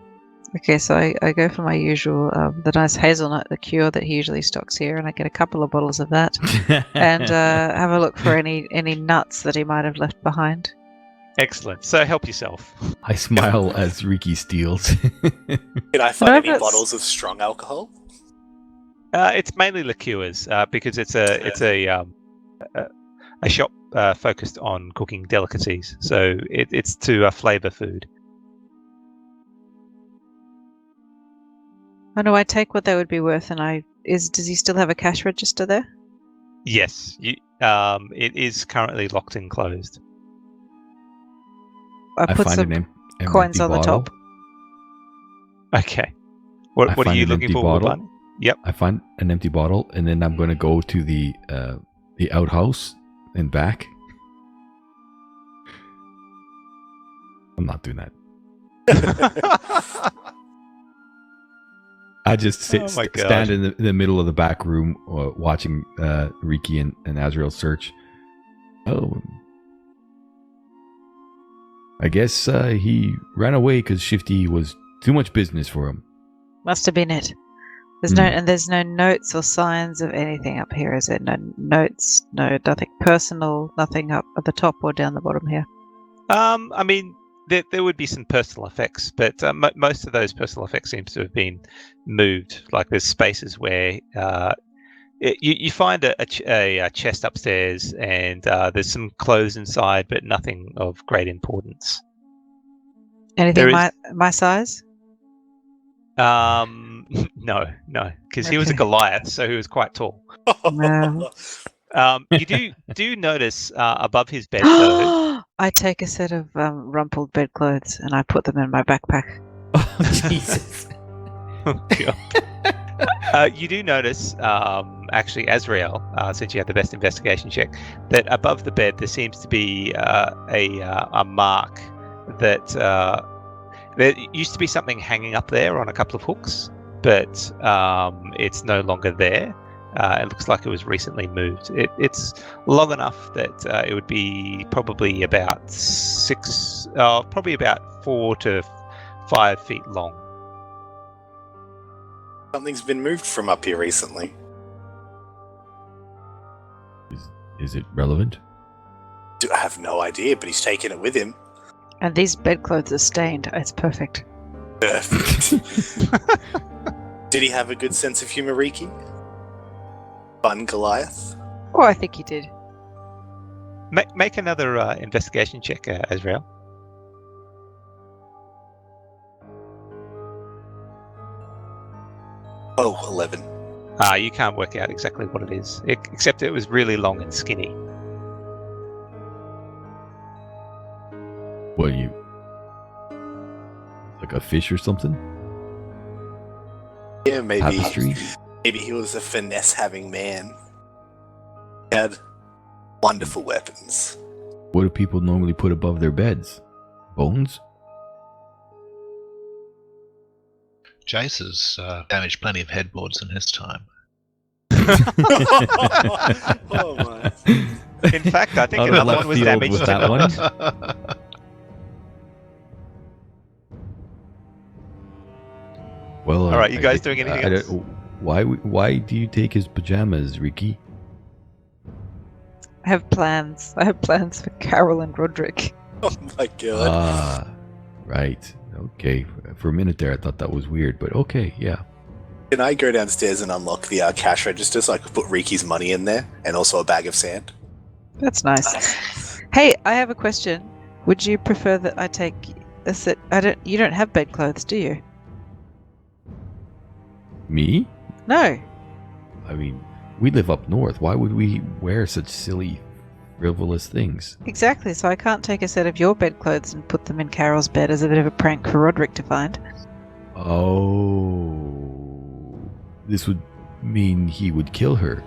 Okay, so I go for my usual, the nice hazelnut liqueur that he usually stocks here, and I get a couple of bottles of that, and have a look for any nuts that he might have left behind. Excellent. So help yourself. I smile as Riki steals. Can I find any that's- bottles of strong alcohol? It's mainly liqueurs because it's a shop focused on cooking delicacies. So it's to flavour food. Oh no, I take what they would be worth, and does he still have a cash register there? Yes, it is currently locked and closed. I put find some an empty coins on the bottle. top. Okay. I What are find you an looking empty for, bottle. Barney? Yep. I find an empty bottle, and then I'm going to go to the outhouse and back. I'm not doing that. I just Oh my God. stand in the middle of the back room watching Riki and Azrael search. Oh. I guess he ran away because Shifty was too much business for him. Must have been it. There's no notes or signs of anything up here, is there? No notes, nothing personal, nothing up at the top or down the bottom here. I mean, there would be some personal effects, but most of those personal effects seems to have been moved. Like there's spaces where you find a chest upstairs, and there's some clothes inside, but nothing of great importance. Anything There my size? No, because he was a Okay. Goliath, so he was quite tall. No. You do notice above his bed though. I take a set of rumpled bedclothes and I put them in my backpack. Oh, Jesus. You do notice, actually, Azrael, since you had the best investigation check, that above the bed there seems to be a mark that there used to be something hanging up there on a couple of hooks, but it's no longer there. It looks like it was recently moved. It's long enough that it would be probably about 4 to 5 feet long. Something's been moved from up here recently. Is it relevant? I have no idea, but he's taken it with him. And these bedclothes are stained. It's perfect. Perfect. Did he have a good sense of humor, Riki? Fun Goliath? Oh, I think he did. Make another investigation check, Azrael. Oh, 11. You can't work out exactly what it is, except it was really long and skinny. What are you? Like a fish or something? Yeah, maybe. Tapestry? Maybe he was a finesse-having man. He had wonderful weapons. What do people normally put above their beds? Bones? Jace has damaged plenty of headboards in his time. Oh my. In fact, I think Out of another left one was field damaged with that tonight. one. Well, All right, you guys doing anything else? Why do you take his pajamas, Riki? I have plans. I have plans for Carol and Roderick. Oh my god. Ah, right. Okay. For a minute there, I thought that was weird, but okay, yeah. Can I go downstairs and unlock the cash register so I could put Riki's money in there and also a bag of sand? That's nice. Hey, I have a question. Would you prefer that I take a set? You don't have bedclothes, do you? Me? No. I mean, we live up north. Why would we wear such silly, frivolous things? Exactly. So I can't take a set of your bedclothes and put them in Carol's bed as a bit of a prank for Roderick to find. Oh. This would mean he would kill her.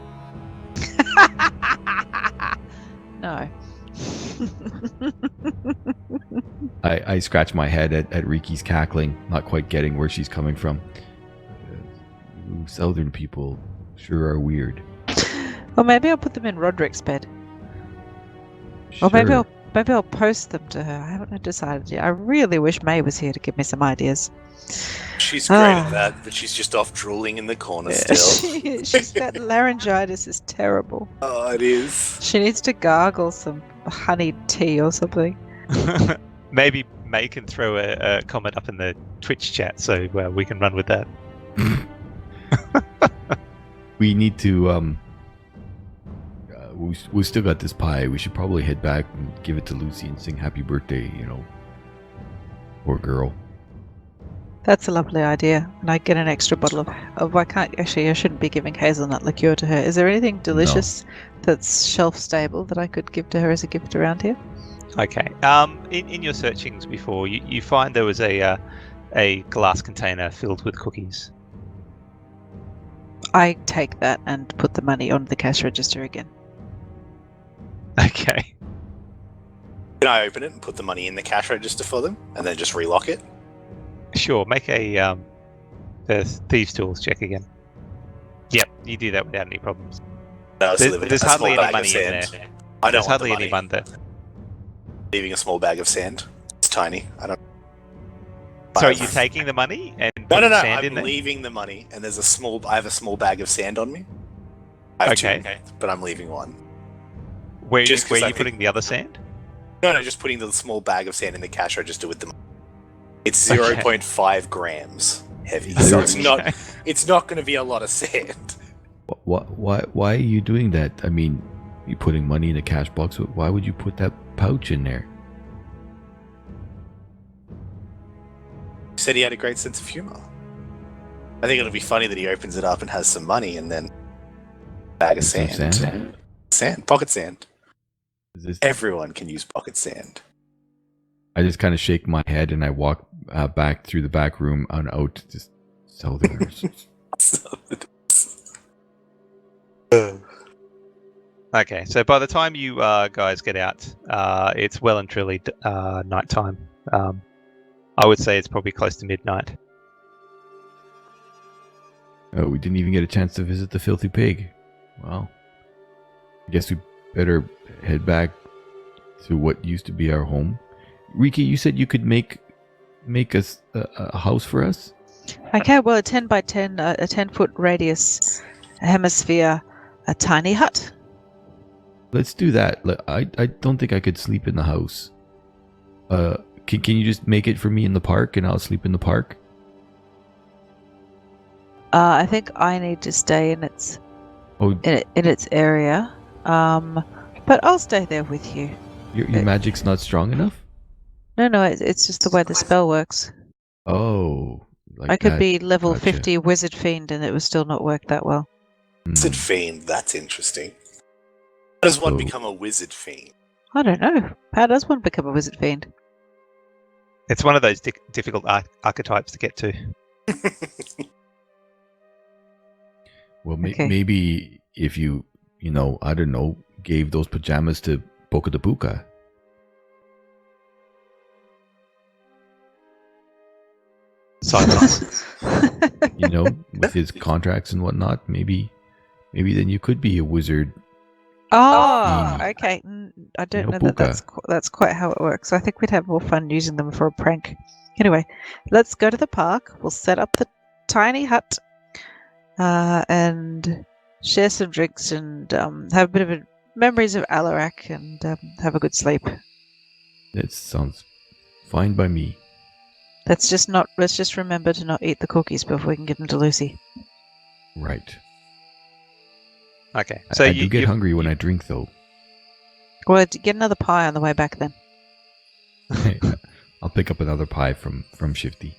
No. I scratch my head at Riki's cackling, not quite getting where she's coming from. You southern people sure are weird. Or maybe I'll put them in Roderick's bed. Or maybe Sure. I'll post them to her. I haven't decided yet. I really wish May was here to give me some ideas. She's great at that, but she's just off drooling in the corner still. She's got laryngitis. Is terrible. Oh, it is. She needs to gargle some honey tea or something. Maybe May can throw a comment up in the Twitch chat so we can run with that. We need to we still got this pie. We should probably head back and give it to Luci and sing happy birthday, Poor girl. That's a lovely idea. And I get an extra bottle of I shouldn't be giving hazelnut liqueur to her. Is there anything delicious that's shelf stable that I could give to her as a gift around here? Okay. In your searchings before, you find there was a glass container filled with cookies. I take that and put the money on the cash register again. Okay. Can I open it and put the money in the cash register for them and then just relock it? Sure. Make a thieves' tools check again. Yep, you do that without any problems. No, There's hardly any money in there. I don't There's want hardly the any money. money there. Leaving a small bag of sand. It's tiny. I don't. So are you taking the money and No, putting no. sand in I'm there? leaving the money, and there's I have a small bag of sand on me. I have Okay. two, but I'm leaving one. Where Just 'cause are I you think- putting the other sand? No, just putting the small bag of sand in the cash register with the money. It's Okay. 0.5 grams heavy, so it's not. It's not going to be a lot of sand. Why are you doing that? I mean, you putting money in a cash box. Why would you put that pouch in there? He said he had a great sense of humor. I think it'll be funny that he opens it up and has some money, and then a bag of Some sand. sand? Sand, pocket sand. Is this, Everyone can use pocket sand. I just kind of shake my head and I walk back through the back room and out to just Southerners. Okay, so by the time you guys get out, it's well and truly nighttime. I would say it's probably close to midnight. Oh, we didn't even get a chance to visit the filthy pig. Well, I guess we better head back to what used to be our home. Riki, you said you could make us a house for us? Okay, well, a 10 by 10, a 10-foot radius hemisphere, a tiny hut. Let's do that. I don't think I could sleep in the house. Can you just make it for me in the park and I'll sleep in the park? I think I need to stay in its area, but I'll stay there with you. Your magic's not strong enough? No, it's just the way the spell works. Oh, like I could that. be level Gotcha. 50 wizard fiend and it would still not work that well. Wizard fiend, that's interesting. How does one So- become a wizard fiend? I don't know. How does one become a wizard fiend? It's one of those difficult archetypes to get to. Well, Okay. maybe if you I don't know, gave those pajamas to Boca de Buca. Silence. With his contracts and whatnot, maybe then you could be a wizard. Oh, Mm. okay. I don't know Buka. that that's quite how it works. I think we'd have more fun using them for a prank. Anyway, let's go to the park. We'll set up the tiny hut and share some drinks and have a bit of memories of Alarak and have a good sleep. That sounds fine by me. Let's just remember to not eat the cookies before we can give them to Lucy. Right. Okay, so I do get hungry when I drink, though. Well, get another pie on the way back then. I'll pick up another pie from Shifty.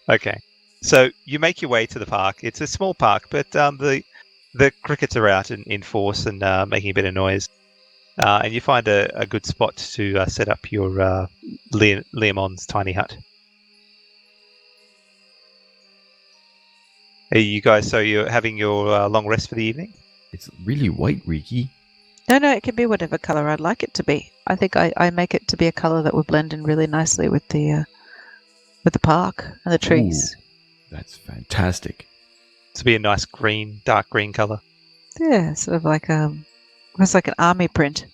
Okay, so you make your way to the park. It's a small park, but the crickets are out in force and making a bit of noise. And you find a good spot to set up your Leomon's tiny hut. Are you guys? So you're having your long rest for the evening? It's really white, Riki. No, it can be whatever color I'd like it to be. I think I make it to be a color that would blend in really nicely with the park and the trees. Ooh, that's fantastic. To be a nice green, dark green color. Yeah, sort of like it's like an army print.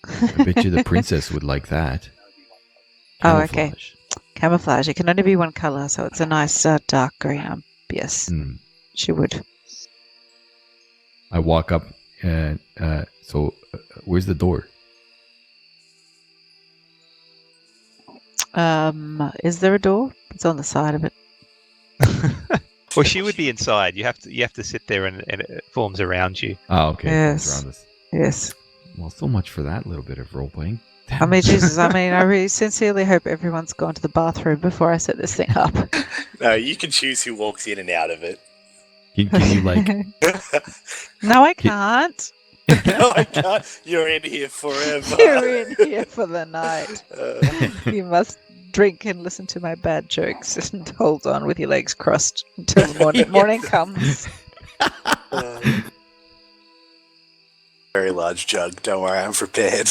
I bet you the princess would like that. Oh, okay. Camouflage. Camouflage. It can only be one color, so it's a nice dark green. Yes, Hmm. she would. I walk up and where's the door? Is there a door? It's on the side of it. Well, she would be inside. You have to sit there and it forms around you. Oh, okay. Yes. It's around us. Yes. Well, so much for that little bit of role playing. I mean, Jesus. I really sincerely hope everyone's gone to the bathroom before I set this thing up. No, you can choose who walks in and out of it. Can you like? No, I can't. No, I can't. You're in here forever. You're in here for the night. Uh, You must drink and listen to my bad jokes and hold on with your legs crossed until the morning comes. very large jug. Don't worry, I'm prepared.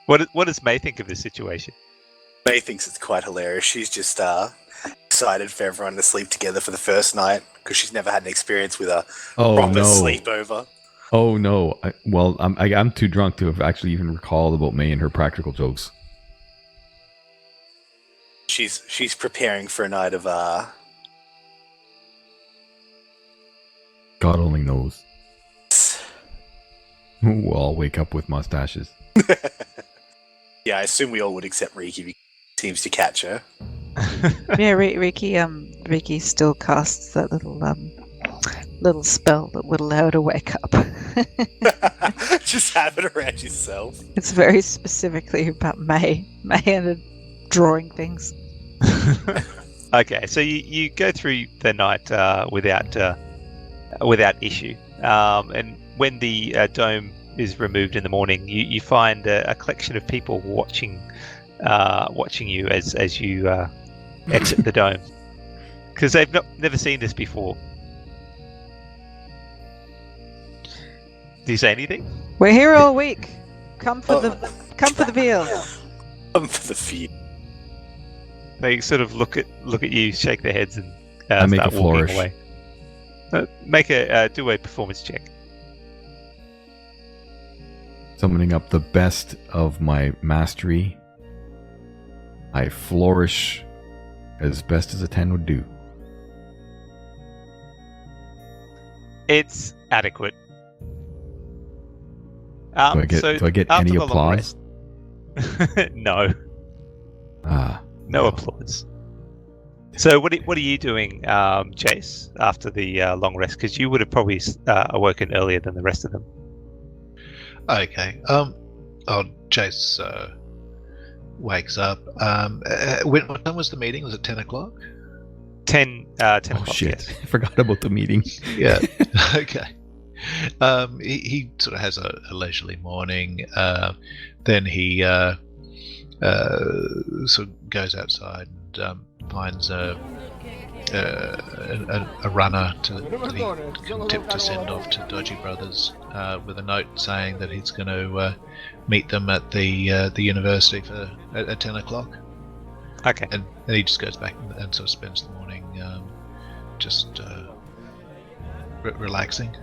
What does May think of this situation? May thinks it's quite hilarious. She's just excited for everyone to sleep together for the first night because she's never had an experience with a Oh proper no! sleepover. Oh no! I'm too drunk to have actually even recalled about May and her practical jokes. She's preparing for a night of God only knows. We'll all wake up with mustaches. Yeah, I assume we all would except Riki because he seems to catch her. Yeah, Riki still casts that little spell that would allow her to wake up. Just have it around yourself. It's very specifically about May and her drawing things. Okay, so you go through the night without issue, and when the dome is removed in the morning, you find a collection of people watching you as you exit the dome, because they've never seen this before. Do you say anything? We're here all week. Come for the veal. Come for the feed. They sort of look at you, shake their heads, and I make start a walking flourish. away. Do a performance check. Summoning up the best of my mastery, I flourish as best as a 10 would do. It's adequate. Do I get after any the long applause? rest- no. No well. applause. So what are you doing, Jace, after the long rest? Because you would have probably awoken earlier than the rest of them. Okay. Jace wakes up. What time was the meeting? Was it 10 o'clock? 10 Oh o'clock, shit! yes. I forgot about the meeting. Yeah. Okay. He sort of has a leisurely morning. Then he sort of goes outside and finds a runner that he can tip to send off to Dodgy Brothers with a note saying that he's going to meet them at the university at 10 o'clock. Okay. And he just goes back and sort of spends the morning just relaxing.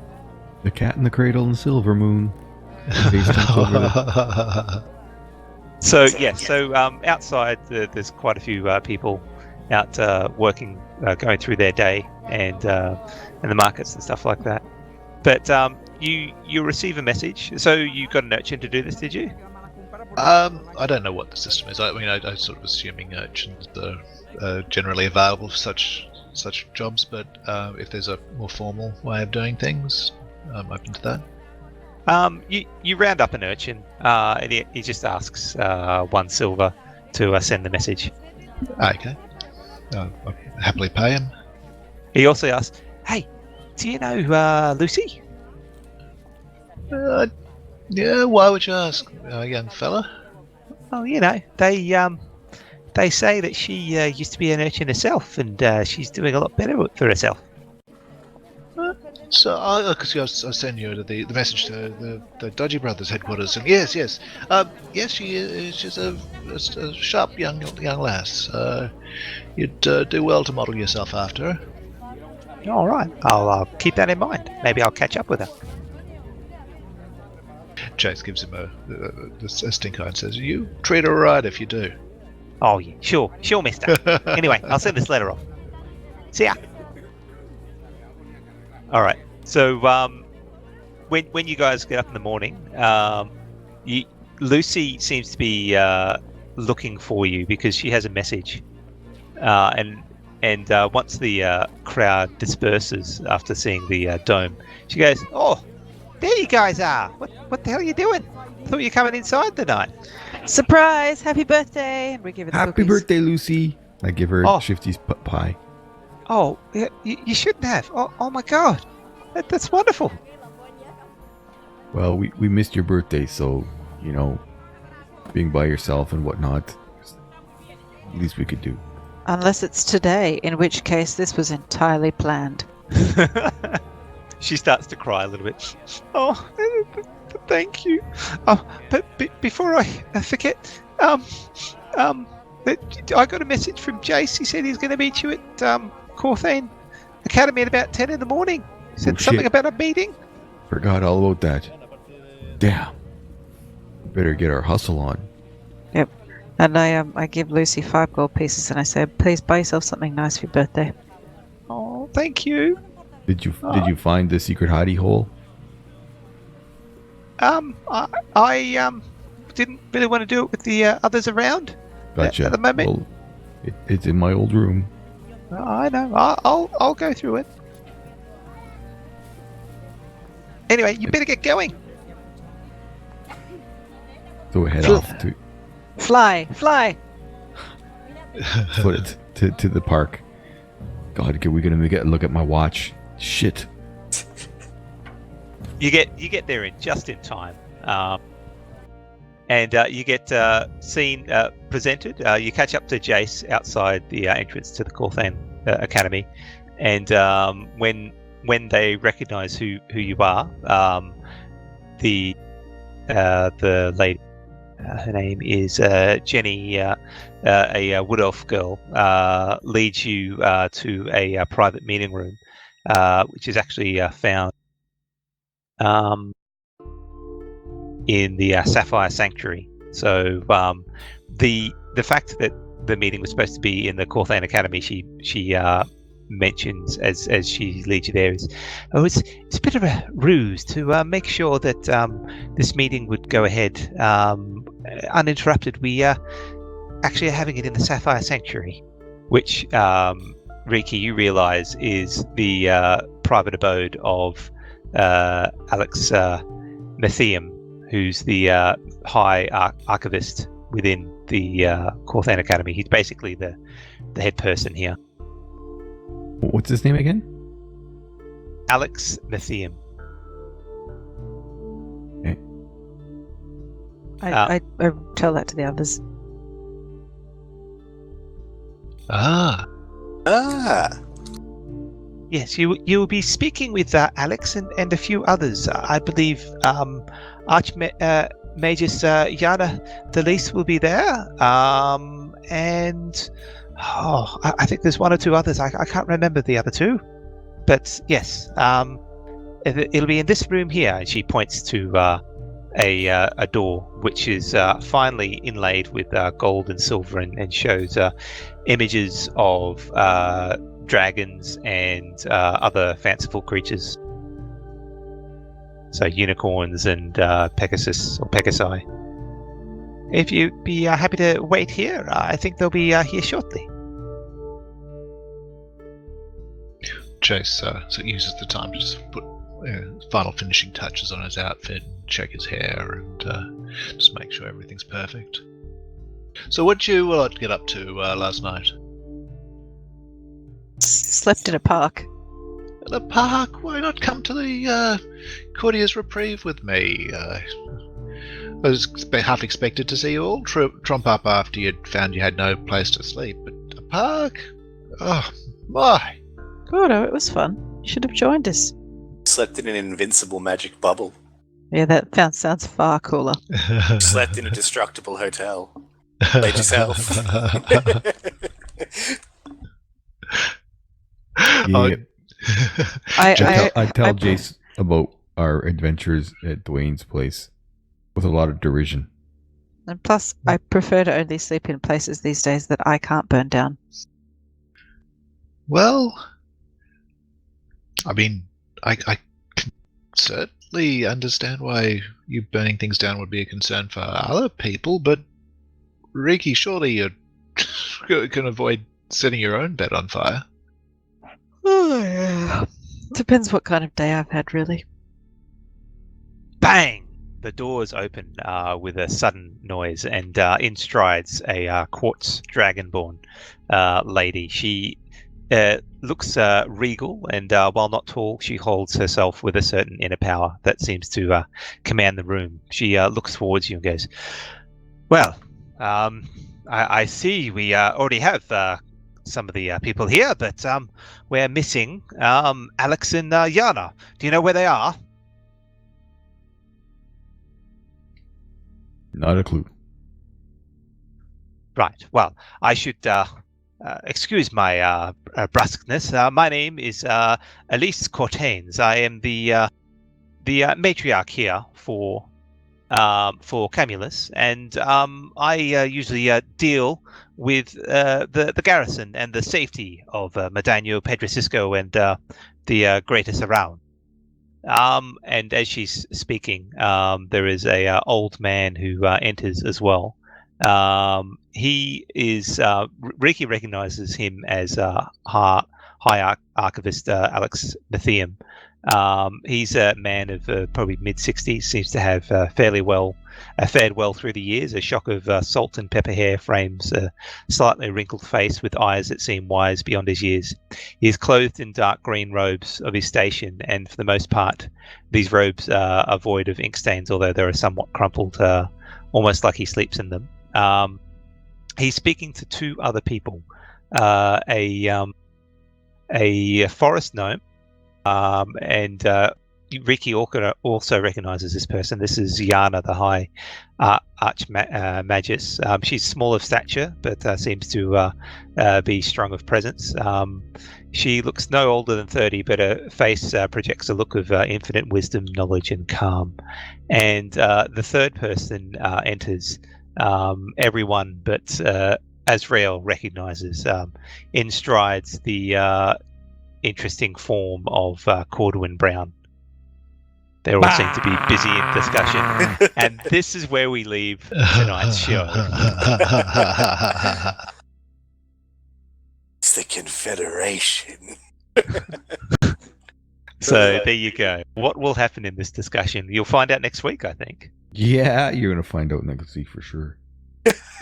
The Cat in the Cradle and Silver Moon. These things over the- So outside there's quite a few people out working, going through their day, and the markets and stuff like that. But you receive a message. So you got an urchin to do this, did you? I don't know what the system is. I mean, I sort of assuming urchins are generally available for such jobs, but if there's a more formal way of doing things, I'm open to that. You round up an urchin, and he just asks 1 silver to send the message. Okay. I'll happily pay him. He also asks, "Hey, do you know Luci?" Yeah, why would you ask, young fella? Oh, they say that she used to be an urchin herself, and she's doing a lot better for herself. So, because I sent you the message to the Dodgy Brothers headquarters, and yes, yes, she is. She's a sharp young lass. You'd do well to model yourself after her. All right, I'll keep that in mind. Maybe I'll catch up with her. Chase gives him a stink eye and says, "You treat her right if you do." Oh yeah, sure, mister. Anyway, I'll send this letter off. See ya. All right. So when you guys get up in the morning, Luci seems to be looking for you because she has a message, and once the crowd disperses after seeing the dome, she goes, "Oh, there you guys are. What the hell are you doing? I thought you were coming inside tonight." Surprise! Happy birthday! And we give her the Happy cookies. birthday, Lucy! I give her Oh. Shifty's pie. Oh, you shouldn't have. Oh my God, that's wonderful. Well, we missed your birthday, so, being by yourself and whatnot, least we could do. Unless it's today, in which case this was entirely planned. She starts to cry a little bit. Oh, thank you. Oh, but before I forget, I got a message from Jace. He said he's going to meet you at Corthane Academy at about 10 in the morning. He said something shit. about a meeting. Forgot all about that. Damn. Better get our hustle on. Yep. And I give Luci 5 gold pieces and I say, please buy yourself something nice for your birthday. Oh, thank you. Did you find the secret hidey hole? I didn't really want to do it with the others around. Gotcha. At the moment. Well, it's in my old room. I know. I'll go through it. Anyway, you better get going. So we head off to Fly! foot to the park. God, we're gonna get a look at my watch. Shit. You get there just in time, and you get seen presented. You catch up to Jace outside the entrance to the Corthan Academy, and when they recognise who you are, the lady, her name is Jenny, a wood elf girl, leads you to a private meeting room, which is actually found in the Sapphire Sanctuary. So the fact that the meeting was supposed to be in the Corthan Academy, she mentions as she leads you there, is it's a bit of a ruse to make sure that this meeting would go ahead uninterrupted. We actually are having it in the Sapphire Sanctuary, which Riki, you realise is the private abode of Alex Mathium, who's the high archivist within the Corthan Academy. He's basically the head person here. What's his name again? Alex Mathium. Okay. I tell that to the others. Ah. Yes, you will be speaking with Alex and a few others. I believe Archmagus Yana Delis will be there, and I think there's one or two others. I can't remember the other two, but yes, it'll be in this room here. And she points to a door which is finely inlaid with gold and silver, and shows images of dragons and other fanciful creatures. So unicorns and Pegasus or Pegasi. If you'd be happy to wait here, I think they'll be here shortly. Chase so uses the time to just put final finishing touches on his outfit, check his hair, and just make sure everything's perfect. So what'd you get up to last night? Slept in a park. The park? Why not come to the Courtier's Reprieve with me? I was half expected to see you all tromp up after you'd found you had no place to sleep, but a park? Oh, my! Gordo, it was fun. You should have joined us. Slept in an invincible magic bubble. Yeah, that sounds far cooler. Slept in a destructible hotel. Played yourself. Yeah. I tell I- Jace about our adventures at Dwayne's place with a lot of derision. And plus, I prefer to only sleep in places these days that I can't burn down. Well, I mean, I can certainly understand why you burning things down would be a concern for other people, but Riki, surely you can avoid setting your own bed on fire. Oh, yeah. Depends what kind of day I've had, really. Bang! The doors open with a sudden noise, and in strides a quartz dragonborn lady. She looks regal, and while not tall, she holds herself with a certain inner power that seems to command the room. She looks towards you and goes, "Well, I see we already have some of the people here, but we're missing Alex and Yana. Do you know where they are?" Not a clue. Right. Well, I should excuse my brusqueness. My name is Elise Cortains. I am the matriarch here for Camulus, and I usually deal with the garrison and the safety of Modano, Pedro and the greater surround. And as she's speaking, there is a old man who enters as well. He is Riki recognizes him as High Archivist Alex Mathium. He's a man of probably mid-60s, seems to have fairly well fared well through the years. A shock of salt and pepper hair frames a slightly wrinkled face with eyes that seem wise beyond his years. He is clothed in dark green robes of his station, and for the most part, these robes are void of ink stains, although they are somewhat crumpled, almost like he sleeps in them. He's speaking to two other people, a forest gnome, and Ricky also recognizes this person. This is Yana, the High Archmagus. She's small of stature, but seems to be strong of presence. She looks no older than 30, but her face projects a look of infinite wisdom, knowledge, and calm. And the third person enters. Everyone but Azrael recognizes in strides the interesting form of Corduin Brown. They all seem to be busy in discussion, and this is where we leave tonight's show. It's the Confederation. So there you go. What will happen in this discussion? You'll find out next week, I think. Yeah, you're gonna find out next week for sure.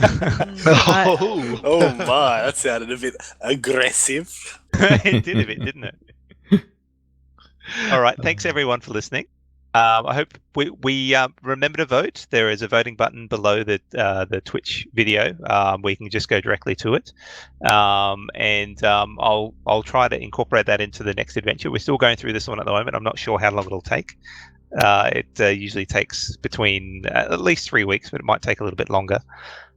Oh my, that sounded a bit aggressive. It did a bit, didn't it? All right, thanks everyone for listening. I hope we remember to vote. There is a voting button below the Twitch video where you can just go directly to it, and I'll try to incorporate that into the next adventure. We're still going through this one at the moment. I'm not sure how long it'll take. It usually takes between at least 3 weeks, but it might take a little bit longer.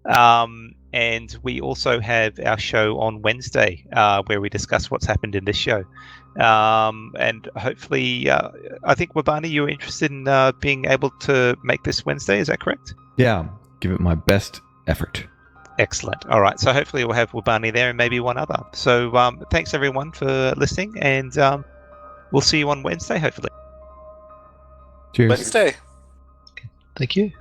And we also have our show on Wednesday where we discuss what's happened in this show. And hopefully, I think, Wabani, you were interested in being able to make this Wednesday. Is that correct? Yeah, give it my best effort. Excellent. All right. So hopefully we'll have Wabani there and maybe one other. So thanks, everyone, for listening. And we'll see you on Wednesday, hopefully. Cheers. Wednesday. Thank you.